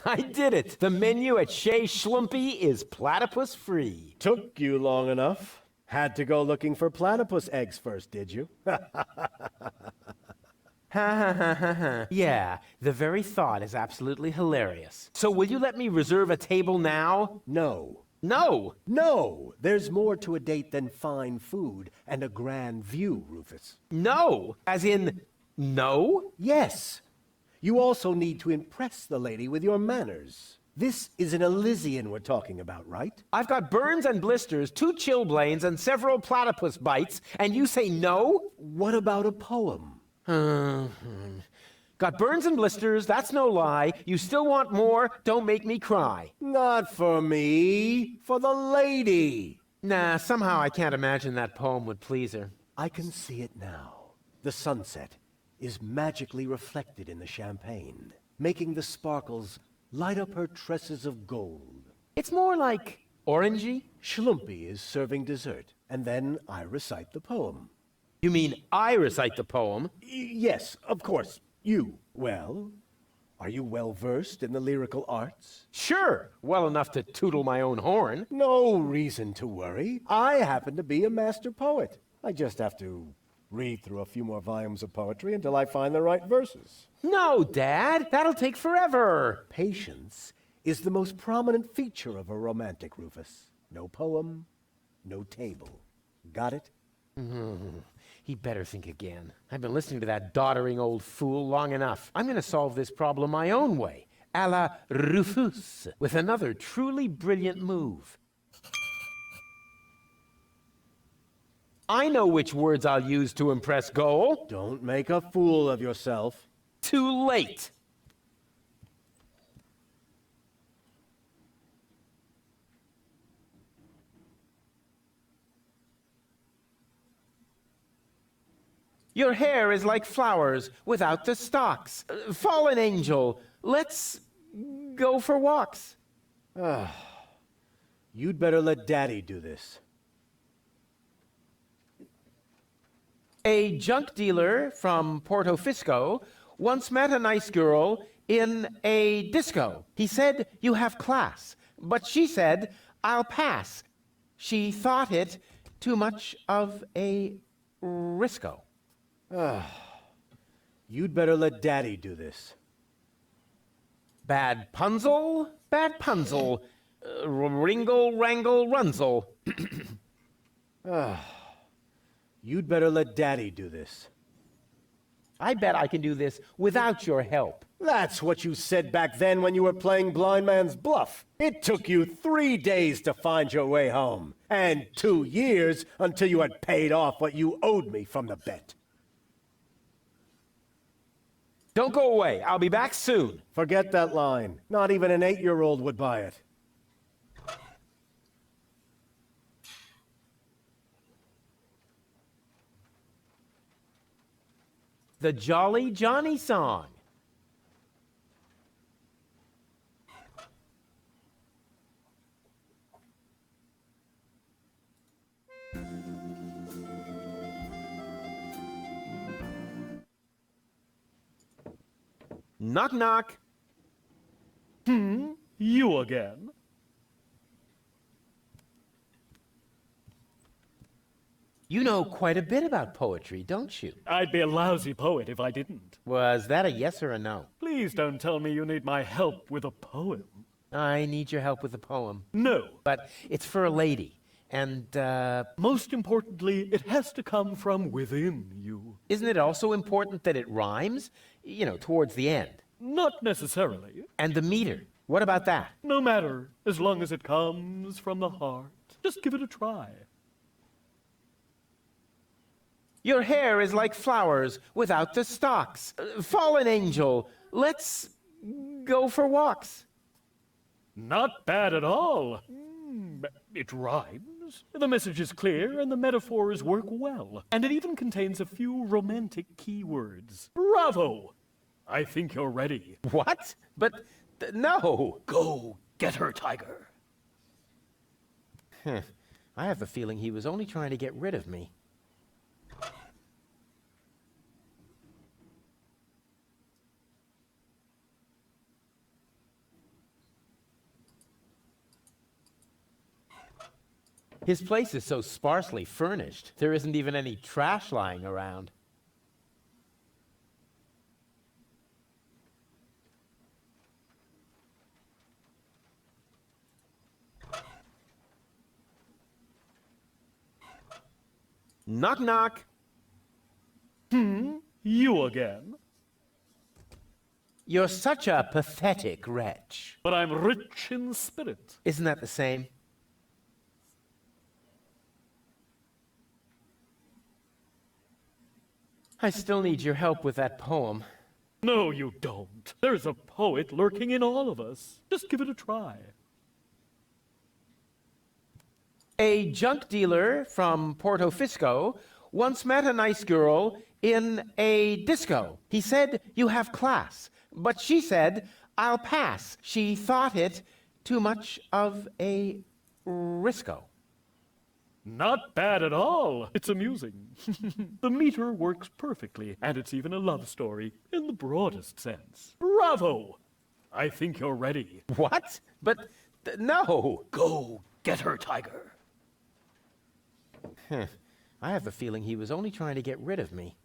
I did it! The menu at Chez Schlumpy is platypus free. Took you long enough. Had to go looking for platypus eggs first, did you? Ha ha ha ha ha. Yeah, the very thought is absolutely hilarious. So will you let me reserve a table now? No. No! No! There's more to a date than fine food and a grand view, Rufus. No! As in, no? Yes. You also need to impress the lady with your manners. This is an Elysian we're talking about, right? I've got burns and blisters, 2 chilblains, and several platypus bites, and you say no? What about a poem? Got burns and blisters, that's no lie. You still want more? Don't make me cry. Not for me, for the lady. Nah, somehow I can't imagine that poem would please her. I can see it now. The sunset is magically reflected in the champagne, making the sparkles light up her tresses of gold. It's more like orangey. Schlumpy is serving dessert, and then I recite the poem. You mean I recite the poem? Yes, of course. You. Well, are you well versed in the lyrical arts? Sure, well enough to tootle my own horn. No reason to worry. I happen to be a master poet. I just have to read through a few more volumes of poetry until I find the right verses. No, Dad, that'll take forever. Patience is the most prominent feature of a romantic, Rufus. No poem, no table. Got it? He'd better think again. I've been listening to that doddering old fool long enough. I'm going to solve this problem my own way, a la Rufus, with another truly brilliant move. I know which words I'll use to impress Goal. Don't make a fool of yourself. Too late. Your hair is like flowers without the stalks. Fallen angel, let's go for walks. You'd better let Daddy do this. A junk dealer from Porto Fisco once met a nice girl in a disco. He said, "You have class." But she said, "I'll pass." She thought it too much of a risco. You'd better let Daddy do this. Bad punzel, bad punzel. Ringle, wrangle, runzel. You'd better let Daddy do this. I bet I can do this without your help. That's what you said back then when you were playing blind man's bluff. It took you 3 days to find your way home, and 2 years until you had paid off what you owed me from the bet. Don't go away. I'll be back soon. Forget that line. Not even an 8-year-old would buy it. The Jolly Johnny song. Knock, knock. You again? You know quite a bit about poetry, don't you? I'd be a lousy poet if I didn't. Was that a yes or a no? Please don't tell me you need my help with a poem. I need your help with a poem. No. But it's for a lady. And, most importantly, it has to come from within you. Isn't it also important that it rhymes? You know, towards the end. Not necessarily. And the meter. What about that? No matter, as long as it comes from the heart. Just give it a try. Your hair is like flowers without the stalks. Fallen angel, let's go for walks. Not bad at all. It rhymes. The message is clear and the metaphors work well. And it even contains a few romantic keywords. Bravo! I think you're ready. What? But no. Go get her, Tiger. I have a feeling he was only trying to get rid of me. His place is so sparsely furnished, there isn't even any trash lying around. Knock, knock. You again? You're such a pathetic wretch. But I'm rich in spirit. Isn't that the same? I still need your help with that poem. No, you don't. There's a poet lurking in all of us. Just give it a try. A junk dealer from Porto Fisco once met a nice girl in a disco. He said, "You have class." But she said, "I'll pass." She thought it too much of a risco. Not bad at all. It's amusing. The meter works perfectly, and it's even a love story in the broadest sense. Bravo! I think you're ready. What? But no. Go get her, Tiger. I have a feeling he was only trying to get rid of me.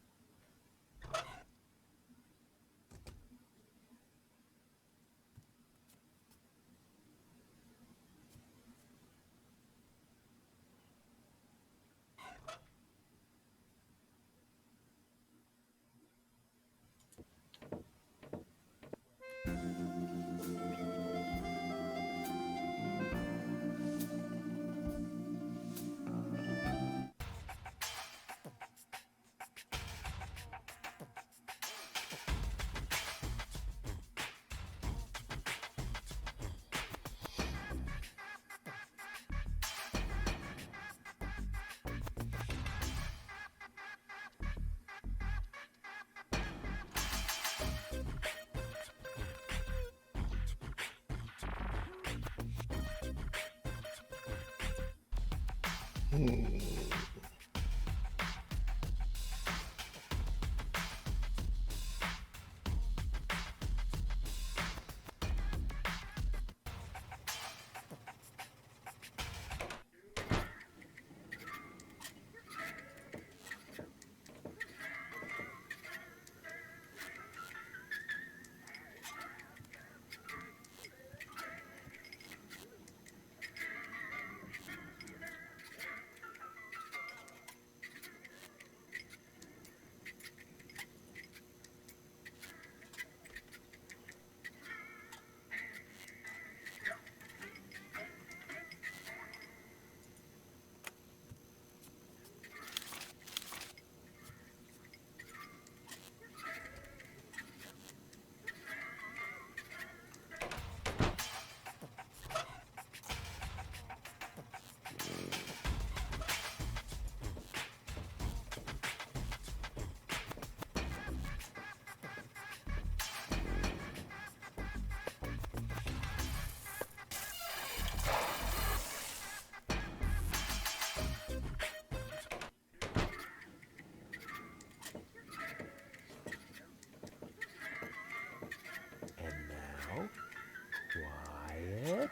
Quiet.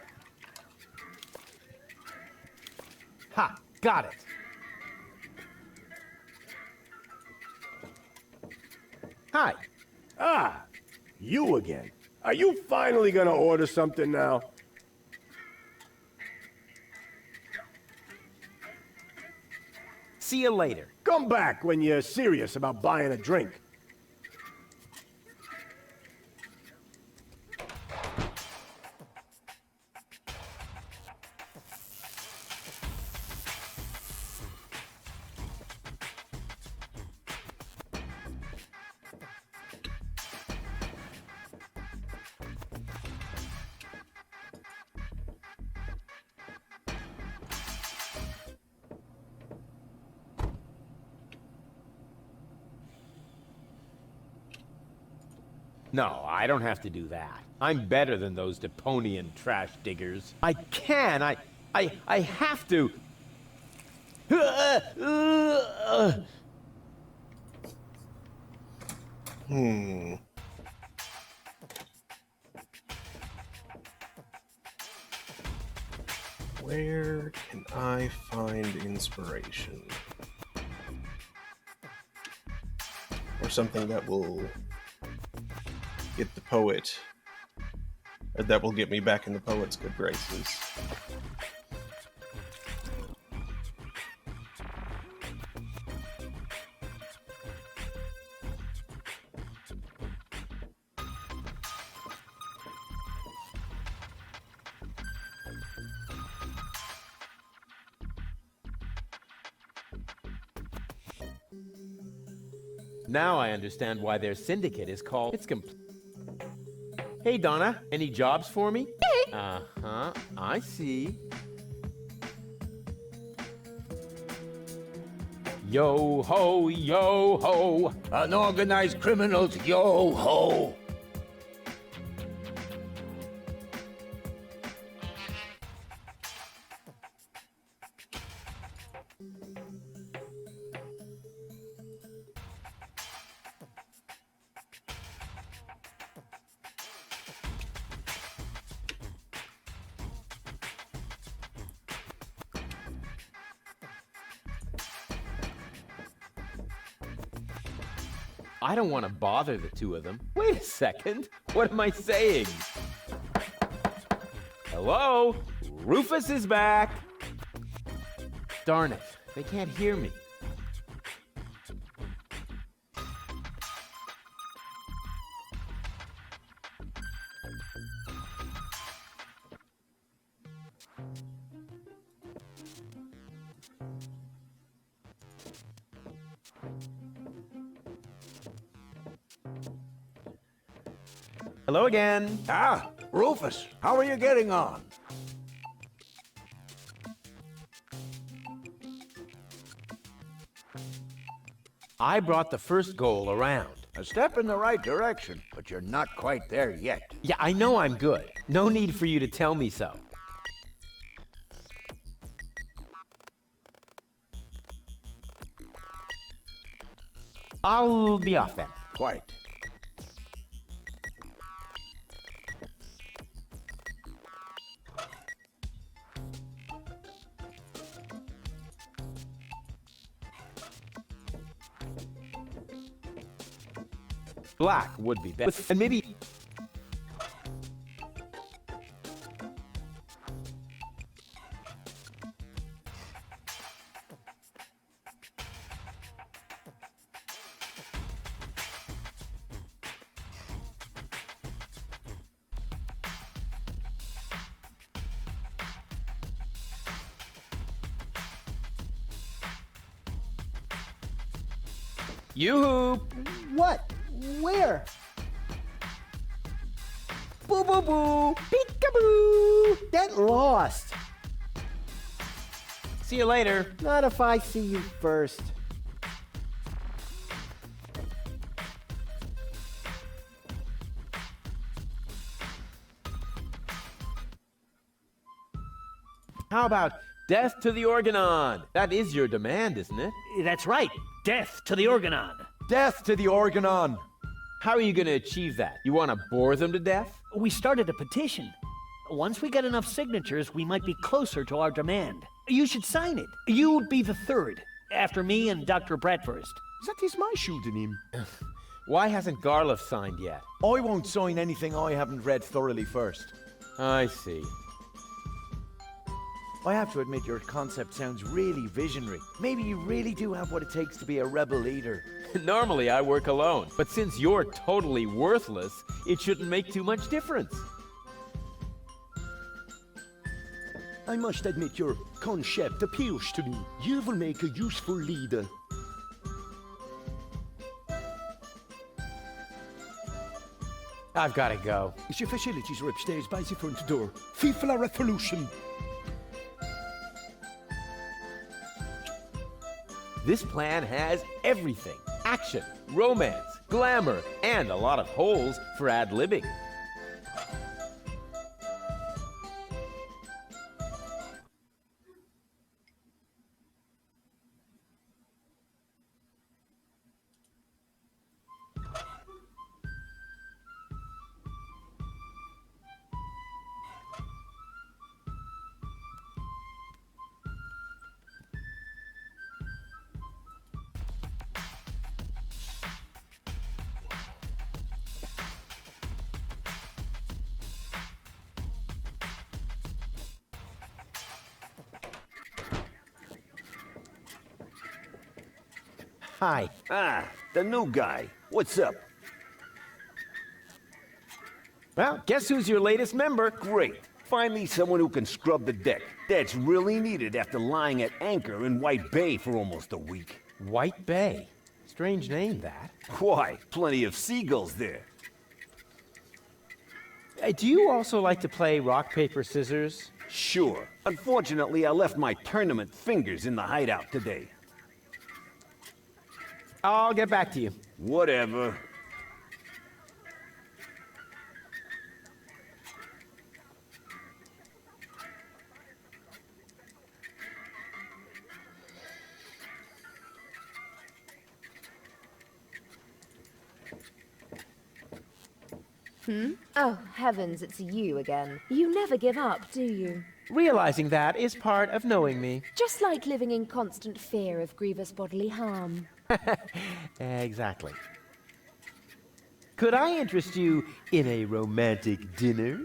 Ha! Got it! Hi. Ah, you again. Are you finally gonna order something now? See you later. Come back when you're serious about buying a drink. No, I don't have to do that. I'm better than those Deponian trash diggers. I can. I have to. Where can I find inspiration? Or something that will get the poet, or that will get me back in the poet's good graces. Now I understand why their syndicate is called. It's complete. Hey, Donna, any jobs for me? Uh-huh, I see. Yo ho, yo ho. Unorganized criminals, yo ho. I don't want to bother the two of them. Wait a second. What am I saying? Hello? Rufus is back. Darn it. They can't hear me. Hello again. Ah, Rufus, how are you getting on? I brought the first goal around. A step in the right direction, but you're not quite there yet. Yeah, I know I'm good. No need for you to tell me so. I'll be off then. Quite. Black would be best. And maybe... Yoo-hoo! What? Where? Boo boo boo! Peekaboo! Get lost! See you later. Not if I see you first. How about death to the Organon? That is your demand, isn't it? That's right. Death to the Organon. Death to the Organon! How are you going to achieve that? You want to bore them to death? We started a petition. Once we get enough signatures, we might be closer to our demand. You should sign it. You'd be the third, after me and Dr. Bradfirst. That is my pseudonym. Why hasn't Garliff signed yet? I won't sign anything I haven't read thoroughly first. I see. I have to admit your concept sounds really visionary. Maybe you really do have what it takes to be a rebel leader. Normally I work alone, but since you're totally worthless, it shouldn't make too much difference. I must admit your concept appeals to me. You will make a useful leader. I've got to go. Your facilities are upstairs by the front door. Feel a revolution. This plan has everything. Action, romance, glamour, and a lot of holes for ad-libbing. Hi. Ah, the new guy. What's up? Well, guess who's your latest member? Great. Finally someone who can scrub the deck. That's really needed after lying at anchor in White Bay for almost a week. White Bay. Strange name, that. Why? Plenty of seagulls there. Do you also like to play rock, paper, scissors? Sure. Unfortunately, I left my tournament fingers in the hideout today. I'll get back to you. Whatever. Oh, heavens, it's you again. You never give up, do you? Realizing that is part of knowing me. Just like living in constant fear of grievous bodily harm. Exactly. Could I interest you in a romantic dinner?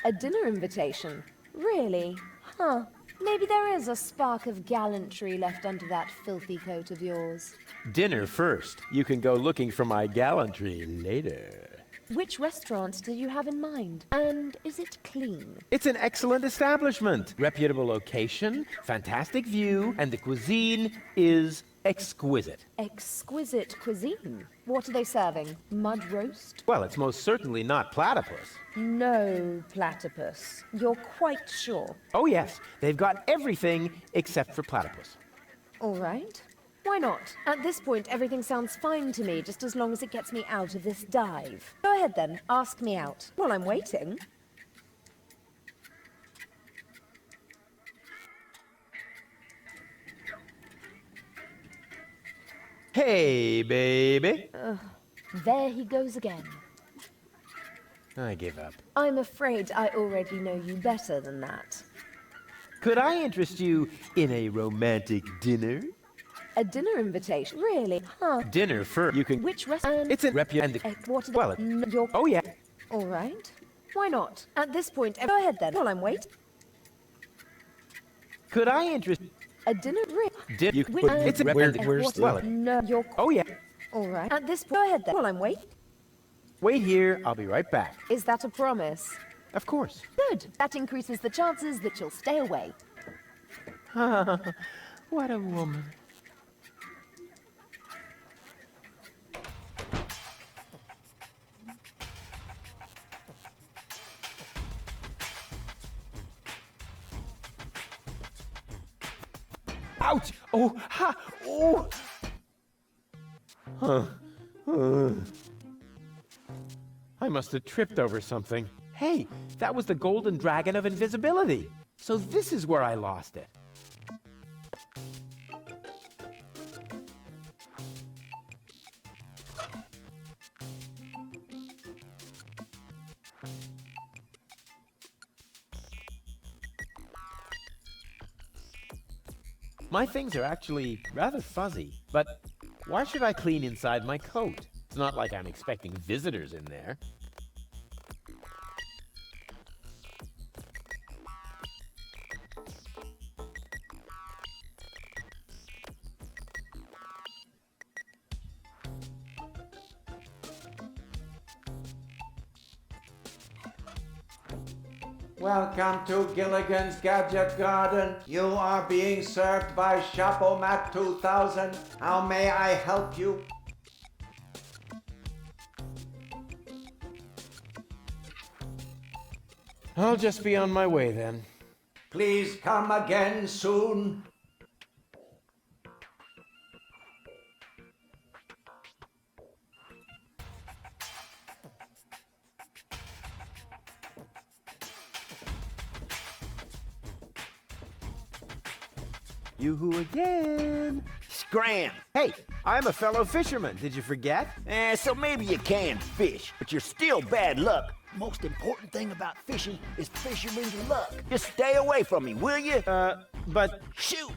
A dinner invitation? Really? Huh. Maybe there is a spark of gallantry left under that filthy coat of yours. Dinner first. You can go looking for my gallantry later. Which restaurant did you have in mind? And is it clean? It's an excellent establishment. Reputable location, fantastic view, and the cuisine is exquisite. Exquisite cuisine? What are they serving? Mud roast? Well, it's most certainly not platypus. No platypus. You're quite sure? Oh yes, they've got everything except for platypus. All right. Why not? At this point, everything sounds fine to me, just as long as it gets me out of this dive. Go ahead then, ask me out. While I'm waiting. Hey, baby. There he goes again. I give up. I'm afraid I already know you better than that. Could I interest you in a romantic dinner? A dinner invitation? Really? Huh? Dinner for you can. Which restaurant? It's in and what? well. Oh yeah. All right. Why not? At this point, go ahead then. While I'm waiting. Could I interest? A dinner? You can. It's in where's the? well. No, you're. Oh yeah. All right. At this point, go ahead then. While I'm waiting. Wait here. I'll be right back. Is that a promise? Of course. Good. That increases the chances that you'll stay away. What a woman. Ouch! Oh, ha! Oh! I must have tripped over something. Hey, that was the golden dragon of invisibility. So this is where I lost it. My things are actually rather fuzzy, but why should I clean inside my coat? It's not like I'm expecting visitors in there. Welcome to Gilligan's Gadget Garden. You are being served by Shopomat 2000. How may I help you? I'll just be on my way then. Please come again soon. You who again? Scram! Hey, I'm a fellow fisherman. Did you forget? So maybe you can fish, but you're still bad luck. Most important thing about fishing is fisherman's luck. Just stay away from me, will you? But... Shoot!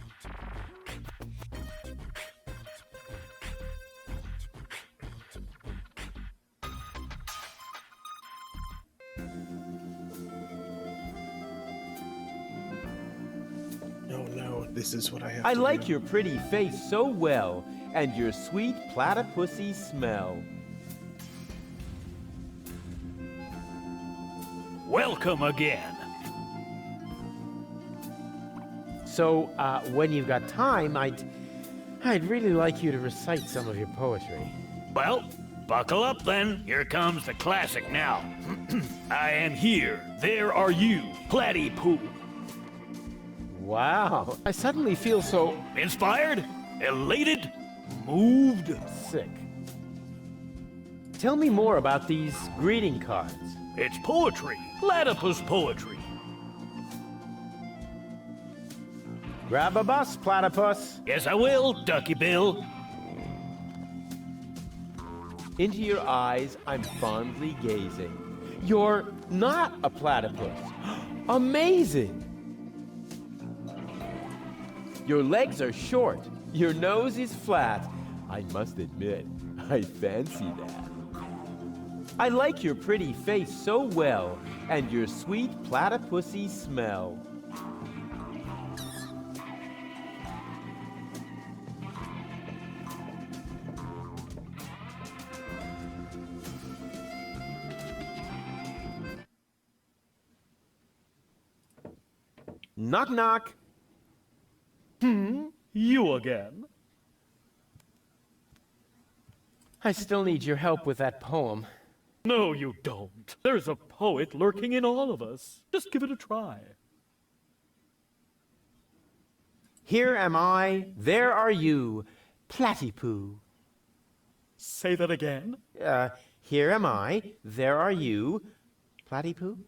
Oh no, this is what I have I to like do. your pretty face so well, and your sweet platypusy smell. Welcome again. So, when you've got time, I'd really like you to recite some of your poetry. Well, buckle up then. Here comes the classic now. I am here. There are you. Platypoo. Wow. I suddenly feel so... Inspired? Elated? Moved? Sick. Tell me more about these greeting cards. It's poetry. Platypus poetry. Grab a bus, platypus. Yes, I will, Ducky Bill. Into your eyes, I'm fondly gazing. You're not a platypus. Amazing! Your legs are short. Your nose is flat. I must admit, I fancy that. I like your pretty face so well, and your sweet platypusy smell. Knock, knock. You again? I still need your help with that poem. No, you don't. There's a poet lurking in all of us. Just give it a try. Here am I, there are you, Platypoo. Say that again? Here am I, there are you, Platypoo.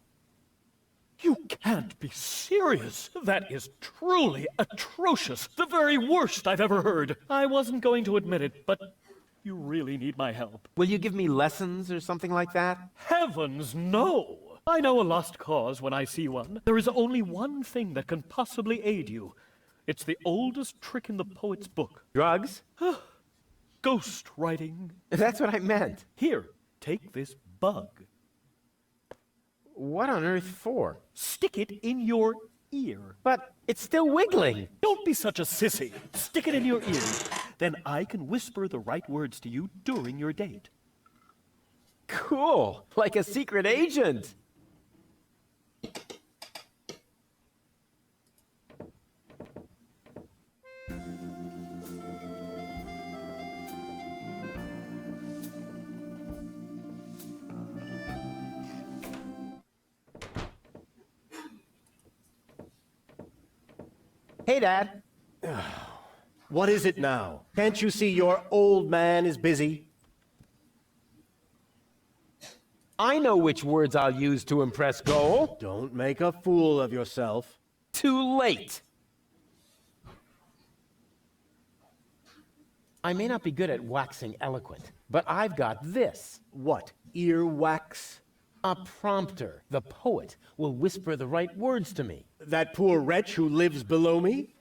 You can't be serious. That is truly atrocious. The very worst I've ever heard. I wasn't going to admit it, but you really need my help. Will you give me lessons or something like that? Heavens, no! I know a lost cause when I see one. There is only one thing that can possibly aid you. It's the oldest trick in the poet's book. Drugs? Ghost writing. That's what I meant. Here, take this bug. What on earth for? Stick it in your ear. But it's still wiggling. Don't be such a sissy. Stick it in your ear. Then I can whisper the right words to you during your date. Cool. Like a secret agent. Hey, Dad. What is it now? Can't you see your old man is busy? I know which words I'll use to impress Goal. Don't make a fool of yourself. Too late. I may not be good at waxing eloquent, but I've got this. What, earwax? A prompter. The poet will whisper the right words to me. That poor wretch who lives below me?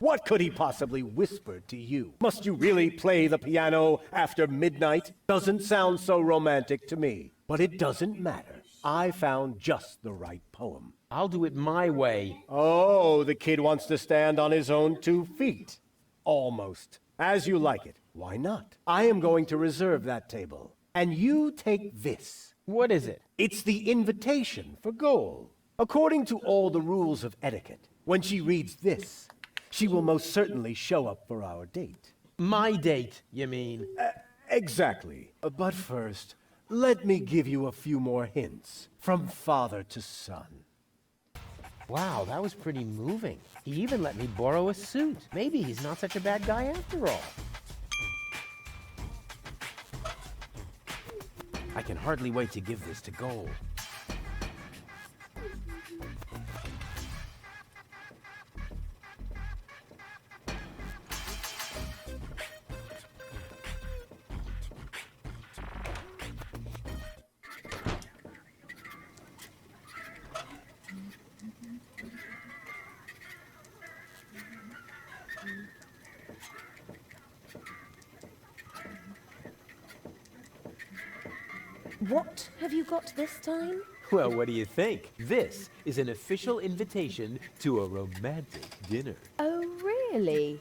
What could he possibly whisper to you? Must you really play the piano after midnight? Doesn't sound so romantic to me. But it doesn't matter. I found just the right poem. I'll do it my way. Oh, the kid wants to stand on his own 2 feet. Almost. As you like it. Why not? I am going to reserve that table. And you take this. What is it? It's the invitation for Goal. According to all the rules of etiquette, when she reads this, she will most certainly show up for our date. My date, you mean? Exactly. But first, let me give you a few more hints. From father to son. Wow, that was pretty moving. He even let me borrow a suit. Maybe he's not such a bad guy after all. I can hardly wait to give this to Goal. What have you got this time? Well, what do you think? This is an official invitation to a romantic dinner. Oh, really?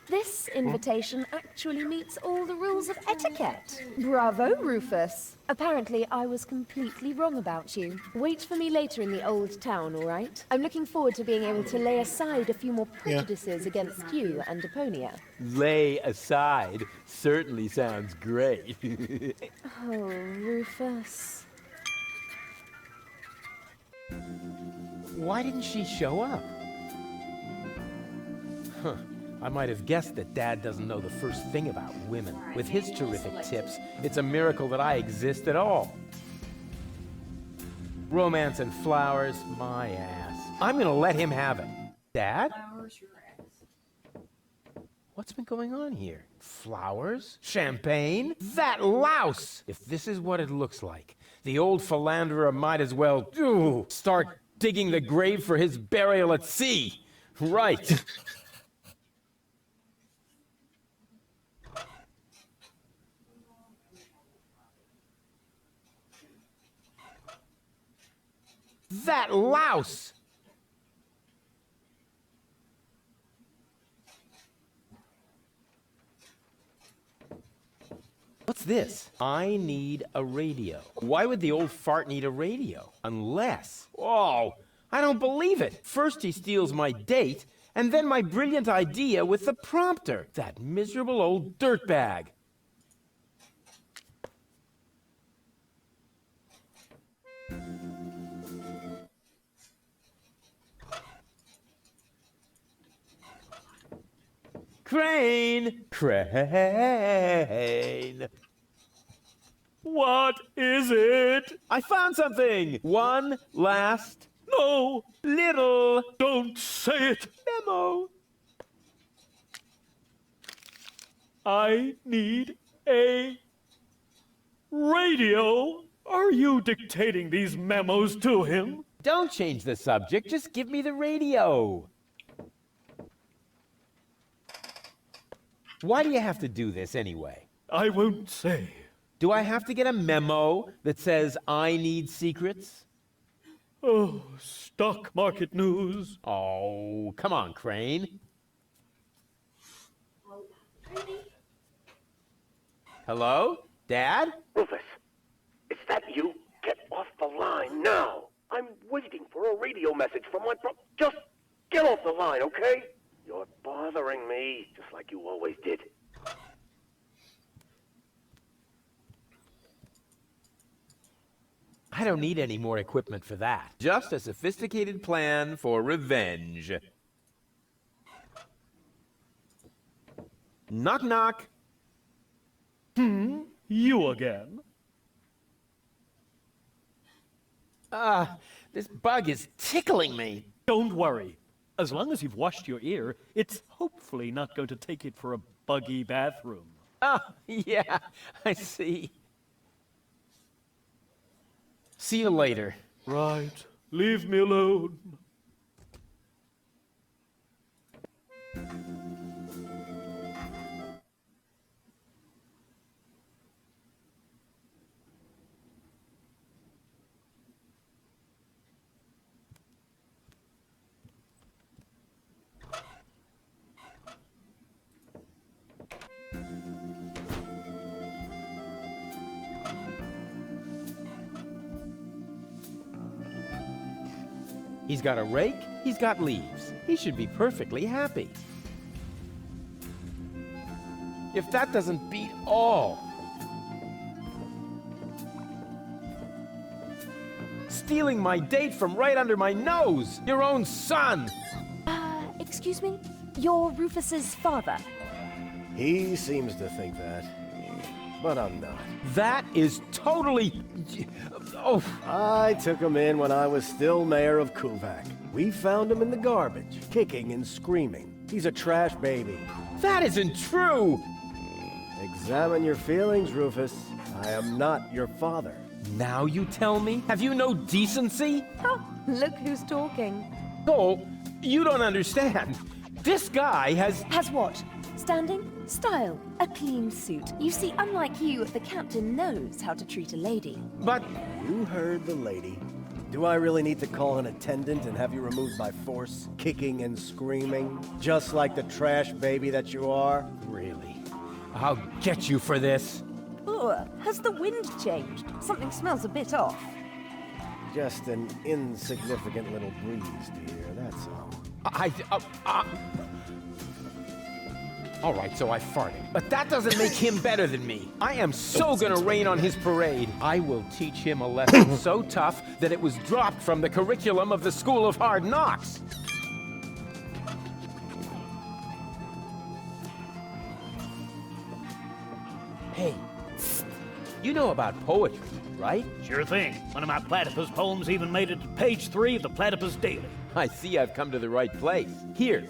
This invitation actually meets all the rules of etiquette. Bravo, Rufus. Apparently, I was completely wrong about you. Wait for me later in the old town, all right? I'm looking forward to being able to lay aside a few more prejudices against you and Deponia. Lay aside certainly sounds great. Oh, Rufus. Why didn't she show up? Huh. I might have guessed that Dad doesn't know the first thing about women. With his terrific tips, it's a miracle that I exist at all. Romance and flowers, my ass. I'm gonna let him have it. Dad? Flowers, your ass. What's been going on here? Flowers? Champagne? That louse! If this is what it looks like, the old philanderer might as well start digging the grave for his burial at sea. Right. That louse! What's this? I need a radio. Why would the old fart need a radio? Unless... Oh, I don't believe it. First he steals my date, and then my brilliant idea with the prompter. That miserable old dirtbag. Crane! Crane! What is it? I found something! One last No! little Don't say it! memo. I need a radio. Are you dictating these memos to him? Don't change the subject, just give me the radio. Why do you have to do this anyway? I won't say. Do I have to get a memo that says I need secrets? Oh, stock market news. Oh, come on, Crane. Hello? Dad? Rufus, is that you? Get off the line now. I'm waiting for a radio message from my Just get off the line, okay? You're bothering me, just like you always did. I don't need any more equipment for that. Just a sophisticated plan for revenge. Knock, knock. You again? This bug is tickling me. Don't worry. As long as you've washed your ear, it's hopefully not going to take it for a buggy bathroom. Oh, yeah, I see. See you later. Right. Leave me alone. He's got a rake, he's got leaves. He should be perfectly happy. If that doesn't beat all. Stealing my date from right under my nose! Your own son! Excuse me? You're Rufus's father? He seems to think that, but I'm not. That is totally... Oh. I took him in when I was still mayor of Kuvak. We found him in the garbage, kicking and screaming. He's a trash baby. That isn't true! Examine your feelings, Rufus. I am not your father. Now you tell me? Have you no decency? Oh, look who's talking. Oh, you don't understand. This guy has... Has what? Standing? Style. A clean suit. You see, unlike you, the captain knows how to treat a lady. But... You heard the lady. Do I really need to call an attendant and have you removed by force? Kicking and screaming? Just like the trash baby that you are? Really? I'll get you for this. Ugh, has the wind changed? Something smells a bit off. Just an insignificant little breeze, dear, that's all. All right, so I farted. But that doesn't make him better than me. I am so gonna rain on his parade. I will teach him a lesson so tough that it was dropped from the curriculum of the School of Hard Knocks. Hey, you know about poetry, right? Sure thing. One of my platypus poems even made it to page 3 of the Platypus Daily. I see I've come to the right place. Here.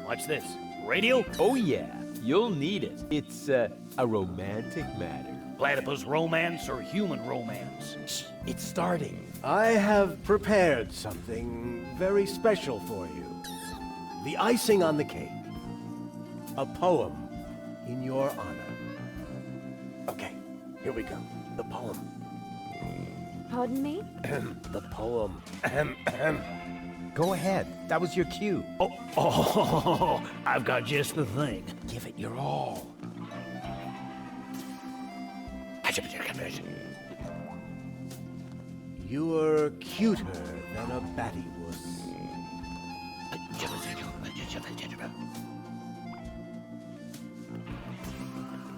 Watch this. Radio? Oh yeah, you'll need it. It's a romantic matter. Platypus romance or human romance? Shh, it's starting. I have prepared something very special for you. The icing on the cake. A poem in your honor. Okay, here we go. The poem. Pardon me? The poem. Go ahead. That was your cue. Oh, I've got just the thing. Give it your all. You're cuter than a battywuss.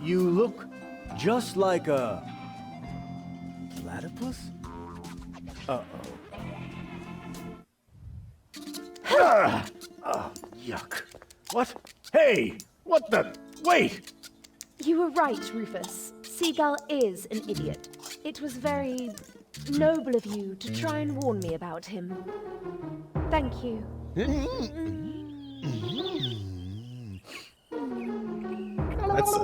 You look just like a platypus? Uh-oh. Oh, yuck. What? Hey! What the? Wait! You were right, Rufus. Seagull is an idiot. It was very noble of you to try and warn me about him. Thank you. That's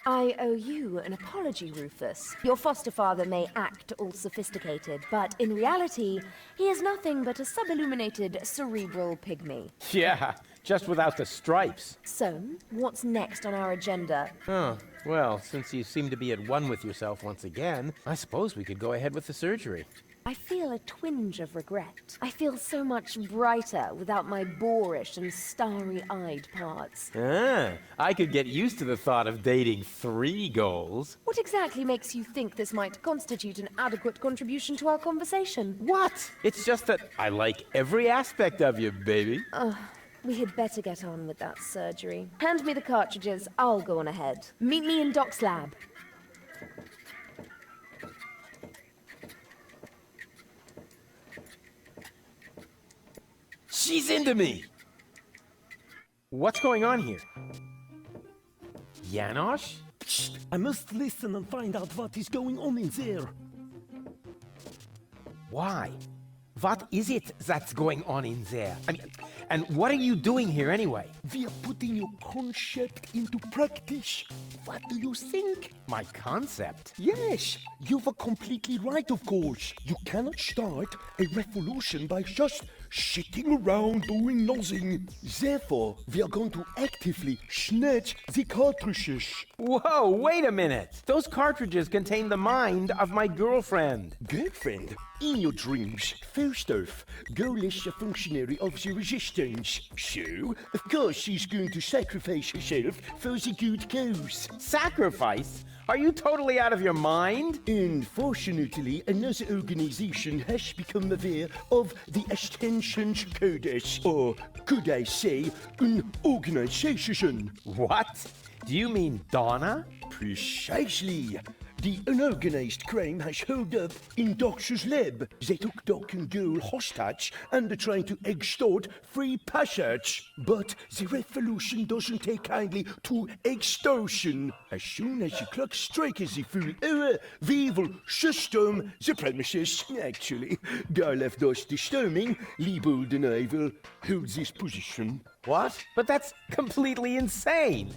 I owe you an apology, Rufus. Your foster father may act all sophisticated, but in reality, he is nothing but a sub-illuminated cerebral pygmy. Yeah, just without the stripes. So, what's next on our agenda? Oh, well, since you seem to be at one with yourself once again, I suppose we could go ahead with the surgery. I feel a twinge of regret. I feel so much brighter without my boorish and starry-eyed parts. I could get used to the thought of dating 3 goals. What exactly makes you think this might constitute an adequate contribution to our conversation? What? It's just that I like every aspect of you, baby. We had better get on with that surgery. Hand me the cartridges, I'll go on ahead. Meet me in Doc's lab. She's into me! What's going on here? Janosch? I must listen and find out what is going on in there. Why? What is it that's going on in there? I mean, and what are you doing here anyway? We are putting your concept into practice. What do you think? My concept? Yes, you were completely right, of course. You cannot start a revolution by just sitting around doing nothing. Therefore, we are going to actively snatch the cartridges. Whoa, wait a minute! Those cartridges contain the mind of my girlfriend. Girlfriend? In your dreams, first off, girl is a functionary of the resistance. So, of course she's going to sacrifice herself for the good cause. Sacrifice? Are you totally out of your mind? Unfortunately, another organization has become aware of the Ascension's Codex, or could I say, an organization. What? Do you mean Donna? Precisely. The unorganized crime has held up in Doc's lab. They took Doc and girl hostage and are trying to extort free passage. But the revolution doesn't take kindly to extortion. As soon as the clock strikes the full hour, we will system the premises. Actually, Guy left us disturbing. Liebold and I will hold this position. What? But that's completely insane.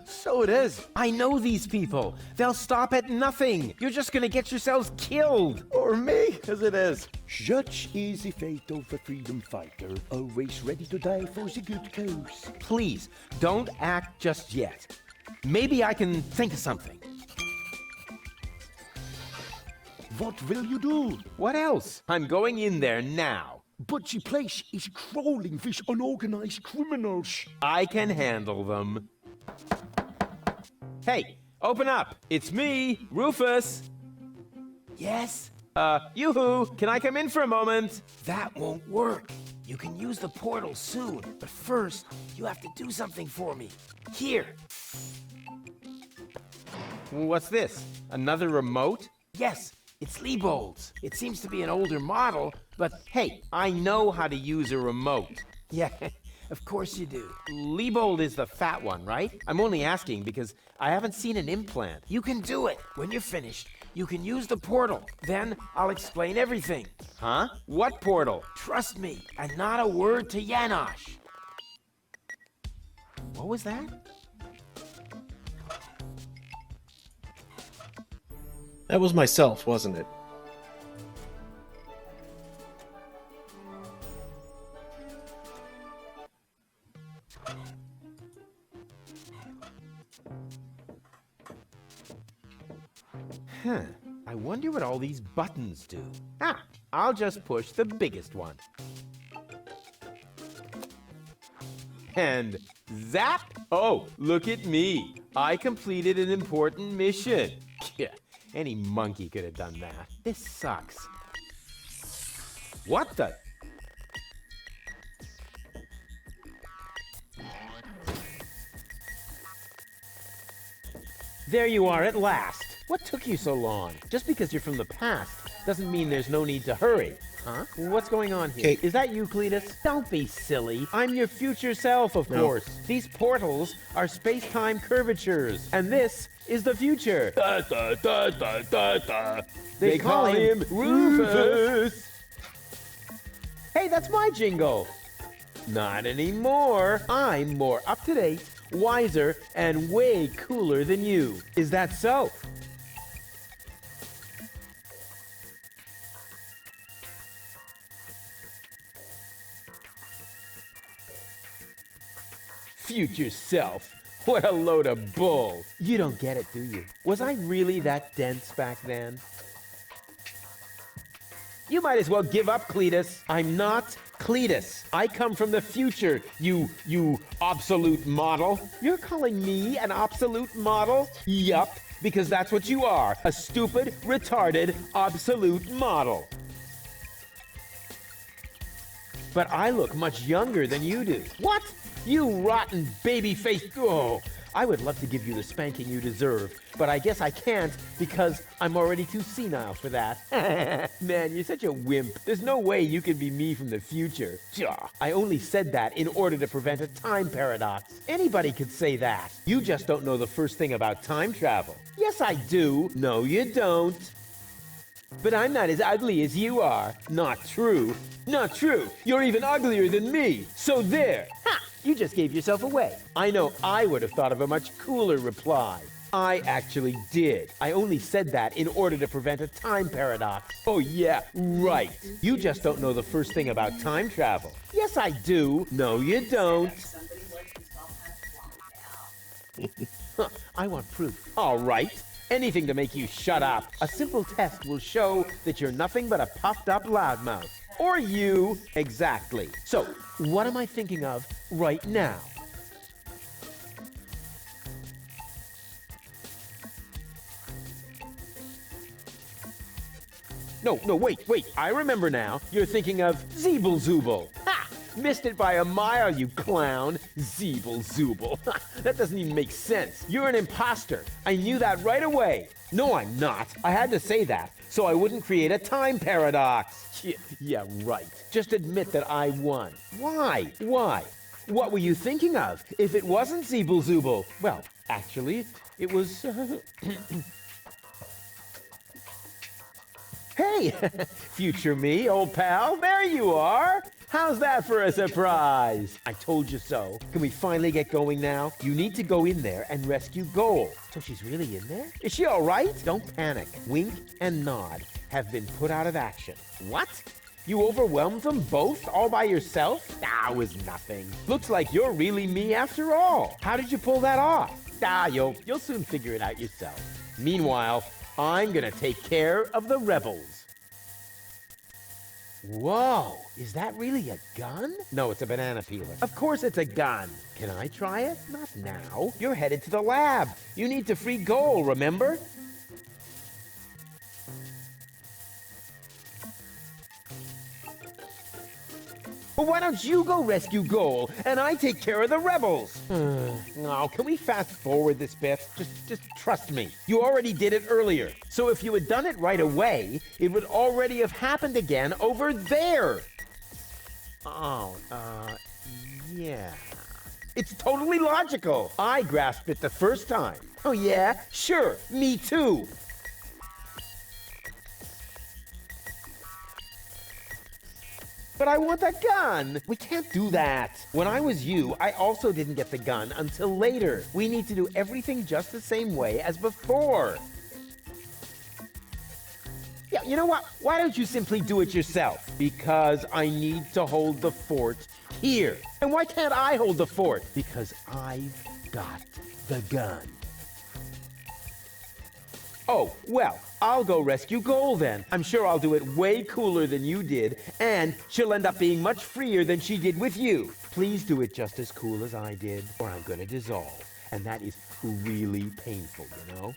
So it is. I know these people. They'll stop at nothing. You're just gonna get yourselves killed. Or me, as it is. Such is the fate of a freedom fighter, always ready to die for the good cause. Please, don't act just yet. Maybe I can think of something. What will you do? What else? I'm going in there now. But the place is crawling with unorganized criminals. I can handle them. Hey, open up. It's me, Rufus. Yes? Yoo-hoo, can I come in for a moment? That won't work. You can use the portal soon, but first, you have to do something for me. Here. What's this? Another remote? Yes, it's Liebold's. It seems to be an older model, but Hey, I know how to use a remote. yeah, of course you do. Liebold is the fat one, right? I'm only asking because I haven't seen an implant. You can do it. When you're finished, you can use the portal. Then I'll explain everything. Huh? What portal? Trust me, and not a word to Janosch. What was that? That was myself, wasn't it? Huh. I wonder what all these buttons do. I'll just push the biggest one. And zap! Oh, look at me. I completed an important mission. Yeah, any monkey could have done that. This sucks. What the? There you are at last. What took you so long? Just because you're from the past doesn't mean there's no need to hurry. Huh? What's going on here? Okay. Is that you, Cletus? Don't be silly. I'm your future self, of course. These portals are space-time curvatures, and this is the future. Da, da, da, da, da, da. They call him Rufus. Hey, that's my jingle. Not anymore. I'm more up-to-date, wiser, and way cooler than you. Is that so? Future self. What a load of bull. You don't get it, do you? Was I really that dense back then? You might as well give up, Cletus. I'm not Cletus. I come from the future, you obsolete model. You're calling me an obsolete model? Yup, because that's what you are. A stupid, retarded, obsolete model. But I look much younger than you do. What? You rotten baby-faced... Oh, I would love to give you the spanking you deserve, but I guess I can't because I'm already too senile for that. Man, you're such a wimp. There's no way you can be me from the future. I only said that in order to prevent a time paradox. Anybody could say that. You just don't know the first thing about time travel. Yes, I do. No, you don't. But I'm not as ugly as you are. Not true. Not true. You're even uglier than me. So there. Ha! You just gave yourself away. I know I would have thought of a much cooler reply. I actually did. I only said that in order to prevent a time paradox. Oh yeah, right. You just don't know the first thing about time travel. Yes, I do. No, you don't. Huh, I want proof. All right. Anything to make you shut up. A simple test will show that you're nothing but a puffed up loudmouth. Or you. Exactly. So, what am I thinking of right now? No, wait. I remember now. You're thinking of Zeeble-Zooble. Ha! Missed it by a mile, you clown. Zeeble-Zooble. That doesn't even make sense. You're an imposter. I knew that right away. No, I'm not. I had to say that, so I wouldn't create a time paradox. Yeah, right. Just admit that I won. Why? What were you thinking of? If it wasn't Zeeble-Zooble? Well, actually, it was... Hey, future me, old pal, there you are. How's that for a surprise? I told you so. Can we finally get going now? You need to go in there and rescue Goal. So she's really in there? Is she all right? Don't panic. Wink and Nod have been put out of action. What? You overwhelmed them both all by yourself? It was nothing. Looks like you're really me after all. How did you pull that off? You'll soon figure it out yourself. Meanwhile, I'm gonna take care of the rebels. Whoa, is that really a gun? No, it's a banana peeler. Of course it's a gun. Can I try it? Not now. You're headed to the lab. You need to free Goal, remember? Well, why don't you go rescue Goal, and I take care of the rebels? No, can we fast forward this bit? Just trust me. You already did it earlier. So if you had done it right away, it would already have happened again over there. Yeah. It's totally logical. I grasped it the first time. Oh, yeah? Sure, me too. But I want that gun! We can't do that. When I was you, I also didn't get the gun until later. We need to do everything just the same way as before. Yeah, you know what? Why don't you simply do it yourself? Because I need to hold the fort here. And why can't I hold the fort? Because I've got the gun. Oh, well, I'll go rescue Goal then. I'm sure I'll do it way cooler than you did, and she'll end up being much freer than she did with you. Please do it just as cool as I did, or I'm gonna dissolve. And that is really painful, you know?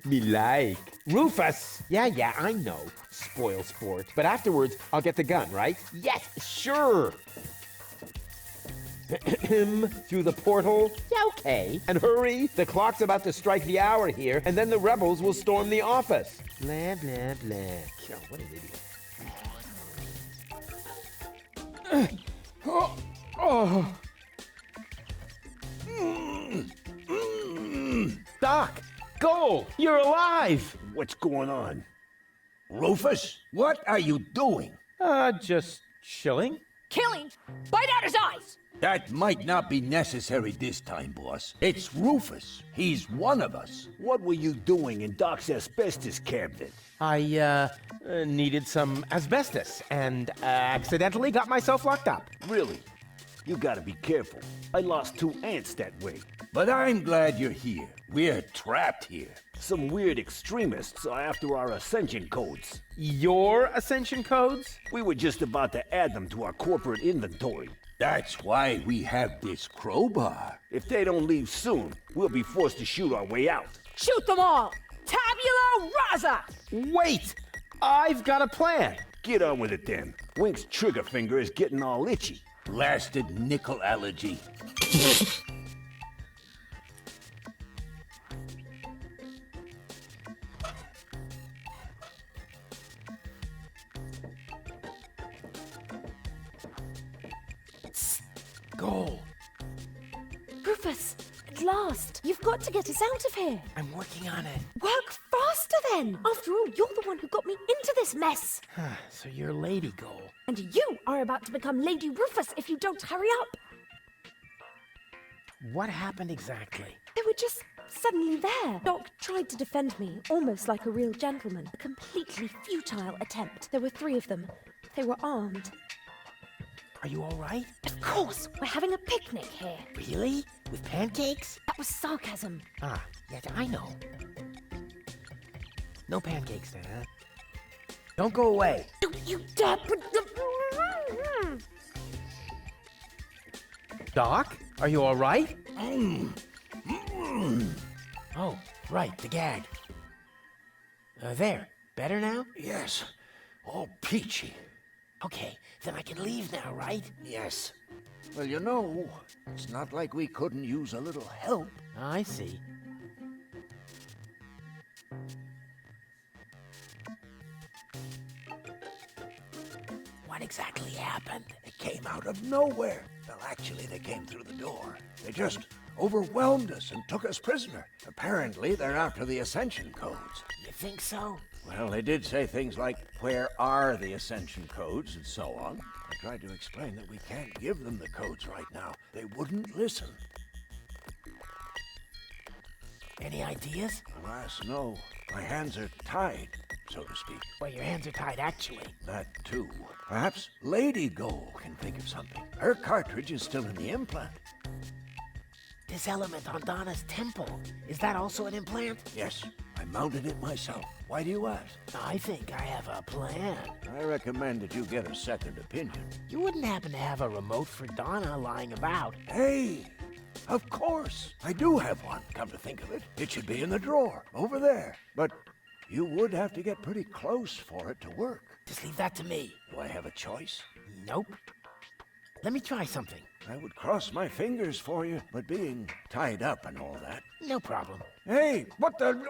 Me like. Rufus! Yeah, I know. Spoil sport. But afterwards, I'll get the gun, right? Yes, sure! Through the portal? Yeah, okay. And hurry, the clock's about to strike the hour here, and then the rebels will storm the office. Blah, blah, blah. Oh, what an idiot. Doc! Goal! You're alive! What's going on? Rufus, what are you doing? Just chilling. Killing? Bite out his eyes! That might not be necessary this time, boss. It's Rufus. He's one of us. What were you doing in Doc's asbestos cabinet? I, needed some asbestos and accidentally got myself locked up. Really? You gotta be careful. I lost 2 ants that way. But I'm glad you're here. We're trapped here. Some weird extremists are after our ascension codes. Your ascension codes? We were just about to add them to our corporate inventory. That's why we have this crowbar. If they don't leave soon, we'll be forced to shoot our way out. Shoot them all! Tabula rasa! Wait! I've got a plan. Get on with it then. Wink's trigger finger is getting all itchy. Blasted nickel allergy. Goal. Rufus, at last! You've got to get us out of here! I'm working on it. Work faster then! After all, you're the one who got me into this mess! So you're Lady Goal. And you are about to become Lady Rufus if you don't hurry up! What happened exactly? They were just suddenly there. Doc tried to defend me, almost like a real gentleman. A completely futile attempt. There were 3 of them. They were armed. Are you all right? Of course! We're having a picnic here. Really? With pancakes? That was sarcasm. Yes, I know. No pancakes then, huh? Don't go away. Don't you dare put the... Doc, are you all right? Oh, right, the gag. There. Better now? Yes. All peachy. Okay, then I can leave now, right? Yes. Well, you know, it's not like we couldn't use a little help. I see. What exactly happened? It came out of nowhere. Well, actually, they came through the door. They just overwhelmed us and took us prisoner. Apparently, they're after the Ascension codes. You think so? Well, they did say things like, where are the Ascension codes, and so on. I tried to explain that we can't give them the codes right now. They wouldn't listen. Any ideas? Alas, no. My hands are tied, so to speak. Well, your hands are tied, actually. That, too. Perhaps Lady Goal can think of something. Her cartridge is still in the implant. This element on Donna's temple, is that also an implant? Yes, I mounted it myself. Why do you ask? I think I have a plan. I recommend that you get a second opinion. You wouldn't happen to have a remote for Donna lying about? Hey! Of course! I do have one, come to think of it. It should be in the drawer, over there. But you would have to get pretty close for it to work. Just leave that to me. Do I have a choice? Nope. Let me try something. I would cross my fingers for you, but being tied up and all that. No problem. Hey, what the...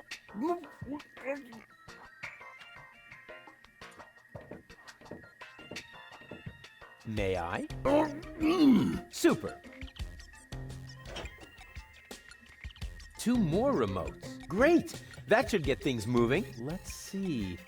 May I? Super. 2 more remotes. Great! That should get things moving. Let's see.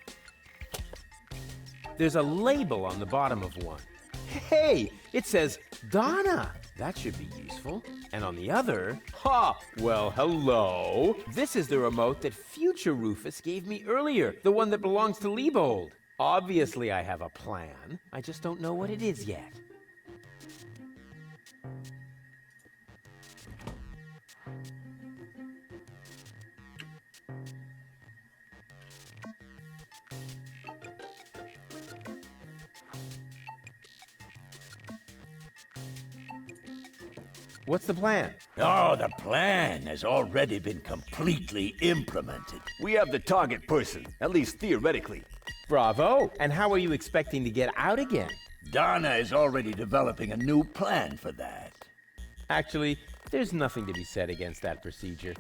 There's a label on the bottom of one. Hey! It says Donna! That should be useful. And on the other... Ha! Well, hello! This is the remote that future Rufus gave me earlier. The one that belongs to Liebold. Obviously, I have a plan. I just don't know what it is yet. What's the plan? Oh, the plan has already been completely implemented. We have the target person, at least theoretically. Bravo! And how are you expecting to get out again? Donna is already developing a new plan for that. Actually, there's nothing to be said against that procedure.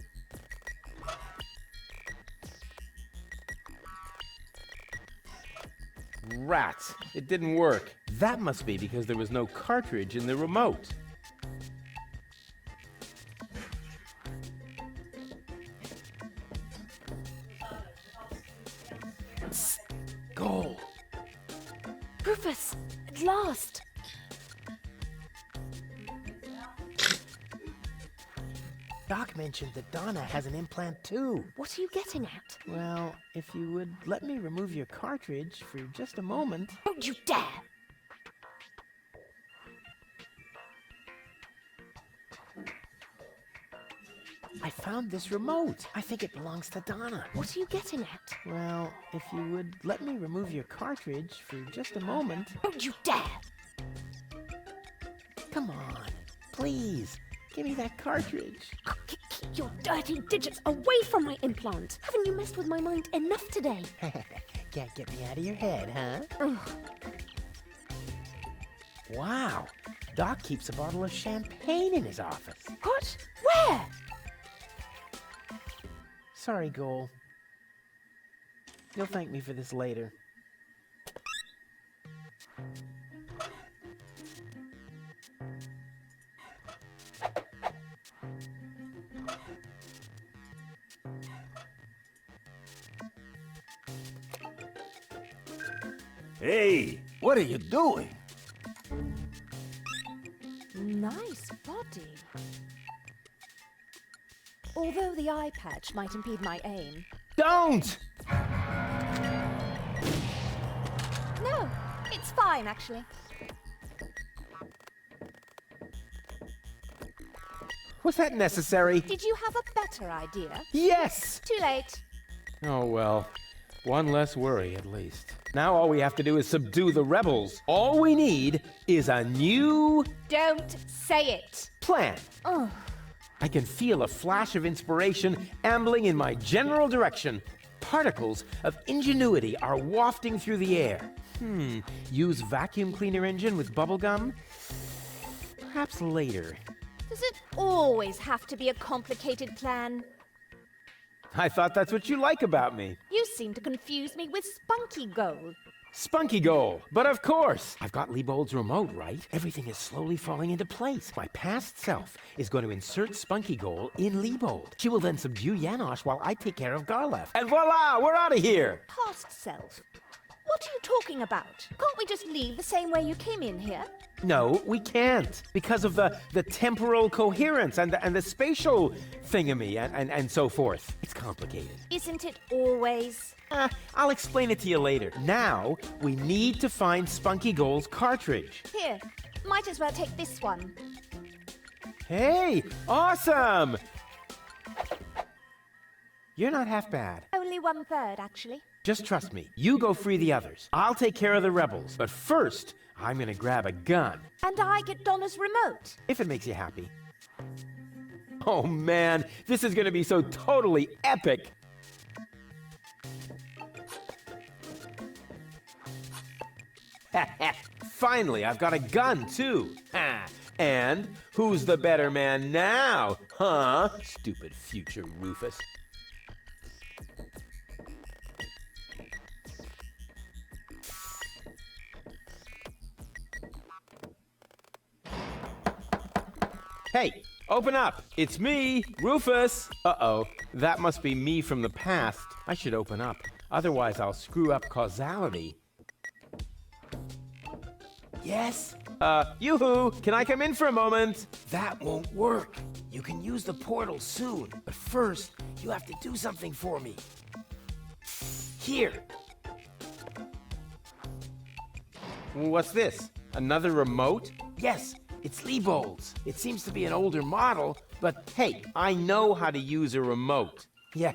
Rats. It didn't work. That must be because there was no cartridge in the remote. Goal. Rufus, at last. Doc mentioned that Donna has an implant too. What are you getting at? Well, if you would let me remove your cartridge for just a moment. Don't you dare! I found this remote. I think it belongs to Donna. What are you getting at? Well, if you would let me remove your cartridge for just a moment. Don't you dare! Come on, please. Give me that cartridge. Keep your dirty digits away from my implant. Haven't you messed with my mind enough today? Can't get me out of your head, huh? Ugh. Wow. Doc keeps a bottle of champagne in his office. What? Where? Sorry, Goal. You'll thank me for this later. Hey, what are you doing? Nice body. Although the eye patch might impede my aim. Don't! No, it's fine, actually. Was that necessary? Did you have a better idea? Yes! Too late. Oh well. One less worry, at least. Now all we have to do is subdue the rebels. All we need is a new... Don't say it. plan. Oh. I can feel a flash of inspiration ambling in my general direction. Particles of ingenuity are wafting through the air. Use vacuum cleaner engine with bubblegum? Perhaps later. Does it always have to be a complicated plan? I thought that's what you like about me. You seem to confuse me with Spunky Goal. Spunky goal. But of course, I've got Liebold's remote, right? Everything is slowly falling into place. My past self is going to insert Spunky goal in Liebold. She will then subdue Janosch while I take care of Garlef. And voila, we're out of here! Past self? What are you talking about? Can't we just leave the same way you came in here? No, we can't. Because of the temporal coherence and the spatial thingamy and so forth. It's complicated. Isn't it always? I'll explain it to you later. Now, we need to find Spunky Goal's cartridge. Here, might as well take this one. Hey, awesome! You're not half bad. Only 1/3, actually. Just trust me. You go free the others. I'll take care of the rebels. But first, I'm gonna grab a gun. And I get Donna's remote. If it makes you happy. Oh man, this is gonna be so totally epic! Finally, I've got a gun too. And who's the better man now? Huh? Stupid future Rufus. Hey, open up! It's me, Rufus! Uh-oh, that must be me from the past. I should open up, otherwise I'll screw up causality. Yes? Yoo-hoo! Can I come in for a moment? That won't work. You can use the portal soon, but first, you have to do something for me. Here. What's this? Another remote? Yes, it's Liebold's. It seems to be an older model, but Hey, I know how to use a remote. yeah,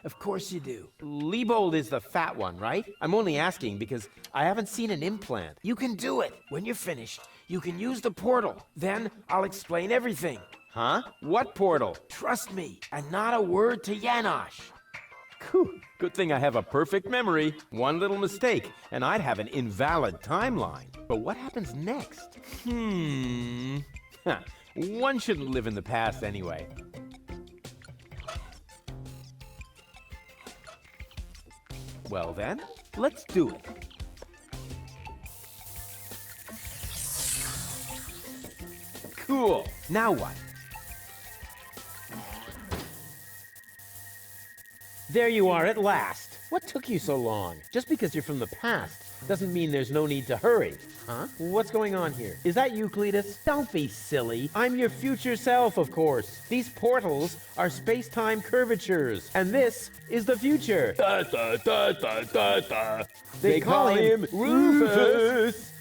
of course you do. Liebold is the fat one, right? I'm only asking because I haven't seen an implant. You can do it. When you're finished, you can use the portal. Then I'll explain everything. Huh? What portal? Trust me, and not a word to Janosch. Whew. Good thing I have a perfect memory. One little mistake, and I'd have an invalid timeline. But what happens next? One shouldn't live in the past anyway. Well then, let's do it. Cool. Now what? There you are at last. What took you so long? Just because you're from the past doesn't mean there's no need to hurry. Huh? What's going on here? Is that you, Cletus? Don't be silly. I'm your future self, of course. These portals are space-time curvatures, and this is the future. Da, da, da, da, da, da. They call him Rufus.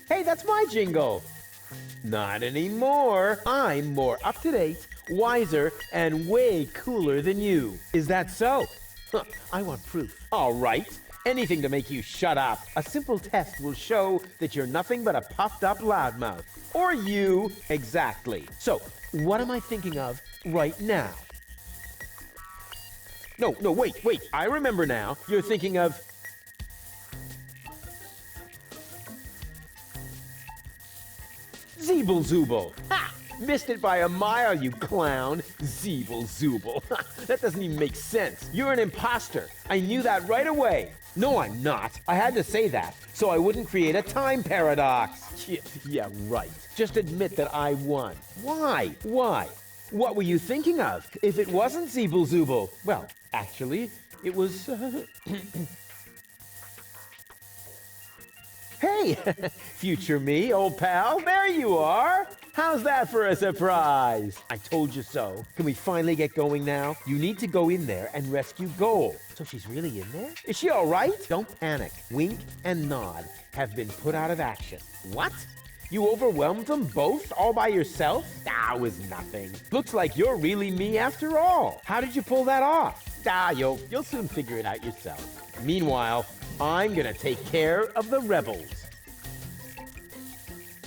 Hey, that's my jingle. Not anymore. I'm more up-to-date, wiser, and way cooler than you. Is that so? Huh, I want proof. All right. Anything to make you shut up. A simple test will show that you're nothing but a puffed-up loudmouth. Or you. Exactly. So, what am I thinking of right now? No, wait. I remember now. You're thinking of... Zeeble-Zooble. Ha! Missed it by a mile, you clown. Zeeble-Zooble. That doesn't even make sense. You're an imposter. I knew that right away. No, I'm not. I had to say that, so I wouldn't create a time paradox. Yeah, right. Just admit that I won. Why? What were you thinking of? If it wasn't Zeeble-Zooble? Well, actually, it was... Hey, future me, old pal, there you are. How's that for a surprise? I told you so. Can we finally get going now? You need to go in there and rescue Goal. So she's really in there? Is she all right? Don't panic. Wink and Nod have been put out of action. What? You overwhelmed them both all by yourself? That was nothing. Looks like you're really me after all. How did you pull that off? You'll soon figure it out yourself. Meanwhile, I'm gonna take care of the rebels.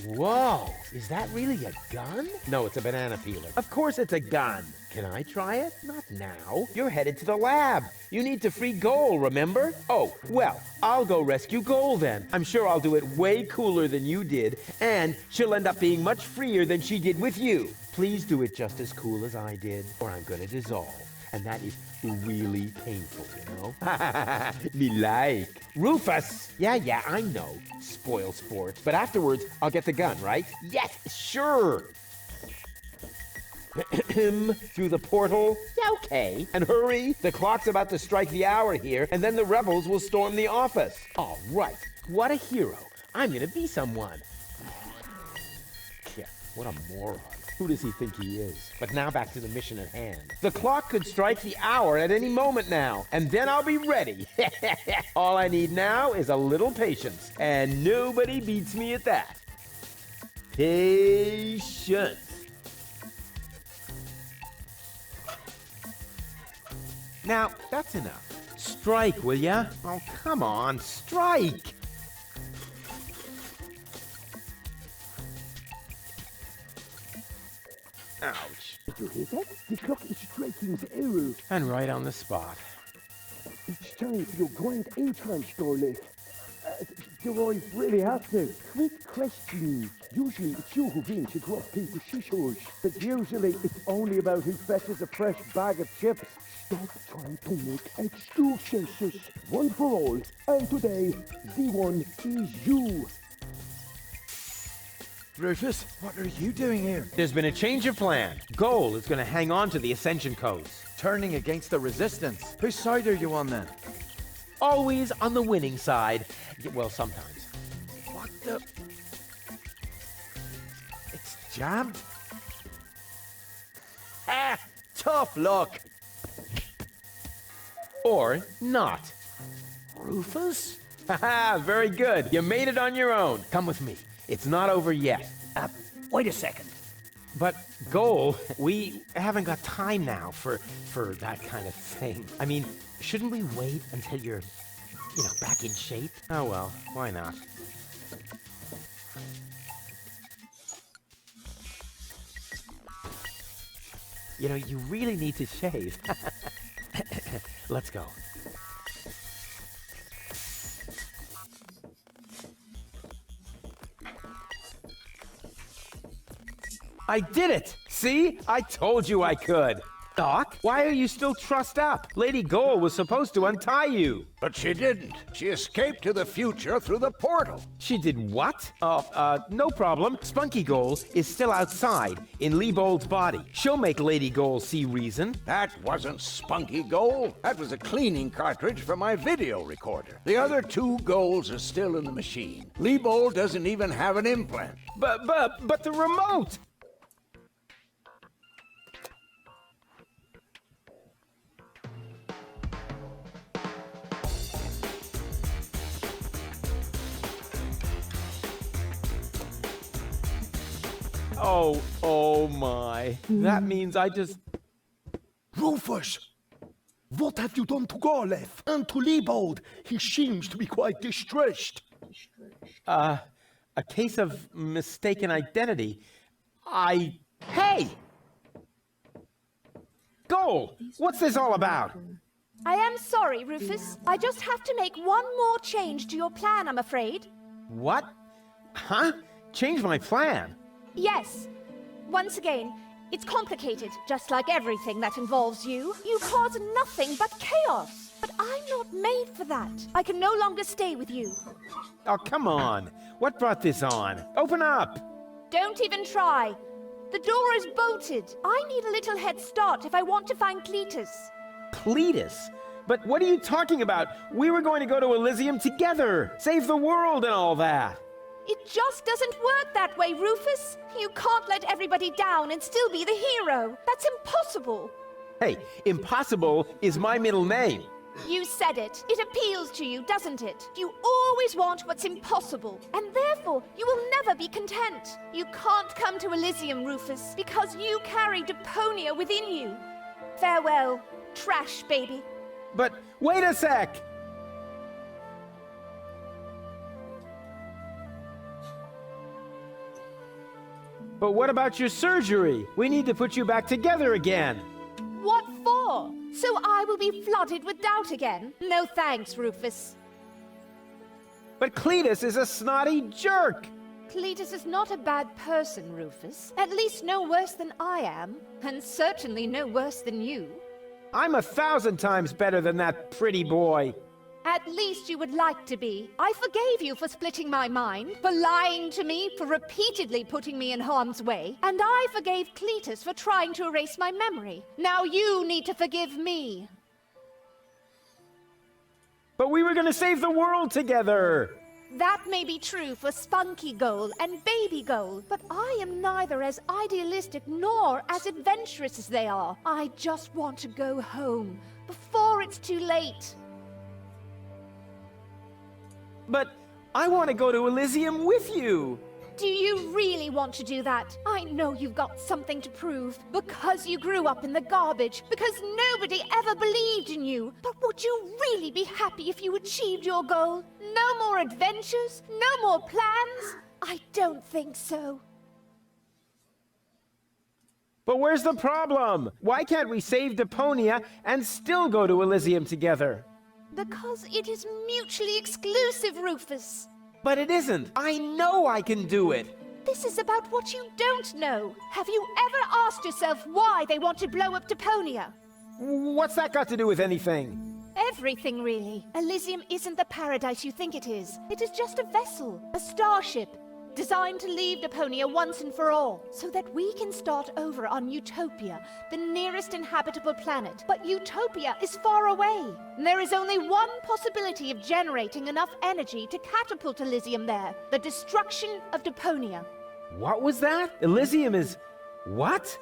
Whoa, is that really a gun? No, it's a banana peeler. Of course it's a gun. Can I try it? Not now. You're headed to the lab. You need to free Goal, remember? Oh, well, I'll go rescue Goal then. I'm sure I'll do it way cooler than you did, and she'll end up being much freer than she did with you. Please do it just as cool as I did, or I'm gonna dissolve. And that is really painful, you know? Me like. Rufus! Yeah, I know. Spoil sport. But afterwards, I'll get the gun, right? Yes, sure! Through the portal? Yeah, okay. And hurry, the clock's about to strike the hour here, and then the rebels will storm the office. All right, what a hero. I'm gonna be someone. Yeah, what a moron. Who does he think he is? But now back to the mission at hand. The clock could strike the hour at any moment now, and then I'll be ready. All I need now is a little patience, and nobody beats me at that. Patience. Now, that's enough. Strike, will ya? Oh, come on, strike! Ouch. Did you hear that? The clock is striking the hour. And right on the spot. It's time for your grand entrance, Darlic. Do I really have to? Quick question. Usually it's you who wins at rock, paper, scissors. But usually it's only about who fetches a fresh bag of chips. Stop trying to make excuses. One for all. And today, the one is you. Rufus, what are you doing here? There's been a change of plan. Goal is going to hang on to the Ascension codes. Turning against the Resistance. Whose side are you on then? Always on the winning side. Well, sometimes. What the? It's jammed? Ah! Tough luck! Or not. Rufus? Haha, very good. You made it on your own. Come with me. It's not over yet. Wait a second. But, Goal, we haven't got time now for that kind of thing. I mean, shouldn't we wait until you're, back in shape? Oh well, why not? You really need to shave. Let's go. I did it! See? I told you I could. Doc, why are you still trussed up? Lady Goal was supposed to untie you. But she didn't. She escaped to the future through the portal. She did what? No problem. Spunky Goal is still outside in Liebold's body. She'll make Lady Goal see reason. That wasn't Spunky Goal. That was a cleaning cartridge for my video recorder. The other 2 goals are still in the machine. Liebold doesn't even have an implant. But the remote! Oh my. That means I just... Rufus! What have you done to Garleth and to Liebold? He seems to be quite distressed. A case of mistaken identity. Hey! Goal! What's this all about? I am sorry, Rufus. I just have to make one more change to your plan, I'm afraid. What? Huh? Change my plan? Yes. Once again, it's complicated, just like everything that involves you. You cause nothing but chaos. But I'm not made for that. I can no longer stay with you. Oh, come on. What brought this on? Open up! Don't even try. The door is bolted. I need a little head start if I want to find Cletus. Cletus? But what are you talking about? We were going to go to Elysium together, save the world and all that. It just doesn't work that way, Rufus. You can't let everybody down and still be the hero. That's impossible. Hey, impossible is my middle name. You said it. It appeals to you, doesn't it? You always want what's impossible, and therefore you will never be content. You can't come to Elysium, Rufus, because you carry Deponia within you. Farewell, trash baby. But wait a sec! But what about your surgery? We need to put you back together again. What for? So I will be flooded with doubt again? No thanks, Rufus. But Cletus is a snotty jerk! Cletus is not a bad person, Rufus. At least no worse than I am, and certainly no worse than you. I'm 1,000 times better than that pretty boy. At least you would like to be. I forgave you for splitting my mind, for lying to me, for repeatedly putting me in harm's way, and I forgave Cletus for trying to erase my memory. Now you need to forgive me. But we were gonna save the world together! That may be true for Spunky Goal and Baby Goal, but I am neither as idealistic nor as adventurous as they are. I just want to go home, before it's too late. But I want to go to Elysium with you! Do you really want to do that? I know you've got something to prove. Because you grew up in the garbage. Because nobody ever believed in you. But would you really be happy if you achieved your goal? No more adventures? No more plans? I don't think so. But where's the problem? Why can't we save Deponia and still go to Elysium together? Because it is mutually exclusive, Rufus. But it isn't. I know I can do it. This is about what you don't know. Have you ever asked yourself why they want to blow up Deponia? What's that got to do with anything? Everything, really. Elysium isn't the paradise you think it is. It is just a vessel, a starship, designed to leave Deponia once and for all, so that we can start over on Utopia, the nearest inhabitable planet. But Utopia is far away. There is only one possibility of generating enough energy to catapult Elysium there, the destruction of Deponia. What was that? Elysium is... what?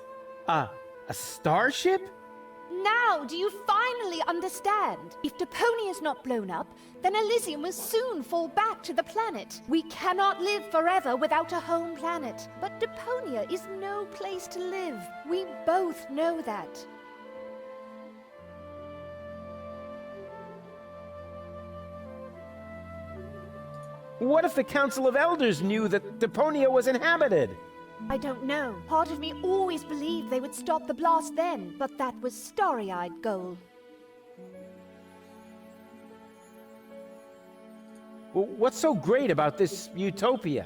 A starship? Now, do you finally understand? If Deponia is not blown up, then Elysium will soon fall back to the planet. We cannot live forever without a home planet. But Deponia is no place to live. We both know that. What if the Council of Elders knew that Deponia was inhabited? I don't know. Part of me always believed they would stop the blast then, but that was starry-eyed Goal. What's so great about this Utopia?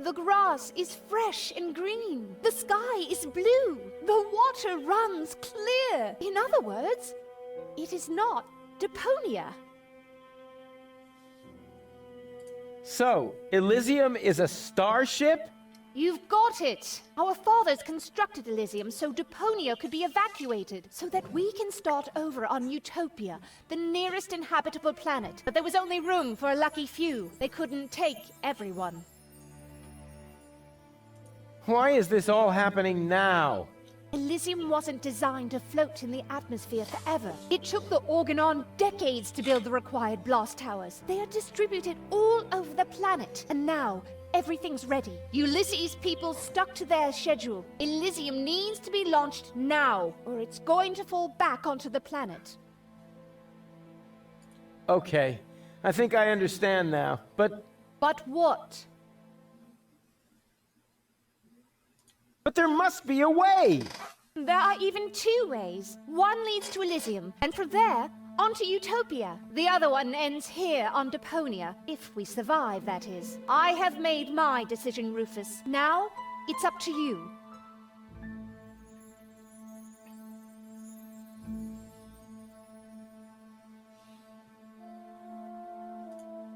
The grass is fresh and green. The sky is blue. The water runs clear. In other words, it is not Deponia. So, Elysium is a starship? You've got it! Our fathers constructed Elysium so Deponia could be evacuated, so that we can start over on Utopia, the nearest inhabitable planet. But there was only room for a lucky few. They couldn't take everyone. Why is this all happening now? Elysium wasn't designed to float in the atmosphere forever. It took the Organon decades to build the required blast towers. They are distributed all over the planet, and now everything's ready. Ulysses' people stuck to their schedule. Elysium needs to be launched now, or it's going to fall back onto the planet. Okay, I think I understand now, but... But what? But there must be a way! There are even two ways. One leads to Elysium, and from there, onto Utopia. The other one ends here on Deponia, if we survive, that is. I have made my decision, Rufus. Now, it's up to you.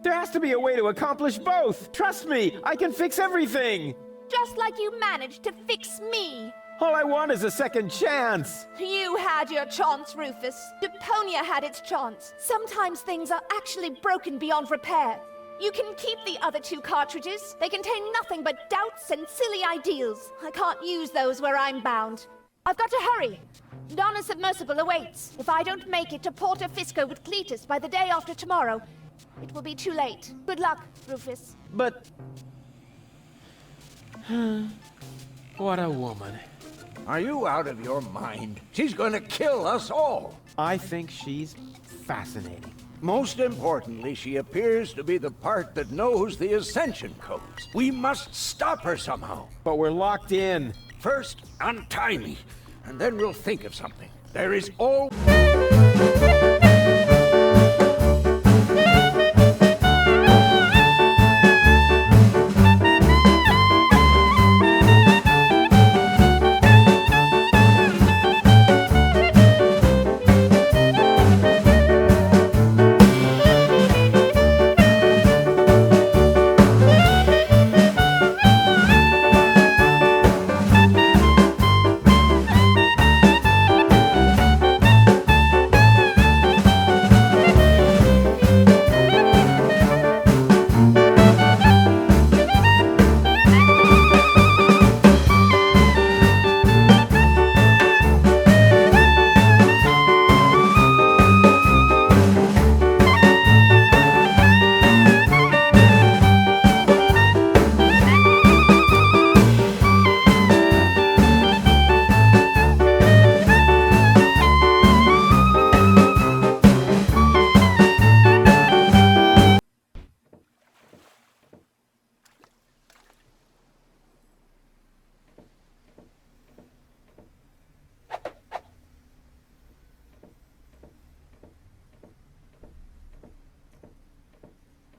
There has to be a way to accomplish both! Trust me, I can fix everything! Just like you managed to fix me. All I want is a second chance! You had your chance, Rufus. Deponia had its chance. Sometimes things are actually broken beyond repair. You can keep the other two cartridges. They contain nothing but doubts and silly ideals. I can't use those where I'm bound. I've got to hurry. Donna's submersible awaits. If I don't make it to Porto Fisco with Cletus by the day after tomorrow, it will be too late. Good luck, Rufus. But... what a woman. Are you out of your mind? She's gonna kill us all. I think she's fascinating. Most importantly, she appears to be the part that knows the Ascension codes. We must stop her somehow. But we're locked in. First, untie me, and then we'll think of something. There is all...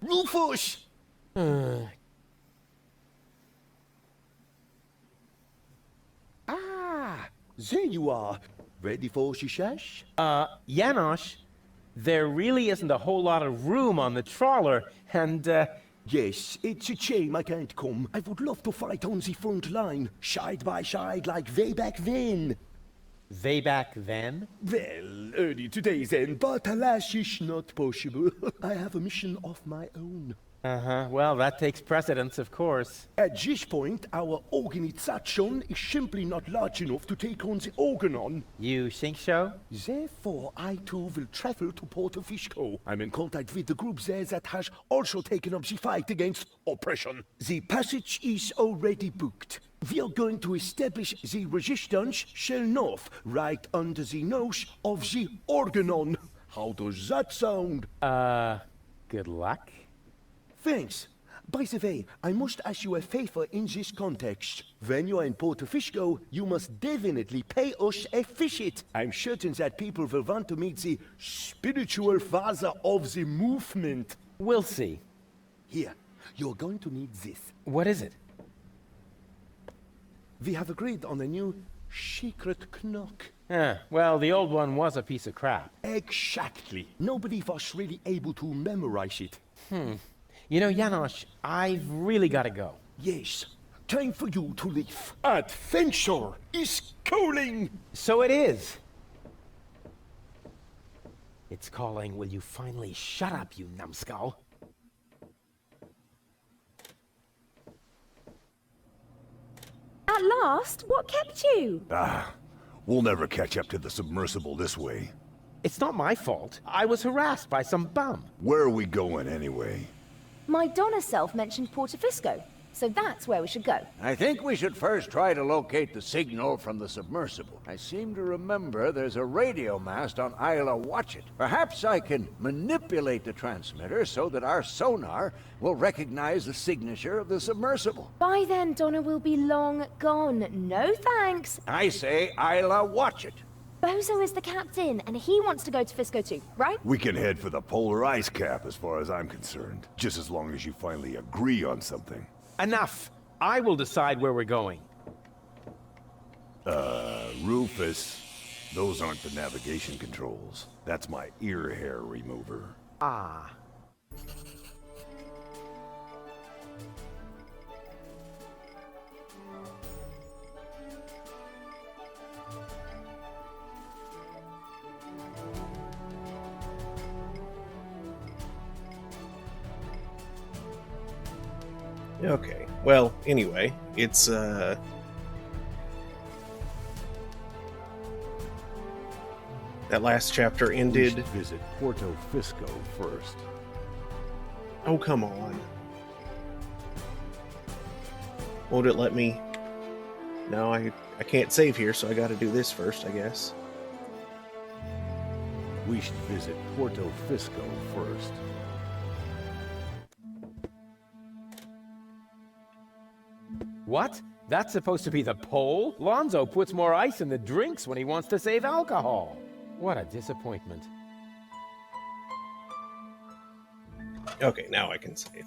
Rufus! Ah, there you are. Ready for shishash? Janosch, there really isn't a whole lot of room on the trawler, and, Yes, it's a shame I can't come. I would love to fight on the front line, side by side like way back then. Way back then? Well, early today then, but alas, it's not possible. I have a mission of my own. Uh-huh, well, that takes precedence, of course. At this point, our organization is simply not large enough to take on the Organon. You think so? Therefore, I too will travel to Porto Fisco. I'm in contact with the group there that has also taken up the fight against oppression. The passage is already booked. We are going to establish the resistance shell north, right under the nose of the Organon. How does that sound? Good luck. Thanks. By the way, I must ask you a favor in this context. When you are in Porto Fisco, you must definitely pay us a visit. I'm certain that people will want to meet the spiritual father of the movement. We'll see. Here, you're going to need this. What is it? We have agreed on a new secret knock. Well, the old one was a piece of crap. Exactly. Nobody was really able to memorize it. You know, Janosch, I've really got to go. Yes. Time for you to leave. Adventure is calling! So it is. It's calling, will you finally shut up, you numbskull? At last? What kept you? We'll never catch up to the submersible this way. It's not my fault. I was harassed by some bum. Where are we going anyway? My Donna self mentioned Portofisco, so that's where we should go. I think we should first try to locate the signal from the submersible. I seem to remember there's a radio mast on Isla Watchet. Perhaps I can manipulate the transmitter so that our sonar will recognize the signature of the submersible. By then, Donna will be long gone. No thanks. I say Isla Watchet. Bozo is the captain, and he wants to go to Fisco too, right? We can head for the polar ice cap as far as I'm concerned. Just as long as you finally agree on something. Enough! I will decide where we're going. Rufus, those aren't the navigation controls. That's my ear hair remover. Ah. Okay. Well, anyway, it's that last chapter ended. We should visit Porto Fisco first. Oh, come on. Won't it let me? No, I can't save here, so I gotta do this first, I guess. We should visit Porto Fisco first. What? That's supposed to be the pole? Lonzo puts more ice in the drinks when he wants to save alcohol. What a disappointment. Okay, now I can save.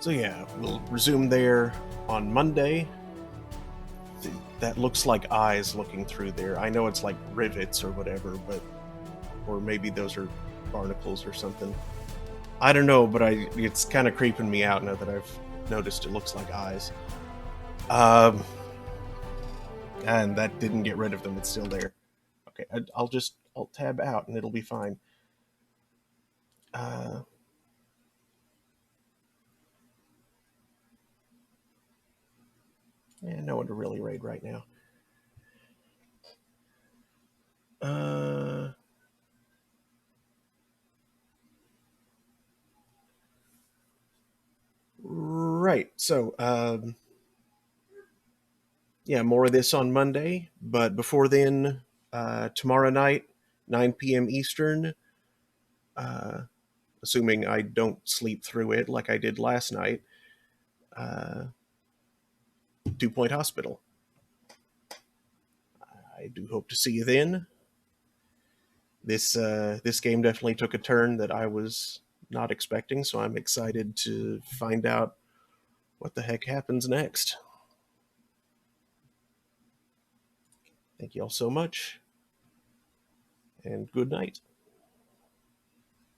So yeah, we'll resume there on Monday. That looks like eyes looking through there. I know it's like rivets or whatever, but... Or maybe those are barnacles or something. I don't know, but it's kind of creeping me out now that I've noticed it looks like eyes. And that didn't get rid of them, it's still there. Okay, I'll tab out and it'll be fine. Yeah, no one to really raid right now. Right, so, yeah, more of this on Monday, but before then, tomorrow night, 9 p.m. Eastern, assuming I don't sleep through it like I did last night, 2 Point Hospital. I do hope to see you then. This game definitely took a turn that I was not expecting, so I'm excited to find out what the heck happens next. Thank you all so much, and good night.